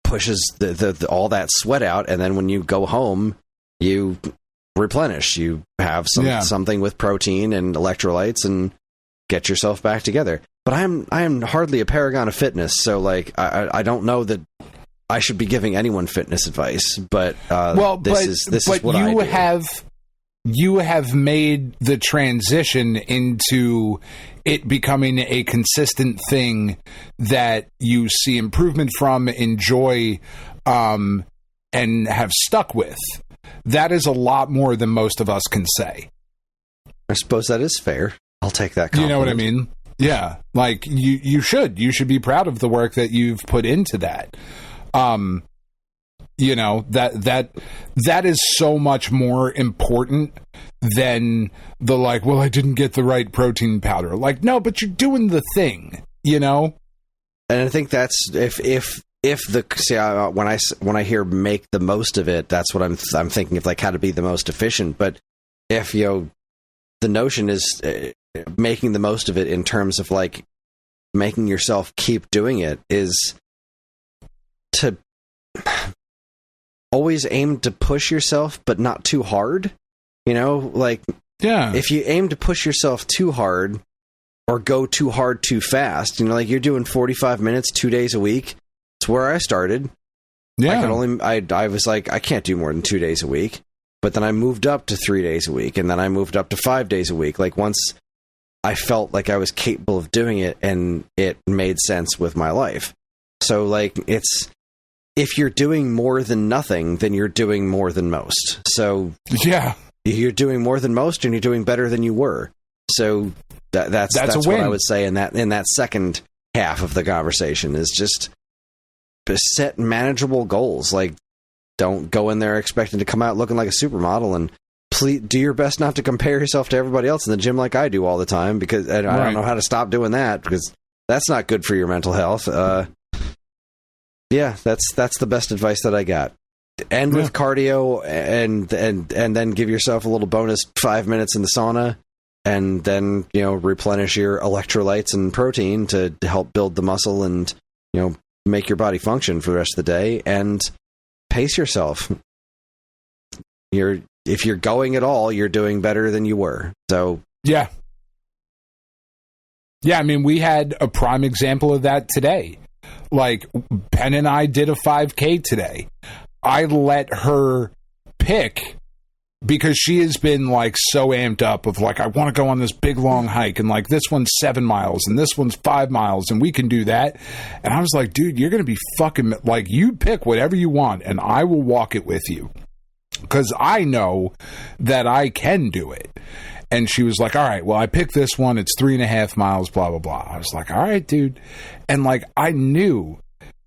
pushes the all that sweat out, and then when you go home, you replenish. You have something with protein and electrolytes, and get yourself back together. But I am hardly a paragon of fitness, so like I don't know that I should be giving anyone fitness advice. But this is what I do. You have made the transition into it becoming a consistent thing that you see improvement from, enjoy, and have stuck with. That is a lot more than most of us can say. I suppose that is fair. I'll take that compliment. You know what I mean? Yeah, like you should be proud of the work that you've put into that. That is so much more important than the like, well, I didn't get the right protein powder. Like, no, but you're doing the thing, you know? And I think that's when I hear make the most of it, that's what I'm thinking of, like how to be the most efficient. But if the notion is making the most of it in terms of like making yourself keep doing it, is to always aim to push yourself, but not too hard. Like, yeah, if you aim to push yourself too hard or go too hard too fast, like you're doing 45 minutes 2 days a week. It's where I started. Yeah, I was like, I can't do more than 2 days a week. But then I moved up to 3 days a week, and then I moved up to 5 days a week. Like once I felt like I was capable of doing it, and it made sense with my life. So like if you're doing more than nothing, then you're doing more than most. So yeah, you're doing more than most, and you're doing better than you were. So that's what I would say in that second half of the conversation, is just set manageable goals. Like, don't go in there expecting to come out looking like a supermodel, and please do your best not to compare yourself to everybody else in the gym like I do all the time, because I don't know how to stop doing that, because that's not good for your mental health. Yeah, that's the best advice that I got. End with cardio, and then give yourself a little bonus 5 minutes in the sauna, and then replenish your electrolytes and protein to help build the muscle and make your body function for the rest of the day, and pace yourself. If you're going at all, you're doing better than you were. So yeah. I mean, we had a prime example of that today. Like, Penn and I did a 5K today. I let her pick, because she has been like so amped up of like, I want to go on this big long hike, and like this one's 7 miles and this one's 5 miles, and we can do that. And I was like, dude, you're going to be fucking like, you pick whatever you want and I will walk it with you, because I know that I can do it. And she was like, all right, well, I picked this one. It's 3.5 miles, blah, blah, blah. I was like, all right, dude. And like, I knew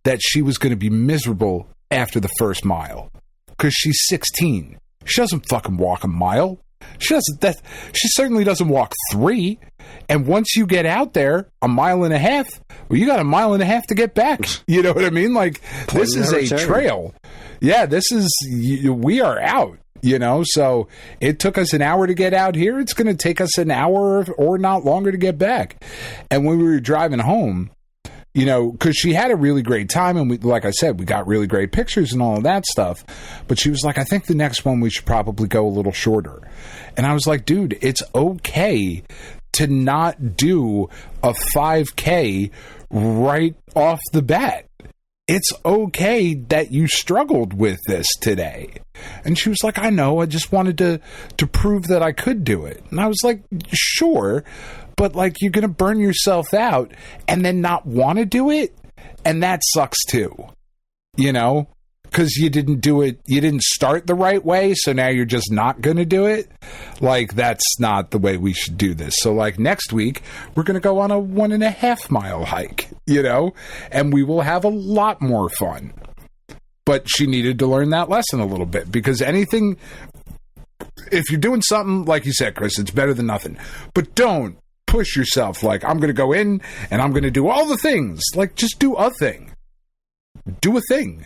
that she was going to be miserable after the first mile, because she's 16. She doesn't fucking walk a mile. She certainly doesn't walk 3. And once you get out there, 1.5 miles, well, you got 1.5 miles to get back. You know what I mean? Like, this is a trail. Yeah, we are out, you know? So it took us an hour to get out here. It's going to take us an hour or not longer to get back. And when we were driving home, you know, because she had a really great time, and we, like I said, we got really great pictures and all of that stuff. But she was like, I think the next one we should probably go a little shorter. And I was like, dude, it's okay to not do a 5K right off the bat. It's okay that you struggled with this today. And she was like, I know, I just wanted to prove that I could do it. And I was like, sure, but like, you're going to burn yourself out and then not want to do it. And that sucks too, you know, because you didn't do it. You didn't start the right way. So now you're just not going to do it. Like, that's not the way we should do this. So like next week, we're going to go on a 1.5 mile hike, you know, and we will have a lot more fun. But she needed to learn that lesson a little bit, because anything, if you're doing something, like you said, Kris, it's better than nothing. But don't push yourself like, I'm going to go in and I'm going to do all the things. Like, just do a thing. Do a thing.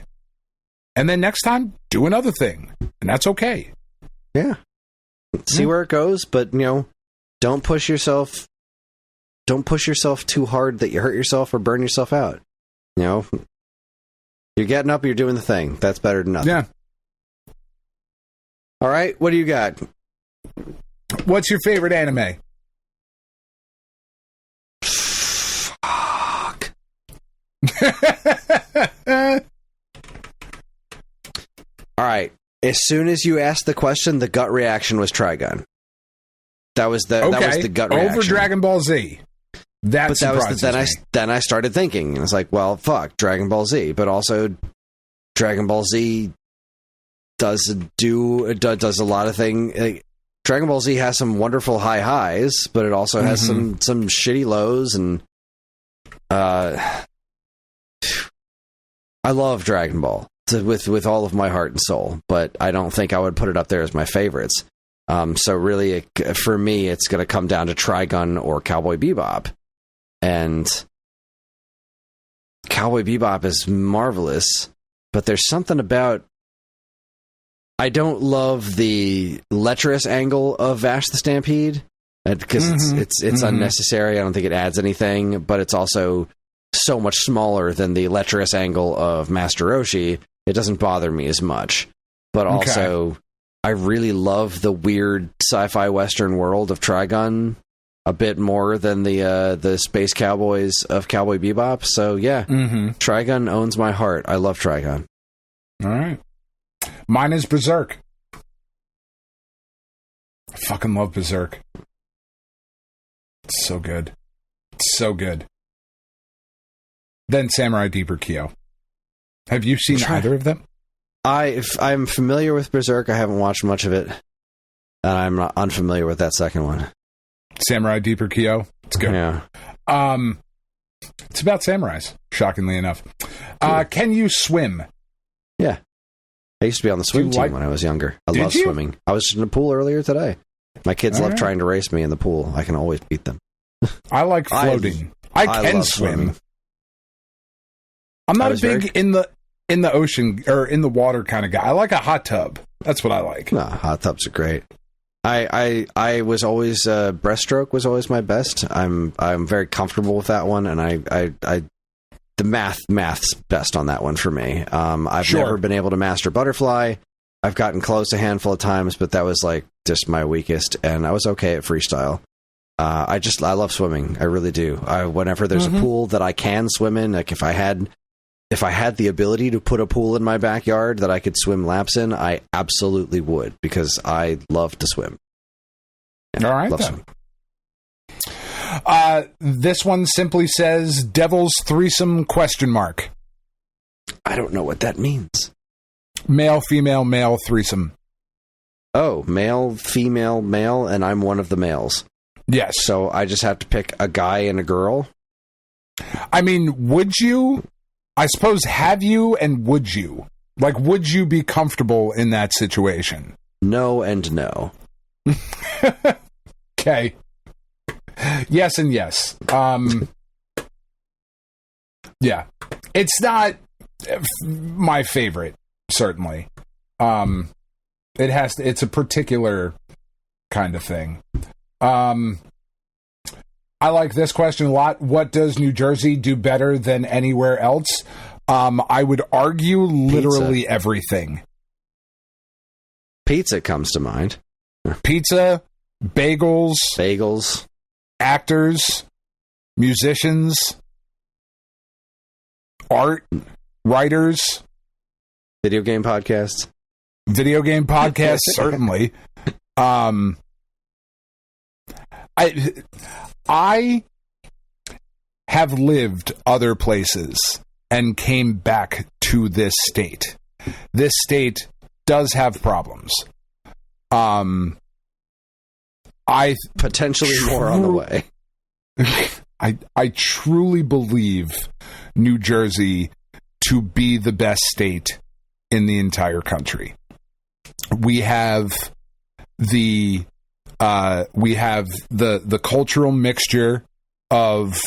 And then next time, do another thing. And that's okay. Yeah. See where it goes, but, you know, don't push yourself too hard that you hurt yourself or burn yourself out. You know? You're getting up, you're doing the thing. That's better than nothing. Yeah. All right, what do you got? What's your favorite anime? Fuck. All right. As soon as you asked the question, the gut reaction was Trigun. That was the gut reaction. Over Dragon Ball Z. Then I started thinking, and it's like, well, fuck, Dragon Ball Z, but also Dragon Ball Z does a lot of things. Like, Dragon Ball Z has some wonderful high highs, but it also has some shitty lows, and I love Dragon Ball with all of my heart and soul, but I don't think I would put it up there as my favorites. So really, for me, it's going to come down to Trigun or Cowboy Bebop. And Cowboy Bebop is marvelous, but there's something about... I don't love the lecherous angle of Vash the Stampede, because it's unnecessary. I don't think it adds anything, but it's also so much smaller than the lecherous angle of Master Roshi. It doesn't bother me as much. But also, I really love the weird sci-fi Western world of Trigun a bit more than the Space Cowboys of Cowboy Bebop. So yeah, Trigun owns my heart. I love Trigun. All right. Mine is Berserk. I fucking love Berserk. It's so good. It's so good. Then Samurai Deeper Kyo. Have you seen either of them? I'm familiar with Berserk. I haven't watched much of it. And I'm not unfamiliar with that second one. Samurai Deeper Kyo. It's good. Yeah. It's about samurais, shockingly enough. Cool. Can you swim? Yeah. I used to be on the swim team when I was younger. I love swimming. I was in the pool earlier today. My kids love trying to race me in the pool. I can always beat them. I like floating. I can swim. Swimming. I'm not a big in the ocean or in the water kind of guy. I like a hot tub. That's what I like. No, hot tubs are great. I was always breaststroke was always my best. I'm very comfortable with that one, and I the math's best on that one for me. I've never been able to master butterfly. I've gotten close a handful of times, but that was like just my weakest, and I was okay at freestyle. I love swimming. I really do. Whenever there's a pool that I can swim in, like if I had the ability to put a pool in my backyard that I could swim laps in, I absolutely would, because I love to swim. Yeah, all right, then. This one simply says Devil's Threesome ? I don't know what that means. Male, female, male threesome. Oh, male, female, male, and I'm one of the males. Yes. So I just have to pick a guy and a girl? I mean, would you... I suppose, have you and would you? Like, would you be comfortable in that situation? No and no. Okay. Yes and yes. Yeah. It's not my favorite, certainly. It's a particular kind of thing. I like this question a lot. What does New Jersey do better than anywhere else? I would argue literally everything. Pizza comes to mind. Pizza, bagels, actors, musicians, art, writers, video game podcasts, certainly. I have lived other places and came back to this state. This state does have problems. I potentially more on the way. I truly believe New Jersey to be the best state in the entire country. We have the cultural mixture of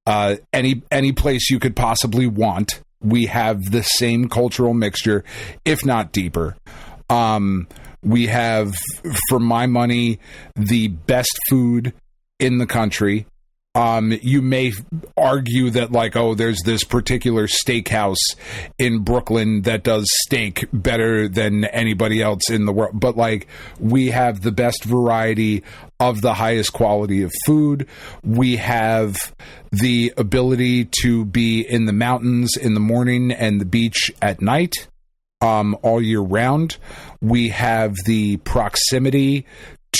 any place you could possibly want. We have the same cultural mixture, if not deeper. We have, for my money, the best food in the country. You may argue that, like, oh, there's this particular steakhouse in Brooklyn that does steak better than anybody else in the world. But, like, we have the best variety of the highest quality of food. We have the ability to be in the mountains in the morning and the beach at night, all year round. We have the proximity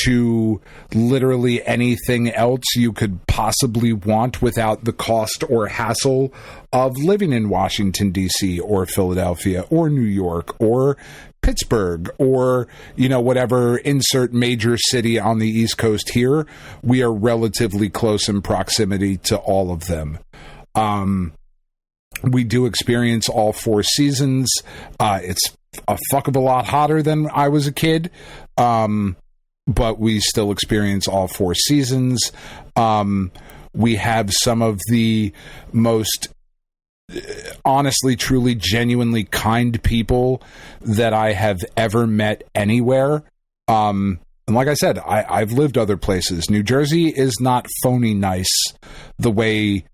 to literally anything else you could possibly want without the cost or hassle of living in Washington, D.C. or Philadelphia or New York or Pittsburgh or, whatever, insert major city on the East Coast here. We are relatively close in proximity to all of them. We do experience all 4 seasons. It's a fuck of a lot hotter than I was a kid. But we still experience all 4 seasons. We have some of the most honestly, truly, genuinely kind people that I have ever met anywhere. And like I said, I've lived other places. New Jersey is not phony nice the way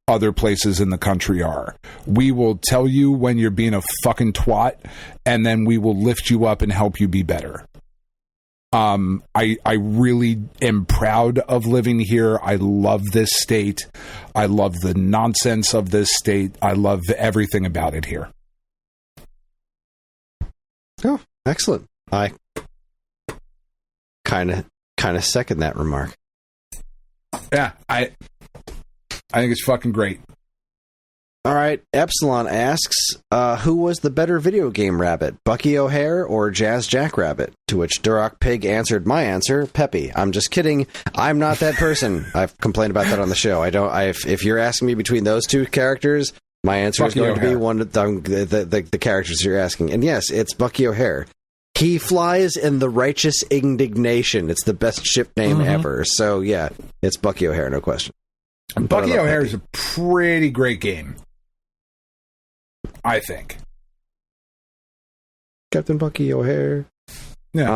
other places in the country are. We will tell you when you're being a fucking twat, and then we will lift you up and help you be better. I really am proud of living here. I love this state. I love the nonsense of this state. I love everything about it here. Oh, excellent. I kind of second that remark. Yeah, I think it's fucking great. All right, Epsilon asks, who was the better video game rabbit, Bucky O'Hare or Jazz Jackrabbit? To which Duroc Pig answered, my answer, Peppy. I'm just kidding. I'm not that person. I've complained about that on the show. If you're asking me between those two characters, my answer Bucky is going O'Hare. To be one of the characters you're asking. And yes, it's Bucky O'Hare. He flies in the righteous indignation. It's the best ship name ever. So yeah, it's Bucky O'Hare, no question. Bucky O'Hare is a pretty great game, I think. Captain Bucky O'Hare. Yeah.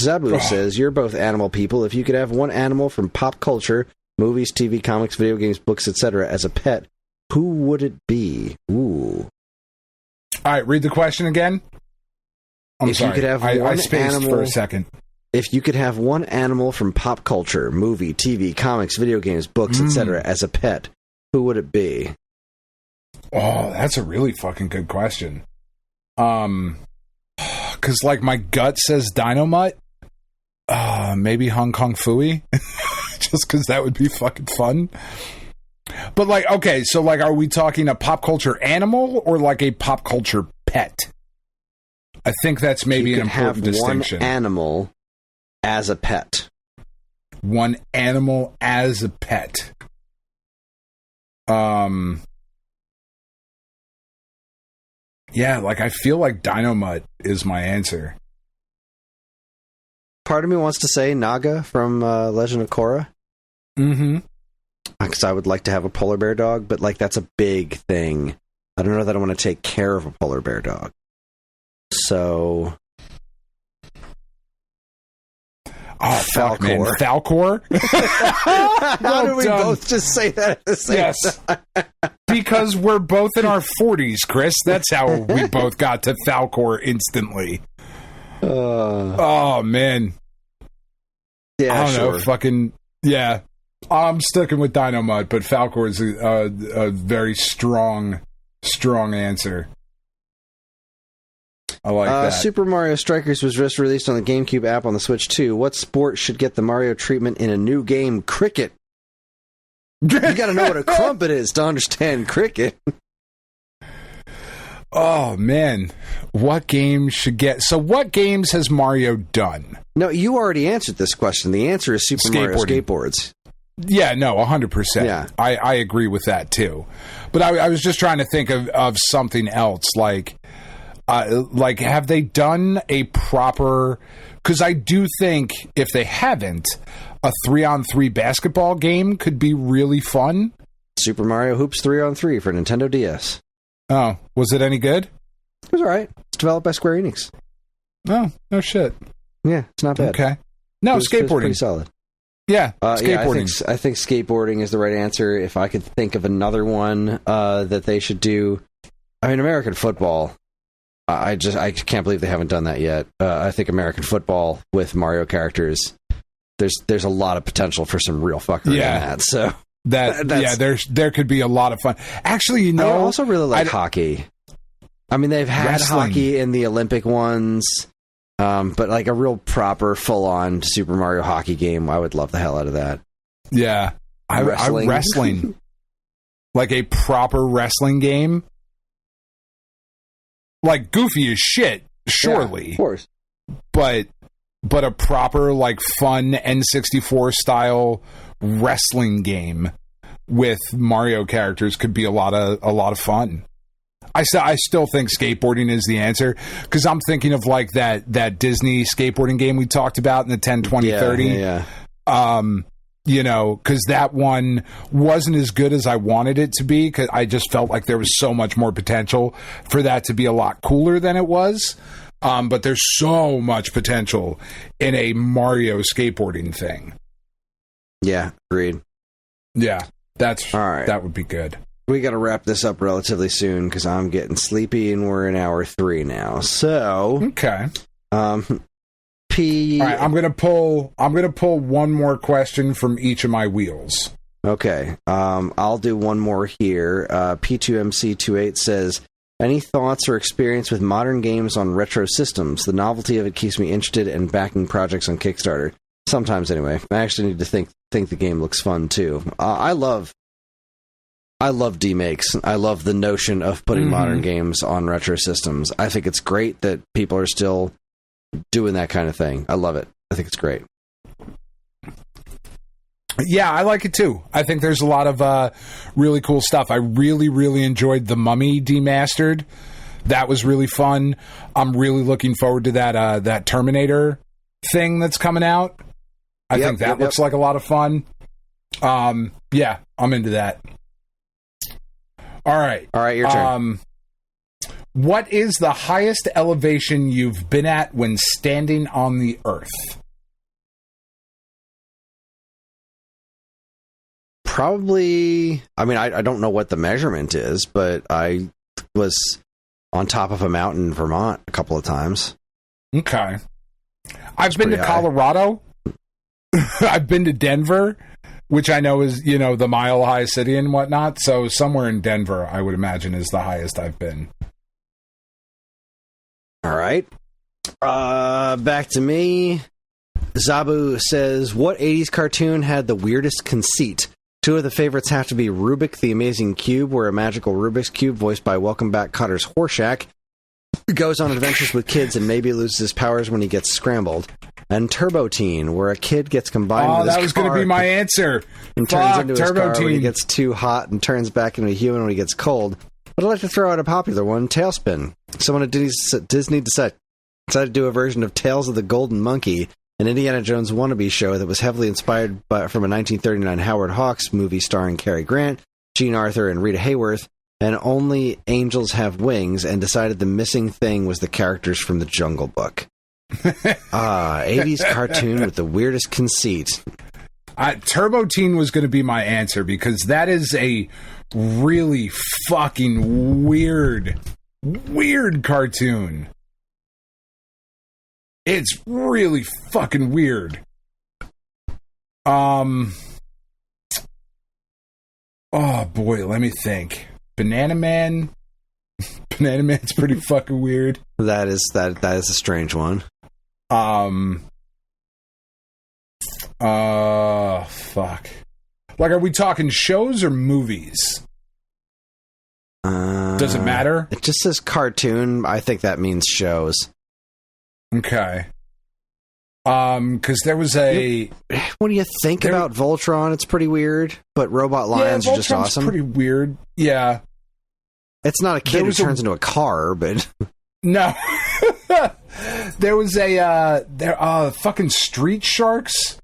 Zabu says, you're both animal people. If you could have one animal from pop culture, movies, TV, comics, video games, books, etc., as a pet, who would it be? Ooh. All right, read the question again. I'm sorry. You could have I spaced for a second. If you could have one animal from pop culture, movie, TV, comics, video games, books, etc., as a pet, who would it be? Oh, that's a really fucking good question. Because, like, my gut says Dynamite. Maybe Hong Kong Phooey. Just because that would be fucking fun. But, like, okay, so, like, are we talking a pop culture animal or, like, a pop culture pet? I think that's maybe an important distinction. One animal as a pet. One animal as a pet. Yeah, like, I feel like Dynamite is my answer. part of me wants to say Naga from Legend of Korra. Mm-hmm. Because I would like to have a polar bear dog, but like that's a big thing. I don't know that I want to take care of a polar bear dog. So, fuck, man. Falcor? How do we both just say that at the same time? Because we're both in our 40s, Chris. That's how we both got to Falcor instantly. Oh, man. Yeah, I don't know. Fucking, yeah. I'm sticking with Dino Mud, but Falcor is a very strong answer. I like that. Super Mario Strikers was just released on the GameCube app on the Switch too. What sport should get the Mario treatment in a new game? Cricket. You gotta know what a crumpet is to understand cricket. Oh, man. What games should get... So what games has Mario done? No, you already answered this question. The answer is Super Mario Skateboards. Yeah, no, 100%. Yeah. I agree with that, too. But I was just trying to think of something else, like have they done a proper... Because I do think, if they haven't, a 3-on-3 basketball game could be really fun. Super Mario Hoops 3-on-3 for Nintendo DS. Oh, was it any good? It was alright. It's developed by Square Enix. Oh, no shit. Yeah, it's not bad. Okay. No, skateboarding. It was pretty solid. Yeah, skateboarding. Yeah, I think skateboarding is the right answer. If I could think of another one that they should do, I mean, American football. I can't believe they haven't done that yet. I think American football with Mario characters, there's a lot of potential for some real fuckery in that. So there could be a lot of fun. Actually, you know, I also really like hockey. I mean, they've had hockey in the Olympic ones. But like a real proper, full-on Super Mario hockey game, I would love the hell out of that. Yeah. Wrestling. Like a proper wrestling game. Like goofy as shit, surely. Yeah, of course. But a proper, like, fun N64 style wrestling game with Mario characters could be a lot of fun. I still think skateboarding is the answer, because I'm thinking of like that Disney skateboarding game we talked about in the 10, 20, 30. Yeah. You know, because that one wasn't as good as I wanted it to be, because I just felt like there was so much more potential for that to be a lot cooler than it was. But there's so much potential in a Mario skateboarding thing. Yeah, agreed. Yeah, that's all right. That would be good. We got to wrap this up relatively soon because I'm getting sleepy and we're in hour 3 now. So okay. All right, I'm gonna pull one more question from each of my wheels. Okay. I'll do one more here. P2MC28 says, any thoughts or experience with modern games on retro systems? The novelty of it keeps me interested in backing projects on Kickstarter. Sometimes, anyway. I actually need to think the game looks fun too. I love demakes. I love the notion of putting modern games on retro systems. I think it's great that people are still doing that kind of thing. I love it. I think it's great. Yeah, I like it too. I think there's a lot of really cool stuff. I really, really enjoyed The Mummy Demastered. That was really fun. I'm really looking forward to that Terminator thing that's coming out. I think that looks like a lot of fun. Yeah, I'm into that. All right, your turn. What is the highest elevation you've been at when standing on the Earth? Probably, I mean, I don't know what the measurement is, but I was on top of a mountain in Vermont a couple of times. Okay. I've been to Colorado. I've been to Denver, which I know is, you know, the mile-high city and whatnot. So somewhere in Denver, I would imagine, is the highest I've been. All right. Back to me. Zabu says, what 80s cartoon had the weirdest conceit? Two of the favorites have to be Rubik the Amazing Cube, where a magical Rubik's Cube, voiced by Welcome Back Cotter's Horshack, goes on adventures with kids and maybe loses his powers when he gets scrambled. And Turbo Teen, where a kid gets combined with his car. Oh, that was going to be my answer. And turns into his car when he gets too hot and turns back into a human when he gets cold. But I'd like to throw out a popular one, Tailspin. Someone at Disney decided to do a version of Tales of the Golden Monkey, an Indiana Jones wannabe show that was heavily inspired from a 1939 Howard Hawks movie starring Cary Grant, Jean Arthur, and Rita Hayworth, and Only Angels Have Wings, and decided the missing thing was the characters from the Jungle Book. 80s cartoon with the weirdest conceit. Turbo Teen was going to be my answer because that is a really fucking weird cartoon. It's really fucking weird. Oh boy, let me think. Banana Man. Banana Man's pretty fucking weird. That is a strange one. Fuck. Like, are we talking shows or movies? Does it matter? It just says cartoon. I think that means shows. Okay. Because there was a... What do you think about Voltron? It's pretty weird, but robot lions are just awesome. Pretty weird. Yeah. It's not a kid who turns into a car, but... No. There was a... fucking Street Sharks.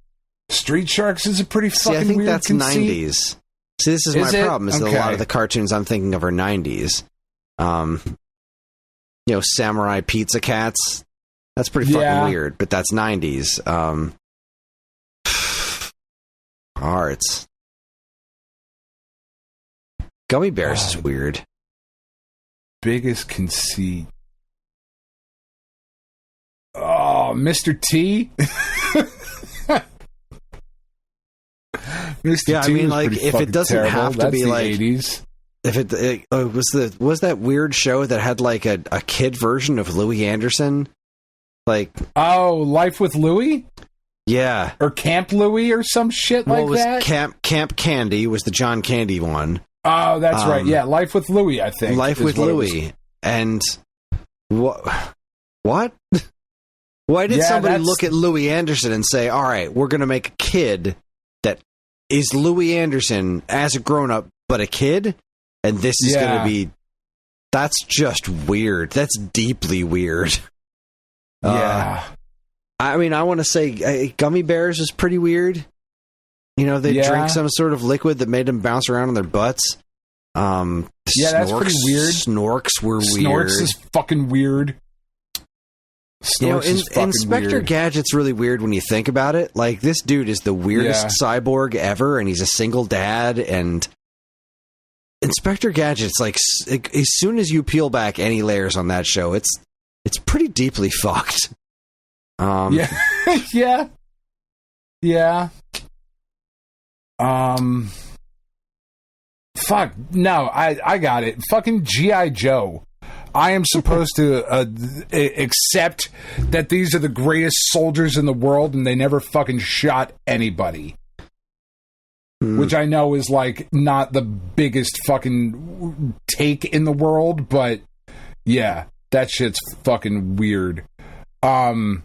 Street Sharks is a pretty fucking weird conceit. I think that's 90s. See, this is my problem, is that a lot of the cartoons I'm thinking of are 90s. Samurai Pizza Cats. That's pretty fucking weird, but that's 90s. Arts. Gummy Bears is weird. Biggest conceit. Oh, Mr. T? Mr. Yeah, T, I mean, like, if it doesn't terrible. have to That's be the like 80s. If it was that weird show that had like a kid version of Louis Anderson, like Life with Louie, yeah, or Camp Louie or some shit like that. Camp Candy was the John Candy one. Oh, that's right. Yeah, Life with Louie. I think Life with Louie. And what? Why did somebody look at Louis Anderson and say, "All right, we're going to make a kid that is Louis Anderson as a grown-up, but a kid, and this is going to be..." That's just weird. That's deeply weird. Yeah. I mean, I want to say Gummy Bears is pretty weird. They drink some sort of liquid that made them bounce around on their butts. That's pretty weird. Snorks were weird. Snorks is fucking weird. Inspector Gadget's really weird when you think about it. Like, this dude is the weirdest cyborg ever, and he's a single dad, and Inspector Gadget's like, as soon as you peel back any layers on that show, it's pretty deeply fucked. Yeah. Fuck, no, I got it. Fucking G.I. Joe. I am supposed to accept that these are the greatest soldiers in the world and they never fucking shot anybody. Which I know is, like, not the biggest fucking take in the world, but yeah, that shit's fucking weird. Oh,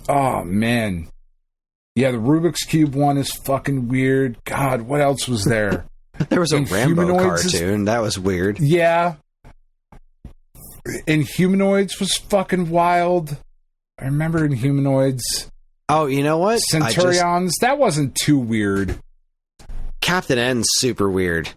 man. Yeah, the Rubik's Cube one is fucking weird. God, what else was there? There was a Rambo cartoon. That was weird. Yeah. Inhumanoids was fucking wild. I remember Inhumanoids. Oh, you know what? Centurions. That wasn't too weird. Captain N's super weird.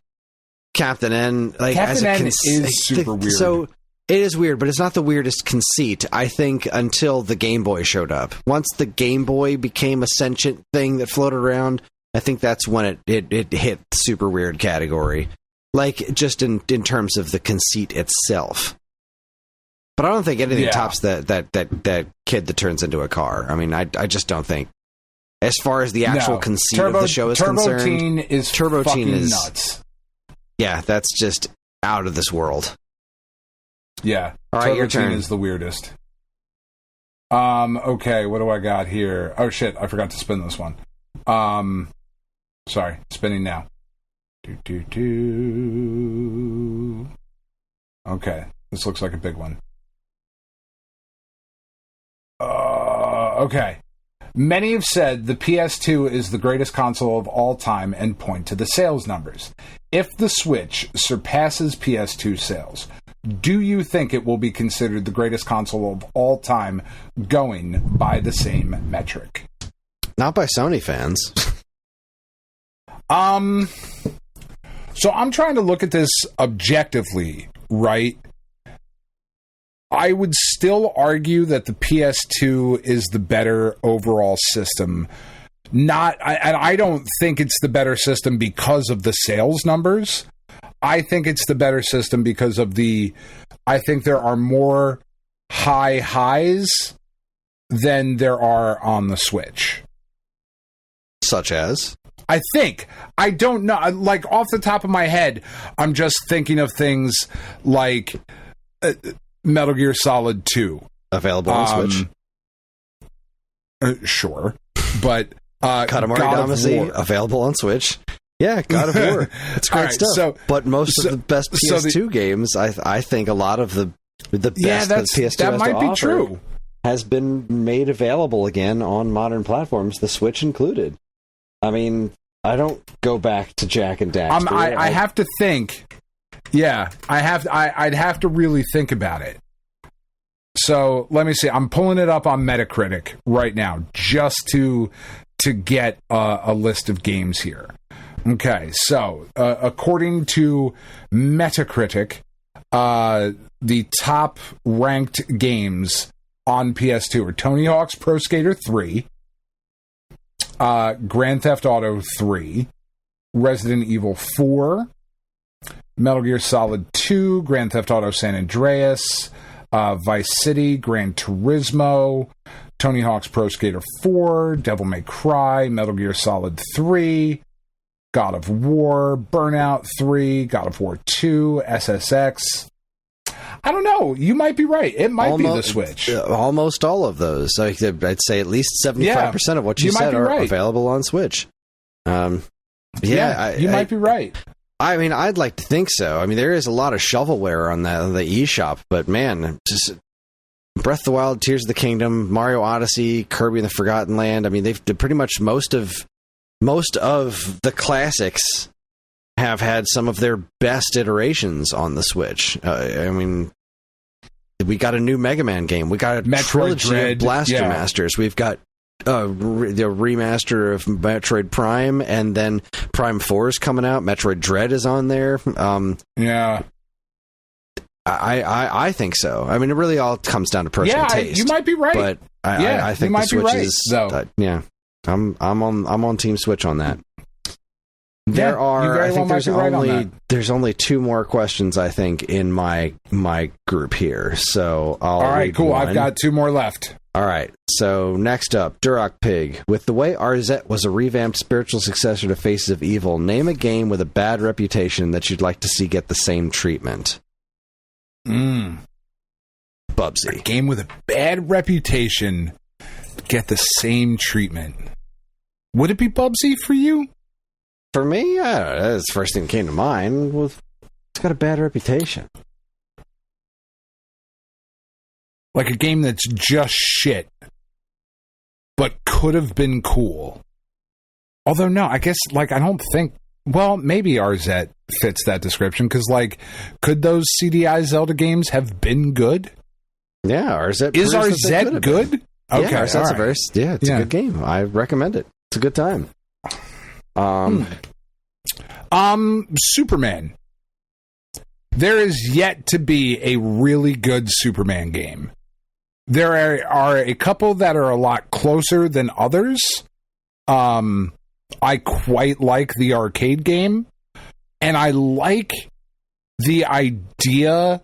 Captain N, like, Captain N is super weird. So it is weird, but it's not the weirdest conceit, I think, until the Game Boy showed up. Once the Game Boy became a sentient thing that floated around, I think that's when it hit super weird category. Like, just in terms of the conceit itself. But I don't think anything tops that kid that turns into a car. I mean, I just don't think. As far as the actual conceit of the show is concerned, Turbo Teen is nuts. Yeah, that's just out of this world. Yeah. All right, your turn. Turbo Teen is the weirdest. Okay, what do I got here? Oh shit, I forgot to spin this one. Sorry, spinning now. Okay, this looks like a big one. Okay. Many have said the PS2 is the greatest console of all time and point to the sales numbers. If the Switch surpasses PS2 sales, do you think it will be considered the greatest console of all time going by the same metric? Not by Sony fans. So I'm trying to look at this objectively, right? I would still argue that the PS2 is the better overall system. I don't think it's the better system because of the sales numbers. I think it's the better system because of I think there are more high highs than there are on the Switch. Such as? I think. I don't know. Like, off the top of my head, I'm just thinking of things like Metal Gear Solid 2. Available on Switch? Sure. But Katamari Damacy, available on Switch. Yeah, God of War. It's great stuff. But most of the best PS2 games, I think a lot of the best that PS2 that has might to be offer true. Has been made available again on modern platforms, the Switch included. I mean, I don't go back to Jack and Daxter. I have to think. Yeah, I'd have to really think about it. So let me see. I'm pulling it up on Metacritic right now just to get a list of games here. Okay, so according to Metacritic, the top ranked games on PS2 are Tony Hawk's Pro Skater 3, Grand Theft Auto 3, Resident Evil 4, Metal Gear Solid 2, Grand Theft Auto San Andreas, Vice City, Gran Turismo, Tony Hawk's Pro Skater 4, Devil May Cry, Metal Gear Solid 3, God of War, Burnout 3, God of War 2, SSX. I don't know. You might be right. It might be the Switch. Almost all of those. I'd say at least 75% of what you said are available on Switch. You might be right. I mean, I'd like to think so. I mean, there is a lot of shovelware on the eShop, but man, just Breath of the Wild, Tears of the Kingdom, Mario Odyssey, Kirby and the Forgotten Land. I mean, they've pretty much most of the classics have had some of their best iterations on the Switch. I mean, we got a new Mega Man game. We got a trilogy of Blaster Masters. We've got the remaster of Metroid Prime, and then Prime 4 is coming out. Metroid Dread is on there. I think so. I mean, it really all comes down to personal taste. You might be right. But I think the Switch is. I'm on Team Switch on that. There's only two more questions, I think, in my group here. So all right, cool. I've got two more left. All right. So next up, Duroc Pig. With the way RZ was a revamped spiritual successor to Faces of Evil, name a game with a bad reputation that you'd like to see get the same treatment. Bubsy. A game with a bad reputation get the same treatment. Would it be Bubsy for you? For me, that's the first thing that came to mind. Well, it's got a bad reputation. Like a game that's just shit, but could have been cool. Although, no, I guess, I don't think... Well, maybe RZ fits that description, because, could those CDI Zelda games have been good? Yeah, RZ... Is RZ good? Been. Okay, yeah, RZ's it's a good game. I recommend it. It's a good time. Superman. There is yet to be a really good Superman game. There are a couple that are a lot closer than others. I quite like the arcade game, and I like the idea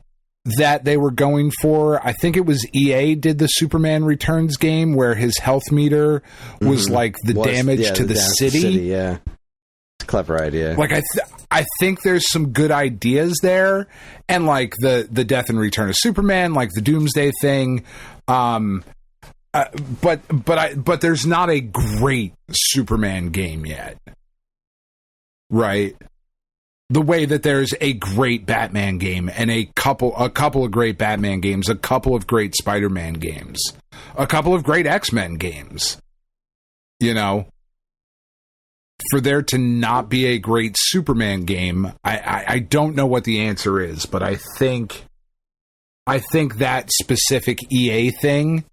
that they were going for. I think it was EA did the Superman Returns game where his health meter was damage to the city. Yeah. Clever idea. I think there's some good ideas there, and the Death and Return of Superman, the Doomsday thing. But there's not a great Superman game yet, right? The way that there's a great Batman game and a couple of great Batman games, a couple of great Spider-Man games, a couple of great X-Men games, For there to not be a great Superman game, I don't know what the answer is, but I think I think that specific EA thing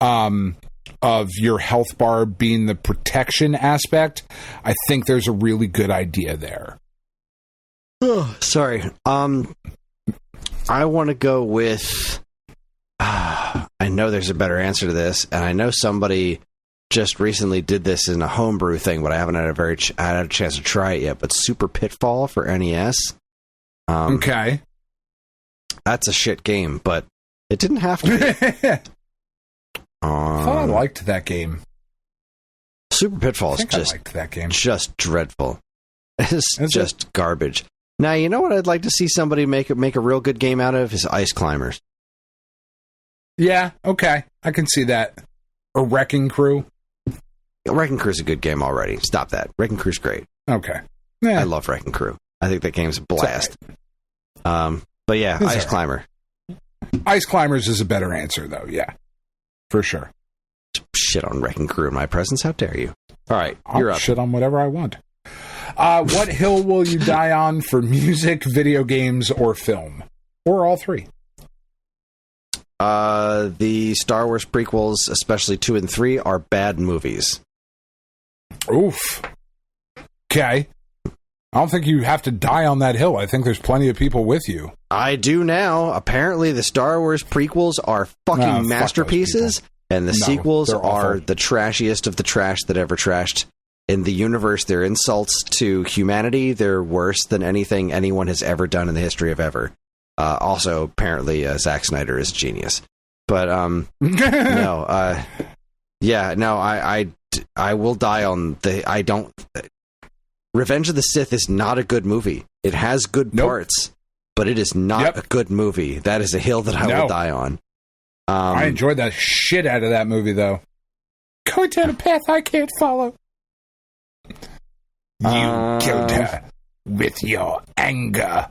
of your health bar being the protection aspect, I think there's a really good idea there. Oh, sorry. I want to go with... I know there's a better answer to this, and I know somebody just recently did this in a homebrew thing, but I haven't had a chance to try it yet. But Super Pitfall for NES. Okay. That's a shit game, but it didn't have to be. I thought I liked that game. Super Pitfall is just dreadful. It's just garbage. Now, you know what I'd like to see somebody make a real good game out of is Ice Climbers. Yeah, okay. I can see that. Or Wrecking Crew. Wrecking Crew's a good game already. Stop that. Wrecking Crew's great. Okay. Yeah. I love Wrecking Crew. I think that game's a blast. Right. But yeah, Ice right. Climber. Ice Climbers is a better answer, though. Yeah, for sure. Shit on Wrecking Crew in my presence. How dare you? All right, you're up. Shit on whatever I want. What hill will you die on for music, video games, or film? Or all three? The Star Wars prequels, especially 2 and 3, are bad movies. Oof. Okay. I don't think you have to die on that hill. I think there's plenty of people with you. I do now. Apparently, the Star Wars prequels are fucking masterpieces, and the sequels are the trashiest of the trash that ever trashed. In the universe, they're insults to humanity. They're worse than anything anyone has ever done in the history of ever. Also, apparently, Zack Snyder is a genius. But, I will die on the... Revenge of the Sith is not a good movie. It has good parts, but it is not a good movie. That is a hill that I will die on. I enjoyed that shit out of that movie, though. Going down a path I can't follow. You killed her with your anger.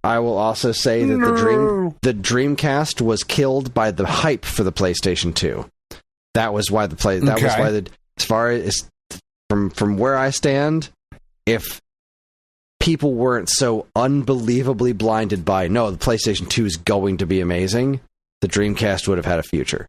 I will also say that the Dreamcast was killed by the hype for the PlayStation 2. That was why as far as from where I stand, if people weren't so unbelievably blinded by, no, the PlayStation 2 is going to be amazing, the Dreamcast would have had a future.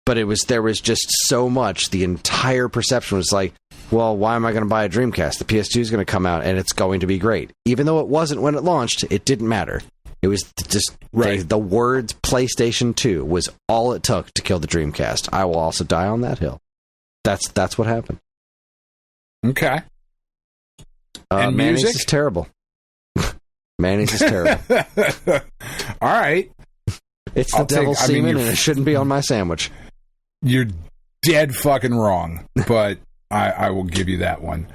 But there was just so much, the entire perception was like, well, why am I going to buy a Dreamcast? The PS2 is going to come out and it's going to be great. Even though it wasn't when it launched, it didn't matter. It was just the words PlayStation 2 was all it took to kill the Dreamcast. I will also die on that hill. That's what happened. Okay. And mayonnaise is terrible. Mayonnaise is terrible. All right. It's the devil's semen, and it shouldn't be on my sandwich. You're dead fucking wrong, but I will give you that one.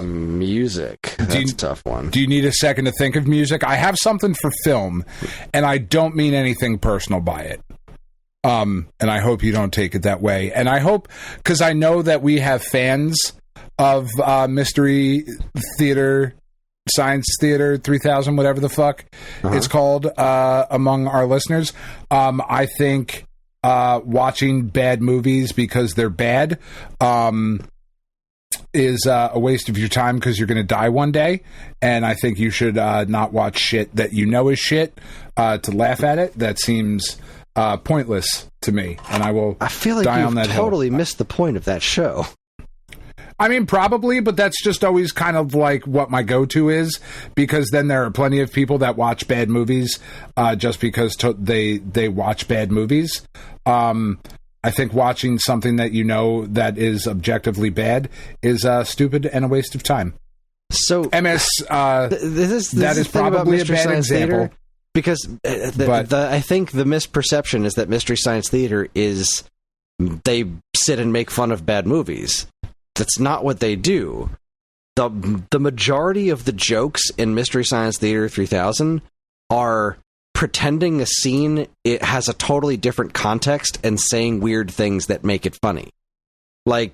Music. That's a tough one. Do you need a second to think of music? I have something for film, and I don't mean anything personal by it. And I hope you don't take it that way. And I hope, because I know that we have fans of Mystery Theater, Science Theater 3000, whatever the fuck it's called, among our listeners. I think watching bad movies because they're bad is a waste of your time because you're going to die one day. And I think you should not watch shit that you know is shit to laugh at it. That seems pointless to me, and I feel like die on that totally missed the point of that show. I mean, probably, but that's just always kind of like what my go-to is, because then there are plenty of people that watch bad movies just because they watch bad movies. I think watching something that you know that is objectively bad is stupid and a waste of time. So, MS, that is probably a bad example. Theater? Because I think the misperception is that Mystery Science Theater is they sit and make fun of bad movies. That's not what they do. The majority of the jokes in Mystery Science Theater 3000 are pretending a scene it has a totally different context and saying weird things that make it funny. Like,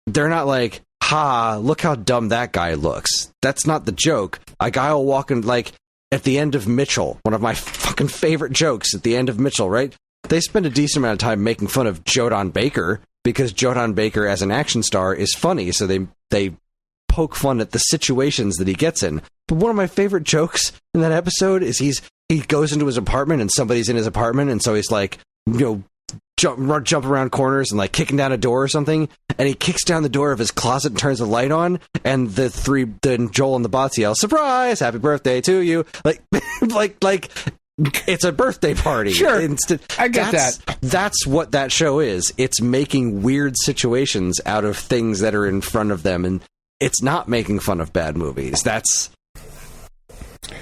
they're not like, ha, look how dumb that guy looks. That's not the joke. A guy will walk in, like, at the end of Mitchell, one of my fucking favorite jokes at the end of Mitchell, right? They spend a decent amount of time making fun of Jodan Baker because Jodan Baker as an action star is funny, so they poke fun at the situations that he gets in. But one of my favorite jokes in that episode is he goes into his apartment and somebody's in his apartment, and so he's like, jump around corners and like kicking down a door or something, and he kicks down the door of his closet and turns the light on, and then Joel and the bots yell, "Surprise! Happy birthday to you!" Like it's a birthday party. Sure, I get that. That's what that show is. It's making weird situations out of things that are in front of them, and it's not making fun of bad movies. That's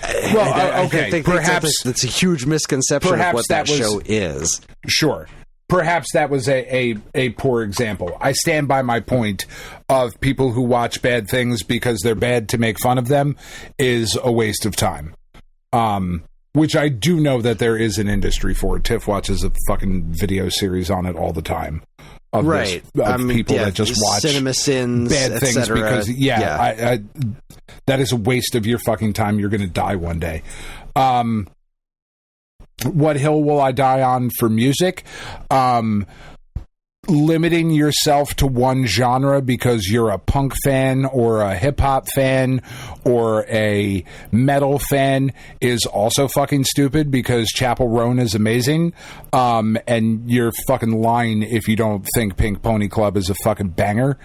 okay. I think perhaps that's a huge misconception of what that show is. Sure. Perhaps that was a poor example. I stand by my point of people who watch bad things because they're bad to make fun of them is a waste of time. Which I do know that there is an industry for. Tiff watches a fucking video series on it all the time. Of right. People that just watch Cinema Sins, bad things because, I that is a waste of your fucking time. You're going to die one day. What hill will I die on for music? Limiting yourself to one genre because you're a punk fan or a hip-hop fan or a metal fan is also fucking stupid, because Chapel Roan is amazing, and you're fucking lying if you don't think Pink Pony Club is a fucking banger.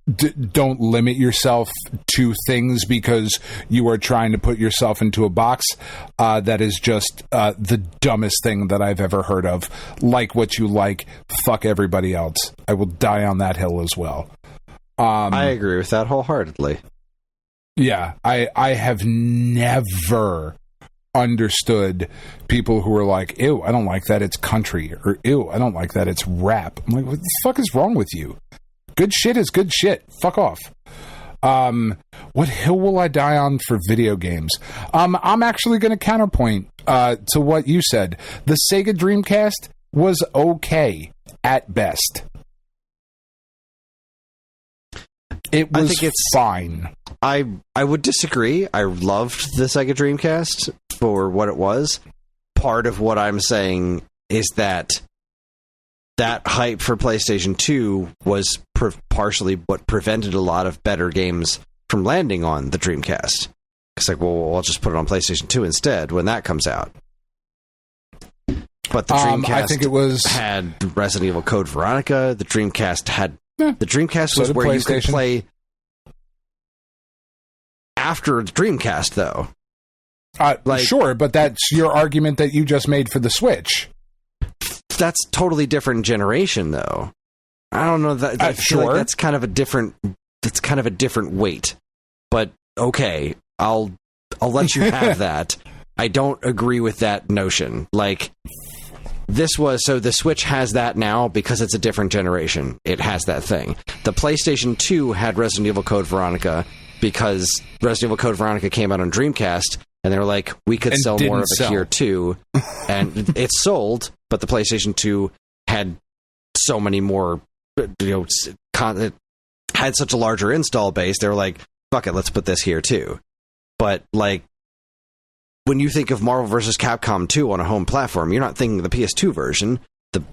Don't limit yourself to things because you are trying to put yourself into a box. That is just the dumbest thing that I've ever heard of. Like what you like, fuck everybody else. I will die on that hill as well. I agree with that wholeheartedly. Yeah, I have never understood people who are like, ew, I don't like that it's country, or ew, I don't like that it's rap. I'm like, what the fuck is wrong with you? Good shit is good shit. Fuck off. What hill will I die on for video games? I'm actually going to counterpoint to what you said. The Sega Dreamcast was okay at best. It was fine. I would disagree. I loved the Sega Dreamcast for what it was. Part of what I'm saying is that hype for PlayStation 2 was partially what prevented a lot of better games from landing on the Dreamcast. It's like, well, I'll just put it on PlayStation 2 instead when that comes out. But the Dreamcast I think it was... had Resident Evil Code Veronica. The Dreamcast had... The Dreamcast was where you could play after the Dreamcast, though. Sure, but that's your argument that you just made for the Switch. That's totally different generation, though. I don't know that. I feel like that's kind of a different. That's kind of a different weight. But okay, I'll let you have that. I don't agree with that notion. Like, this was, so the Switch has that now because it's a different generation. It has that thing. The PlayStation 2 had Resident Evil Code Veronica because Resident Evil Code Veronica came out on Dreamcast, and they were like, we could sell more of it here too. And it sold, but the PlayStation 2 had so many more, it had such a larger install base, they were like, fuck it, let's put this here too. But like, when you think of Marvel vs. Capcom 2 on a home platform, you're not thinking the PS2 version. The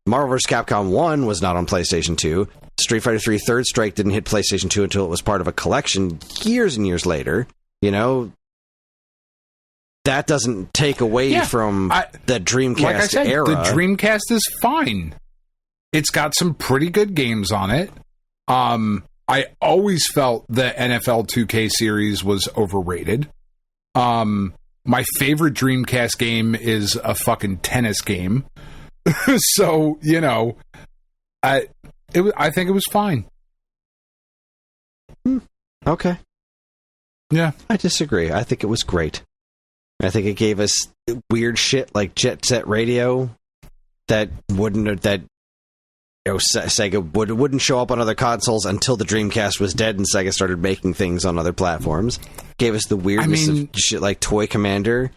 Marvel vs. Capcom 1 was not on PlayStation 2. Street Fighter 3 Third Strike didn't hit PlayStation 2 until it was part of a collection years and years later. You know, that doesn't take away from the Dreamcast like I said, era. The Dreamcast is fine. It's got some pretty good games on it. I always felt the NFL 2K series was overrated. My favorite Dreamcast game is a fucking tennis game. So, you know, I think it was fine. Okay. Yeah. I disagree. I think it was great. I think it gave us weird shit like Jet Set Radio that Sega wouldn't show up on other consoles until the Dreamcast was dead and Sega started making things on other platforms. Gave us the weirdness of shit like Toy Commander.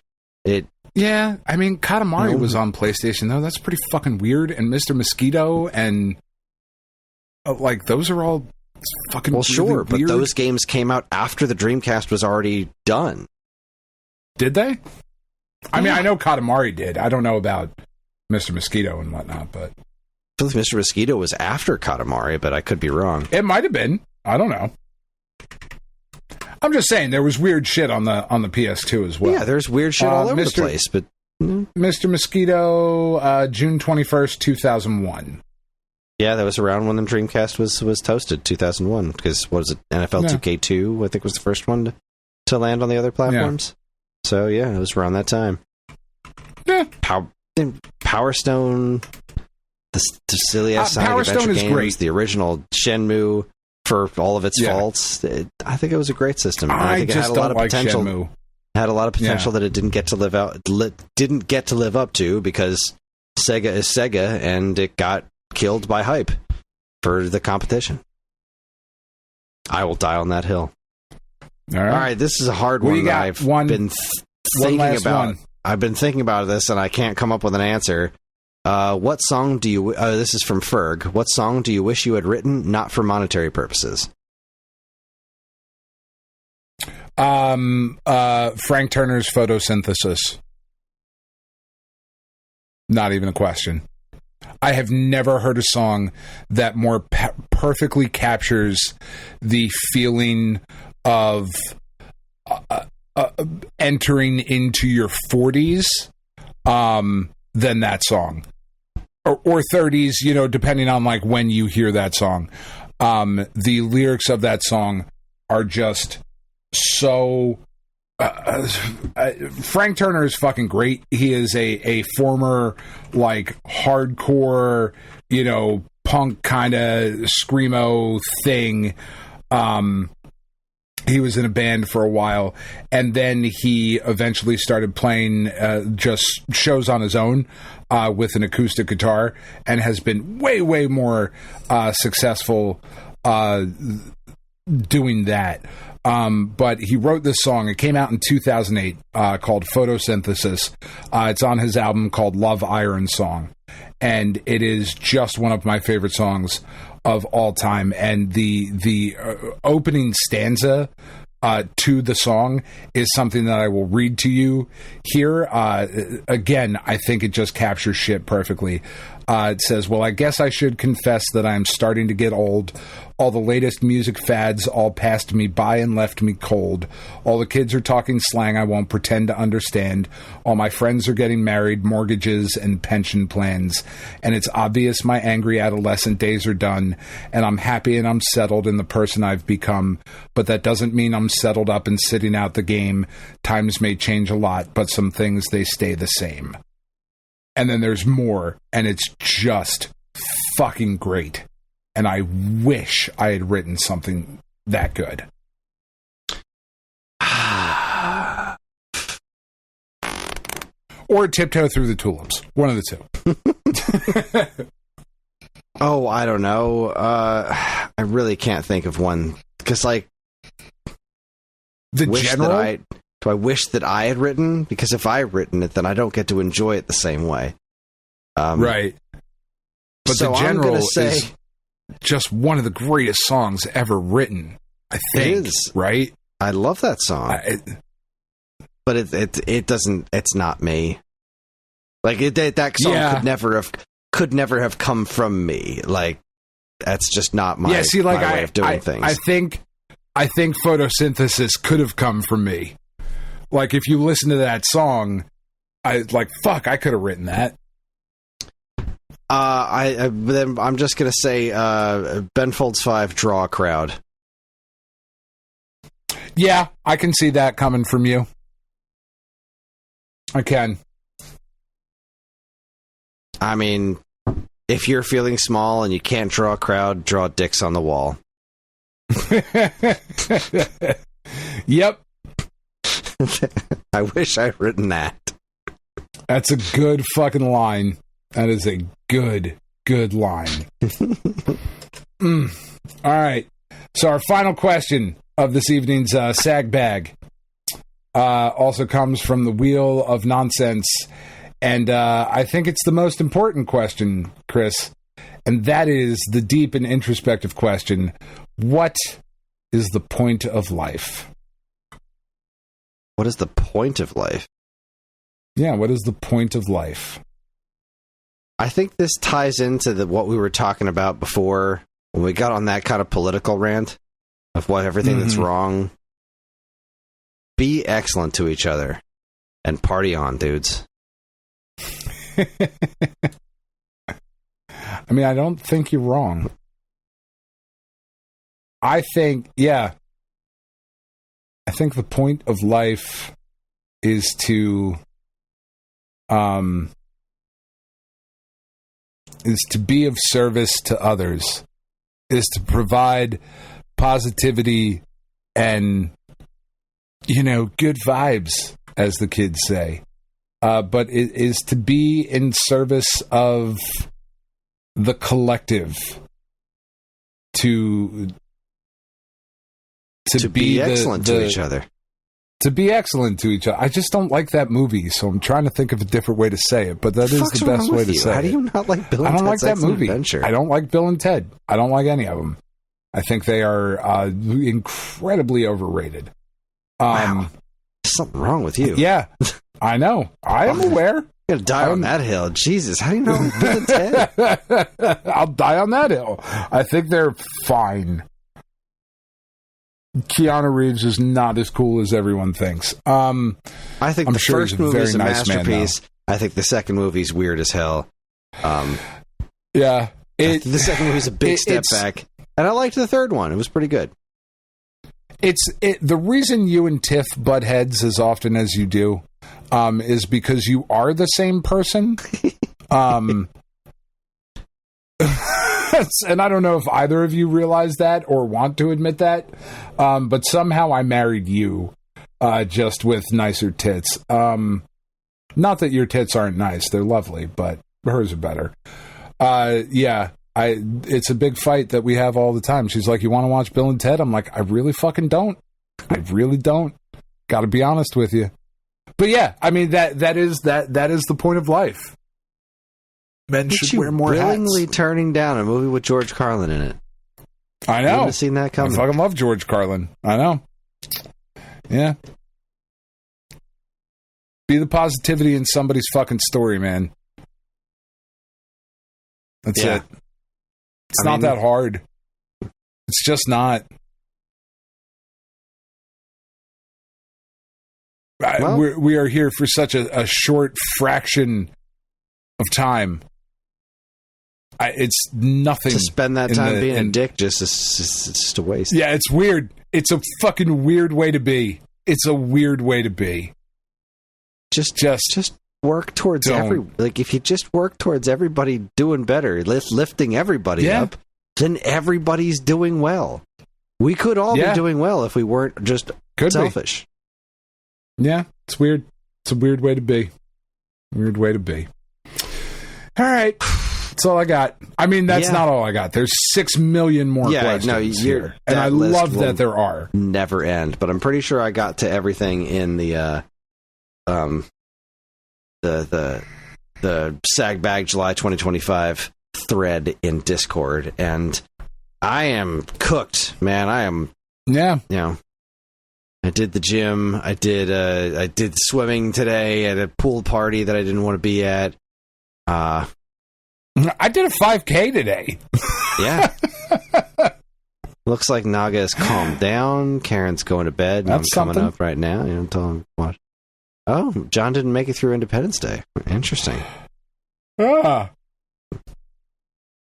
Yeah, I mean, Katamari was on PlayStation, though. That's pretty fucking weird. And Mr. Mosquito and... like, those are all fucking well, sure, weird. But those games came out after the Dreamcast was already done. Did they? I mean, I know Katamari did. I don't know about Mr. Mosquito and whatnot, but... I feel like Mr. Mosquito was after Katamari, but I could be wrong. It might have been. I don't know. I'm just saying there was weird shit on the PS2 as well. Yeah, there's weird shit all over the place. But Mr. Mosquito, June 21st, 2001. Yeah, that was around when the Dreamcast was toasted, 2001. Because what was it? NFL 2K2, I think, was the first one to land on the other platforms. Yeah. So yeah, it was around that time. Yeah. Power Stone, the silly ass Power adventure Stone is games, great. The original Shenmue, for all of its faults. I think it was a great system. I think it had a lot of potential. Shenmue. Had a lot of potential that it didn't get to live up to because Sega is Sega, and it got killed by hype for the competition. I will die on that hill. All right, this is a hard one that I've been thinking about. One. I've been thinking about this, and I can't come up with an answer. What song do you... this is from Ferg. What song do you wish you had written, not for monetary purposes? Frank Turner's Photosynthesis. Not even a question. I have never heard a song that more perfectly captures the feeling of entering into your 40s than that song. Or 30s, depending on like when you hear that song. The lyrics of that song are just so... Frank Turner is fucking great. He is a former like hardcore, punk kind of screamo thing. He was in a band for a while, and then he eventually started playing just shows on his own with an acoustic guitar, and has been way more successful doing that. But he wrote this song. It came out in 2008 called Photosynthesis. It's on his album called Love Iron Song. And it is just one of my favorite songs of all time. And the opening stanza to the song is something that I will read to you here. Again, I think it just captures shit perfectly. It says, well, I guess I should confess that I'm starting to get old. All the latest music fads all passed me by and left me cold. All the kids are talking slang I won't pretend to understand. All my friends are getting married, mortgages, and pension plans. And it's obvious my angry adolescent days are done, and I'm happy and I'm settled in the person I've become. But that doesn't mean I'm settled up and sitting out the game. Times may change a lot, but some things, they stay the same. And then there's more, and it's just fucking great. And I wish I had written something that good. Or Tiptoe Through the Tulips. One of the two. Oh, I don't know. I really can't think of one. Because, like... The general? Do I wish that I had written? Because if I had written it, then I don't get to enjoy it the same way. Right. But so the general say, is just one of the greatest songs ever written, I think. It is. Right? I love that song. But it doesn't... It's not me. Like, that song could never have come from me. Like, that's just not my, my way of doing things. I think Photosynthesis could have come from me. Like, if you listen to that song, I could have written that. Then I'm just gonna say, Ben Folds 5, Draw a Crowd. Yeah, I can see that coming from you. I can. I mean, if you're feeling small and you can't draw a crowd, draw dicks on the wall. Yep. I wish I'd written that. That's a good fucking line. That is a good line. All right. So our final question of this evening's SAG Bag also comes from the Wheel of Nonsense. And I think it's the most important question, Kris. And that is the deep and introspective question. What is the point of life? What is the point of life? Yeah, what is the point of life? I think this ties into what we were talking about before when we got on that kind of political rant. of what everything that's wrong. Be excellent to each other and party on, dudes. I mean, I don't think you're wrong. I think the point of life is to be of service to others, is to provide positivity and, good vibes, as the kids say. But it is to be in service of the collective, to be excellent to each other. To be excellent to each other. I just don't like that movie, so I'm trying to think of a different way to say it, but that is the best way to say it. How do you not like Bill and Ted's I don't like that movie. Adventure? I don't like Bill and Ted. I don't like any of them. I think they are incredibly overrated. Wow. There's something wrong with you. Yeah, I know. I am aware. You're going to die on that hill. Jesus, how do you know Bill and Ted? I'll die on that hill. I think they're fine. Keanu Reeves is not as cool as everyone thinks. I think the first movie is a nice masterpiece. I think the second movie is weird as hell. Yeah. The second movie is a big step back. And I liked the third one. It was pretty good. The reason you and Tiff butt heads as often as you do is because you are the same person. And I don't know if either of you realize that or want to admit that, but somehow I married you just with nicer tits. Not that your tits aren't nice. They're lovely, but hers are better. It's a big fight that we have all the time. She's like, you want to watch Bill and Ted? I'm like, I really fucking don't. I really don't. Got to be honest with you. But yeah, I mean, that is the point of life. Men should wear more willingly hats. Turning down a movie with George Carlin in it. I know. You haven't seen that coming. I fucking love George Carlin. I know. Yeah. Be the positivity in somebody's fucking story, man. That's it. It's not that hard. It's just not. We are here for such a short fraction of time. It's nothing to spend that time being a dick. It's just a waste. Yeah, it's weird. It's a fucking weird way to be. It's a weird way to be. Just work towards if you just work towards everybody doing better, lifting everybody up, then everybody's doing well. We could all be doing well if we weren't just selfish. Yeah, it's weird. It's a weird way to be. Weird way to be. All right. That's all I got. I mean, that's not all I got. There's 6 million more questions here. And I love that there are. Never end. But I'm pretty sure I got to everything in the SAG BAG July 2025 thread in Discord. And I am cooked, man. I am. Yeah. I did the gym. I did swimming today at a pool party that I didn't want to be at. I did a 5K today. Yeah. Looks like Naga has calmed down. Karen's going to bed. That's coming up right now. Tell him what. Oh, John didn't make it through Independence Day. Interesting. You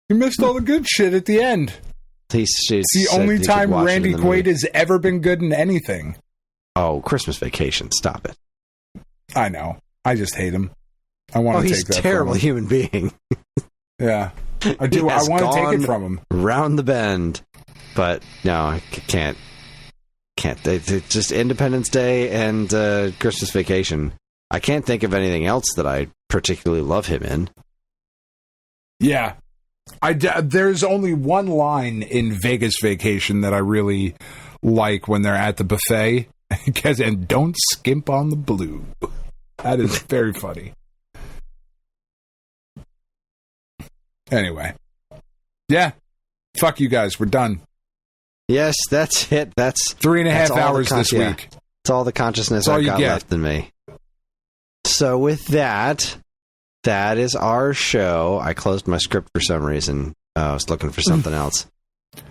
missed all the good shit at the end. It's the only time Randy Quaid has ever been good in anything. Oh, Christmas Vacation. Stop it. I know. I just hate him. I want to take that from him. He's a terrible human being. Yeah. I do. I want to take it from him. Round the bend. But no, I can't. It's just Independence Day and Christmas Vacation. I can't think of anything else that I particularly love him in. Yeah. There's only one line in Vegas Vacation that I really like when they're at the buffet. And don't skimp on the blue. That is very funny. Anyway. Yeah. Fuck you guys. We're done. Yes, that's it. That's 3.5 hours this week. It's all the consciousness I've got left in me. So with that is our show. I closed my script for some reason. I was looking for something else.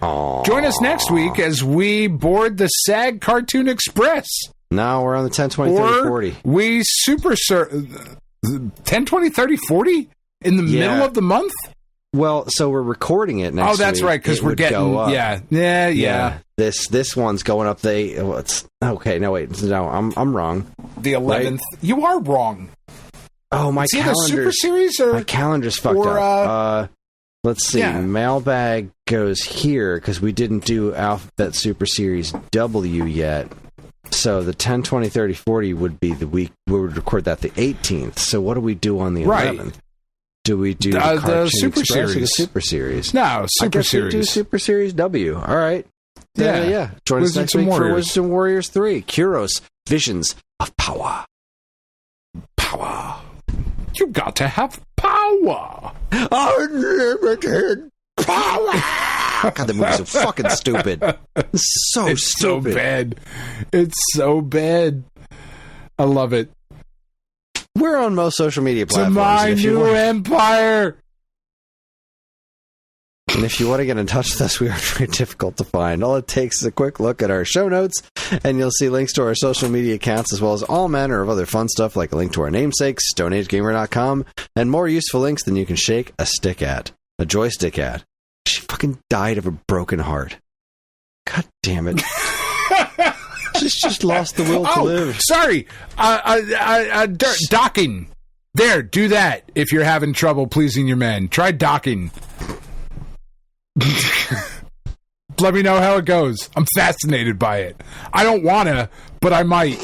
Aw. Join us next week as we board the SAG Cartoon Express. No, we're on the 10, 20, 30, 40. We 10, 20, 30, 40 in the middle of the month? Well, so we're recording it next week. Oh, that's right, because we're getting... Yeah. This one's going up okay, no, wait. No, I'm wrong. The 11th. Right? You are wrong. Oh, my calendar. Super Series or... My calendar's fucked up. Let's see. Yeah. Mailbag goes here because we didn't do Alphabet Super Series W yet. So the 10, 20, 30, 40 would be the week we would record that the 18th. So what do we do on the 11th? Do we do the Super Series or the Super Series? No, Super Series. We do Super Series W. All right. Yeah. Join us next week for Wizards and Warriors 3. Kuros, Visions of Power. Power. You got to have power. Unlimited power. God, the movie's so fucking stupid. It's stupid. So bad. It's so bad. I love it. We're on most social media platforms. To my new empire. And if you want to get in touch with us, we are very difficult to find. All it takes is a quick look at our show notes, and you'll see links to our social media accounts, as well as all manner of other fun stuff, like a link to our namesakes, StoneAgeGamer.com, and more useful links than you can shake a stick at. A joystick at. She fucking died of a broken heart. God damn it. She's just lost the will to live. Sorry. Docking. There, do that if you're having trouble pleasing your men. Try docking. Let me know how it goes. I'm fascinated by it. I don't want to, but I might.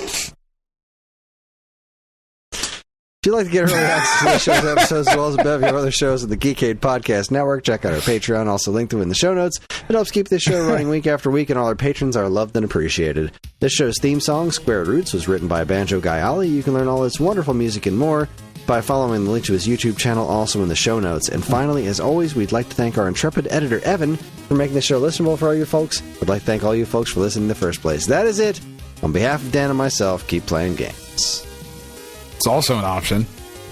If you'd like to get early access to the show's episodes as well as a bevy of other shows at the Geekade Podcast Network, check out our Patreon, also linked to in the show notes. It helps keep this show running week after week, and all our patrons are loved and appreciated. This show's theme song, Square Roots, was written by Banjo Guy Ollie. You can learn all its wonderful music and more by following the link to his YouTube channel, also in the show notes. And finally, as always, we'd like to thank our intrepid editor, Evan, for making the show listenable for all you folks. We'd like to thank all you folks for listening in the first place. That is it. On behalf of Dan and myself, keep playing games. It's also an option.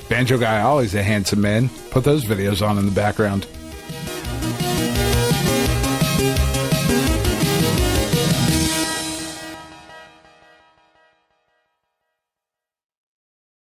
Banjo Guy Ollie's a handsome man. Put those videos on in the background.